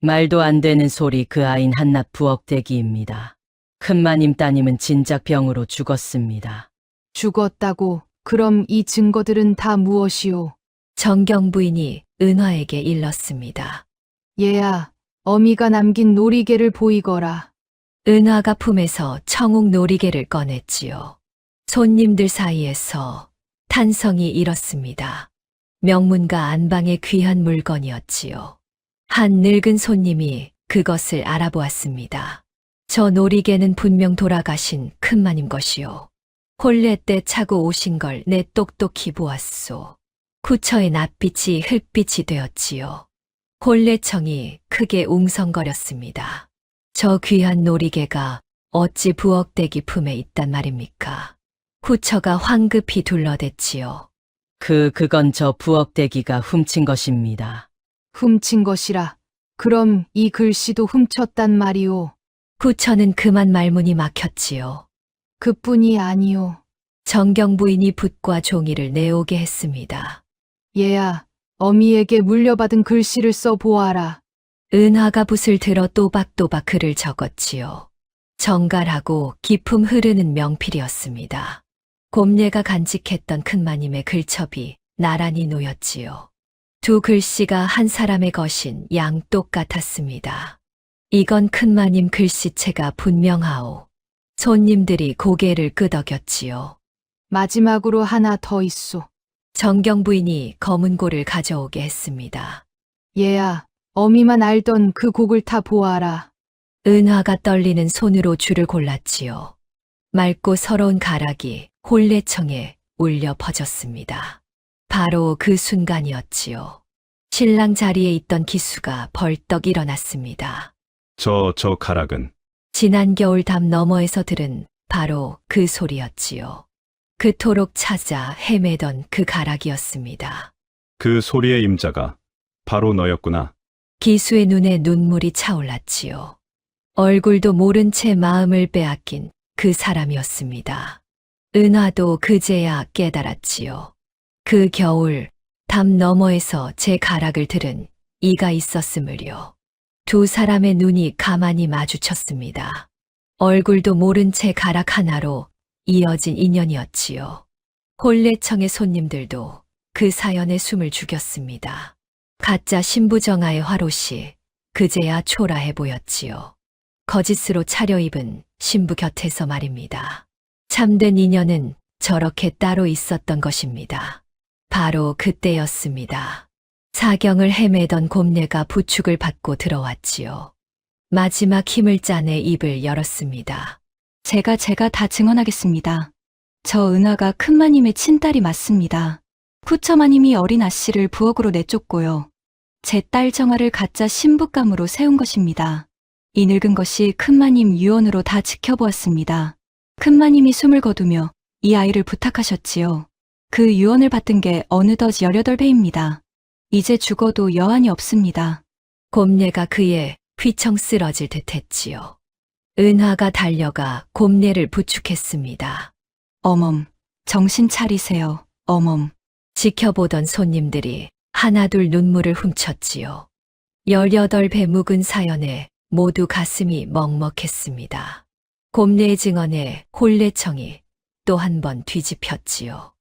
말도 안 되는 소리. 그 아인 한낱 부엌대기입니다. 큰마님 따님은 진작 병으로 죽었습니다. 죽었다고. 그럼 이 증거들은 다 무엇이오? 정경 부인이 은화에게 일렀습니다. 얘야, 어미가 남긴 놀이개를 보이거라. 은화가 품에서 청옥 놀이개를 꺼냈지요. 손님들 사이에서 탄성이 일었습니다. 명문가 안방의 귀한 물건이었지요. 한 늙은 손님이 그것을 알아보았습니다. 저 놀이개는 분명 돌아가신 큰마님 것이요. 혼례 때 차고 오신 걸 내 똑똑히 보았소. 쿠처의 낯빛이 흙빛이 되었지요. 혼례청이 크게 웅성거렸습니다. 저 귀한 놀이개가 어찌 부엌대기 품에 있단 말입니까? 쿠처가 황급히 둘러댔지요. 그건 저 부엌대기가 훔친 것입니다. 훔친 것이라. 그럼 이 글씨도 훔쳤단 말이오. 쿠처는 그만 말문이 막혔지요. 그뿐이 아니오. 정경 부인이 붓과 종이를 내오게 했습니다. 얘야, 어미에게 물려받은 글씨를 써보아라. 은화가 붓을 들어 또박또박 글을 적었지요. 정갈하고 기품 흐르는 명필이었습니다. 곰례가 간직했던 큰마님의 글첩이 나란히 놓였지요. 두 글씨가 한 사람의 것인 양 똑같았습니다. 이건 큰마님 글씨체가 분명하오. 손님들이 고개를 끄덕였지요. 마지막으로 하나 더 있소. 정경 부인이 검은 고를 가져오게 했습니다. 얘야, 어미만 알던 그 곡을 타 보아라. 은화가 떨리는 손으로 줄을 골랐지요. 맑고 서러운 가락이 혼례청에 울려 퍼졌습니다. 바로 그 순간이었지요. 신랑 자리에 있던 기수가 벌떡 일어났습니다. 저 가락은 지난 겨울 담 너머에서 들은 바로 그 소리였지요. 그토록 찾아 헤매던 그 가락이었습니다. 그 소리의 임자가 바로 너였구나. 기수의 눈에 눈물이 차올랐지요. 얼굴도 모른 채 마음을 빼앗긴 그 사람이었습니다. 은화도 그제야 깨달았지요. 그 겨울 담 너머에서 제 가락을 들은 이가 있었으므려. 두 사람의 눈이 가만히 마주쳤습니다. 얼굴도 모른 채 가락 하나로 이어진 인연이었지요. 혼례청의 손님들도 그 사연에 숨을 죽였습니다. 가짜 신부정아의 화롯이 그제야 초라해 보였지요. 거짓으로 차려입은 신부 곁에서 말입니다. 참된 인연은 저렇게 따로 있었던 것입니다. 바로 그때였습니다. 사경을 헤매던 곰례가 부축을 받고 들어왔지요. 마지막 힘을 짜내 입을 열었습니다. 제가 다 증언하겠습니다. 저 은하가 큰마님의 친딸이 맞습니다. 쿠처마님이 어린 아씨를 부엌으로 내쫓고요. 제 딸 정아를 가짜 신부감으로 세운 것입니다. 이 늙은 것이 큰마님 유언으로 다 지켜보았습니다. 큰마님이 숨을 거두며 이 아이를 부탁하셨지요. 그 유언을 받은 게 어느덧 18배입니다. 이제 죽어도 여한이 없습니다. 곰례가 그의 휘청 쓰러질 듯 했지요. 은하가 달려가 곰례를 부축했습니다. 어멈, 정신 차리세요, 어멈. 지켜보던 손님들이 하나둘 눈물을 훔쳤지요. 18배 묵은 사연에 모두 가슴이 먹먹했습니다. 곰례의 증언에 혼례청이 또 한 번 뒤집혔지요.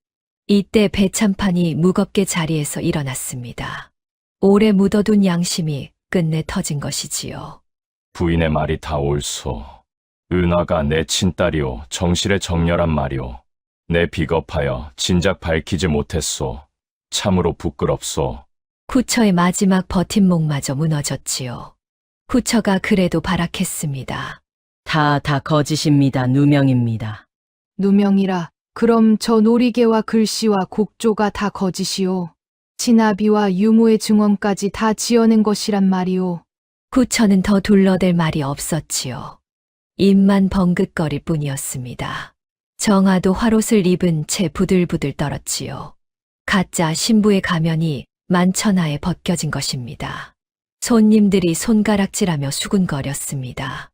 이때 배참판이 무겁게 자리에서 일어났습니다. 오래 묻어둔 양심이 끝내 터진 것이지요. 부인의 말이 다 옳소. 은하가 내 친딸이오. 정실의 정렬한 말이오. 내 비겁하여 진작 밝히지 못했소. 참으로 부끄럽소. 쿠처의 마지막 버팀목마저 무너졌지요. 쿠처가 그래도 발악했습니다. 다 거짓입니다. 누명입니다. 누명이라. 그럼 저 놀이개와 글씨와 곡조가 다 거짓이오. 진아비와 유모의 증언까지 다 지어낸 것이란 말이오. 후처는 더 둘러댈 말이 없었지요. 입만 벙긋거릴 뿐이었습니다. 정아도 화롯을 입은 채 부들부들 떨었지요. 가짜 신부의 가면이 만천하에 벗겨진 것입니다. 손님들이 손가락질하며 수군거렸습니다.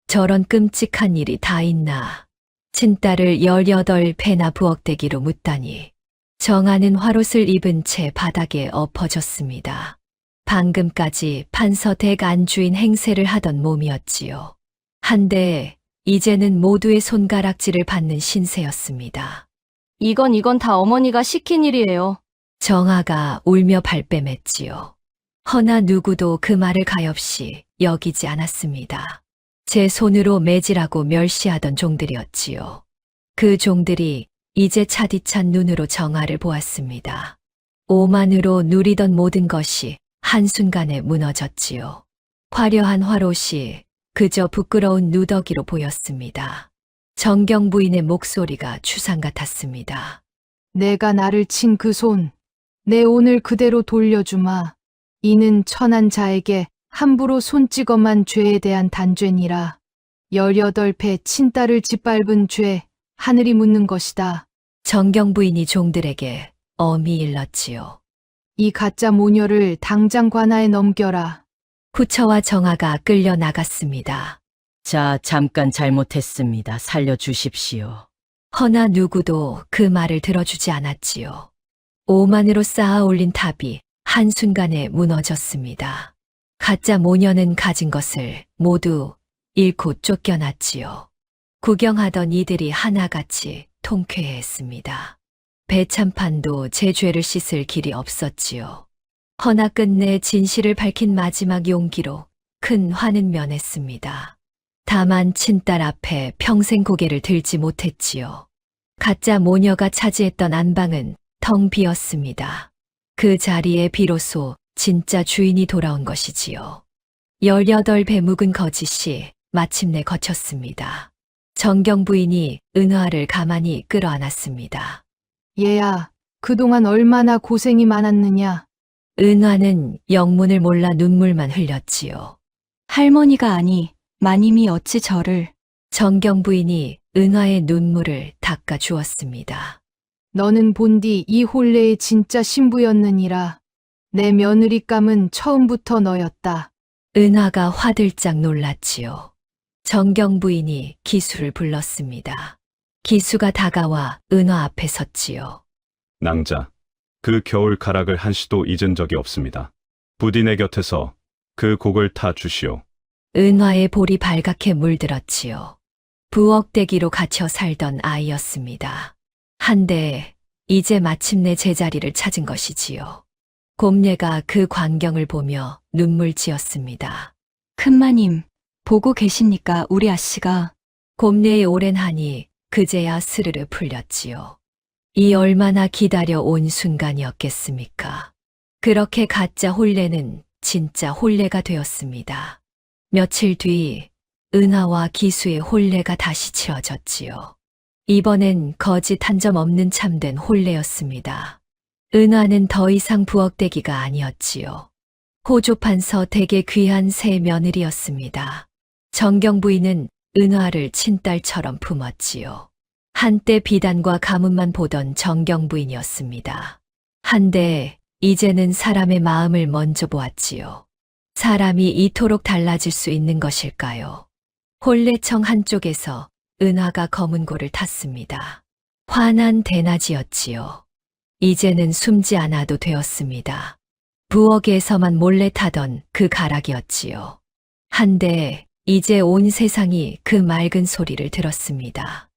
저런 끔찍한 일이 다 있나. 친딸을 18배나 부엌대기로 묻다니. 정아는 화롯을 입은 채 바닥에 엎어졌습니다. 방금까지 판서댁 안주인 행세를 하던 몸이었지요. 한데 이제는 모두의 손가락질을 받는 신세였습니다. 이건 다 어머니가 시킨 일이에요. 정아가 울며 발뺌했지요. 허나 누구도 그 말을 가엾이 여기지 않았습니다. 제 손으로 매질하고 멸시하던 종들이었지요. 그 종들이 이제 차디찬 눈으로 정아를 보았습니다. 오만으로 누리던 모든 것이 한순간에 무너졌지요. 화려한 화롯이 그저 부끄러운 누더기로 보였습니다. 정경 부인의 목소리가 추상 같았습니다. 내가 나를 친 그 손, 내 오늘 그대로 돌려주마. 이는 천한 자에게 함부로 손찌검한 죄에 대한 단죄니라. 18배 친딸을 짓밟은 죄, 하늘이 묻는 것이다. 정경 부인이 종들에게 엄히 일렀지요. 이 가짜 모녀를 당장 관아에 넘겨라. 후처와 정아가 끌려 나갔습니다. 자, 잠깐 잘못했습니다. 살려주십시오. 허나 누구도 그 말을 들어주지 않았지요. 오만으로 쌓아 올린 탑이 한순간에 무너졌습니다. 가짜 모녀는 가진 것을 모두 잃고 쫓겨났지요. 구경하던 이들이 하나같이 통쾌해했습니다. 배참판도 제 죄를 씻을 길이 없었지요. 허나 끝내 진실을 밝힌 마지막 용기로 큰 화는 면했습니다. 다만 친딸 앞에 평생 고개를 들지 못했지요. 가짜 모녀가 차지했던 안방은 텅 비었습니다. 그 자리에 비로소 진짜 주인이 돌아온 것이지요. 18배 묵은 거짓이 마침내 거쳤습니다. 정경 부인이 은화를 가만히 끌어안았습니다. 얘야, 그동안 얼마나 고생이 많았느냐. 은화는 영문을 몰라 눈물만 흘렸지요. 할머니가 아니, 마님이 어찌 저를. 정경 부인이 은화의 눈물을 닦아 주었습니다. 너는 본디 이 혼례의 진짜 신부였느니라. 내 며느리감은 처음부터 너였다. 은화가 화들짝 놀랐지요. 정경 부인이 기수를 불렀습니다. 기수가 다가와 은화 앞에 섰지요. 낭자, 그 겨울 가락을 한시도 잊은 적이 없습니다. 부디 내 곁에서 그 곡을 타 주시오. 은화의 볼이 발갛게 물들었지요. 부엌대기로 갇혀 살던 아이였습니다. 한데 이제 마침내 제자리를 찾은 것이지요. 곰례가 그 광경을 보며 눈물 지었습니다. 큰마님, 보고 계십니까, 우리 아씨가. 곰례의 오랜 한이 그제야 스르르 풀렸지요. 이 얼마나 기다려 온 순간이었겠습니까? 그렇게 가짜 혼례는 진짜 혼례가 되었습니다. 며칠 뒤 은하와 기수의 혼례가 다시 치러졌지요. 이번엔 거짓 한 점 없는 참된 혼례였습니다. 은하는 더 이상 부엌대기가 아니었지요. 호조판서 댁의 귀한 새 며느리였습니다. 정경 부인은 은화를 친딸처럼 품었지요. 한때 비단과 가문만 보던 정경 부인이었습니다. 한데 이제는 사람의 마음을 먼저 보았지요. 사람이 이토록 달라질 수 있는 것일까요? 혼례청 한쪽에서 은화가 검은 고를 탔습니다. 환한 대낮이었지요. 이제는 숨지 않아도 되었습니다. 부엌에서만 몰래 타던 그 가락이었지요. 한데 이제 온 세상이 그 맑은 소리를 들었습니다.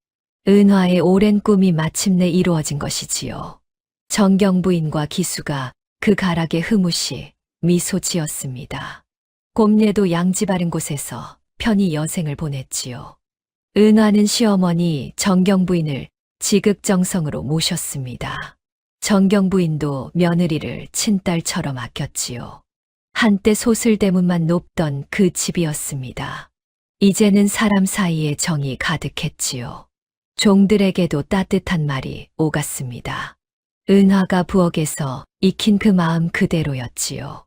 은화의 오랜 꿈이 마침내 이루어진 것이지요. 정경 부인과 기수가 그 가락에 흐뭇이 미소 지었습니다. 곰례도 양지 바른 곳에서 편히 여생을 보냈지요. 은화는 시어머니 정경 부인을 지극정성으로 모셨습니다. 정경 부인도 며느리를 친딸처럼 아꼈지요. 한때 소슬대문만 높던 그 집이었습니다. 이제는 사람 사이에 정이 가득했지요. 종들에게도 따뜻한 말이 오갔습니다. 은화가 부엌에서 익힌 그 마음 그대로였지요.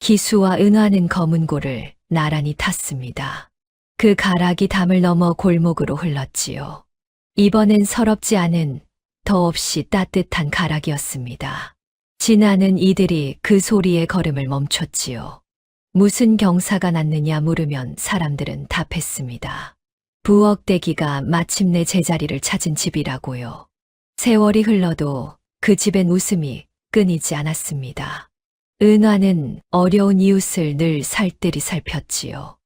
기수와 은화는 검은 고를 나란히 탔습니다. 그 가락이 담을 넘어 골목으로 흘렀지요. 이번엔 서럽지 않은, 더없이 따뜻한 가락이었습니다. 지나는 이들이 그 소리에 걸음을 멈췄지요. 무슨 경사가 났느냐 물으면 사람들은 답했습니다. 부엌대기가 마침내 제자리를 찾은 집이라고요. 세월이 흘러도 그 집엔 웃음이 끊이지 않았습니다. 은화는 어려운 이웃을 늘 살뜰히 살폈지요.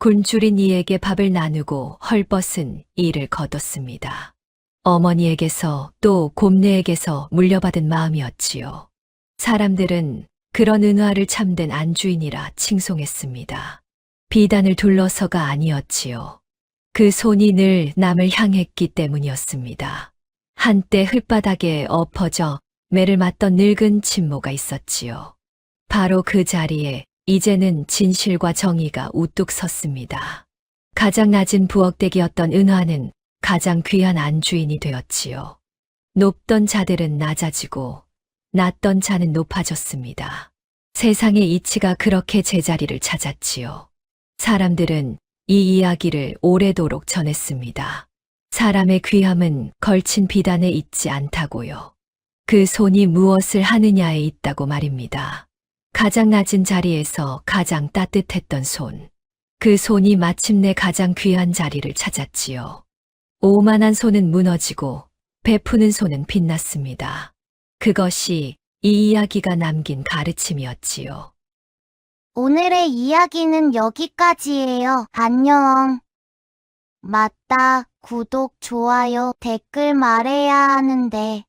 굶주린 이에게 밥을 나누고 헐벗은 이를 거뒀습니다. 어머니에게서 또 곰네에게서 물려받은 마음이었지요. 사람들은 그런 은화를 참된 안주인이라 칭송했습니다. 비단을 둘러서가 아니었지요. 그 손이 늘 남을 향했기 때문이었습니다. 한때 흙바닥에 엎어져 매를 맞던 늙은 친모가 있었지요. 바로 그 자리에 이제는 진실과 정의가 우뚝 섰습니다. 가장 낮은 부엌댁이었던 은화는 가장 귀한 안주인이 되었지요. 높던 자들은 낮아지고 낮던 자는 높아졌습니다. 세상의 이치가 그렇게 제자리를 찾았지요. 사람들은 이 이야기를 오래도록 전했습니다. 사람의 귀함은 걸친 비단에 있지 않다고요. 그 손이 무엇을 하느냐에 있다고 말입니다. 가장 낮은 자리에서 가장 따뜻했던 손. 그 손이 마침내 가장 귀한 자리를 찾았지요. 오만한 손은 무너지고 베푸는 손은 빛났습니다. 그것이 이 이야기가 남긴 가르침이었지요. 오늘의 이야기는 여기까지예요. 안녕. 맞다. 구독, 좋아요, 댓글 말해야 하는데.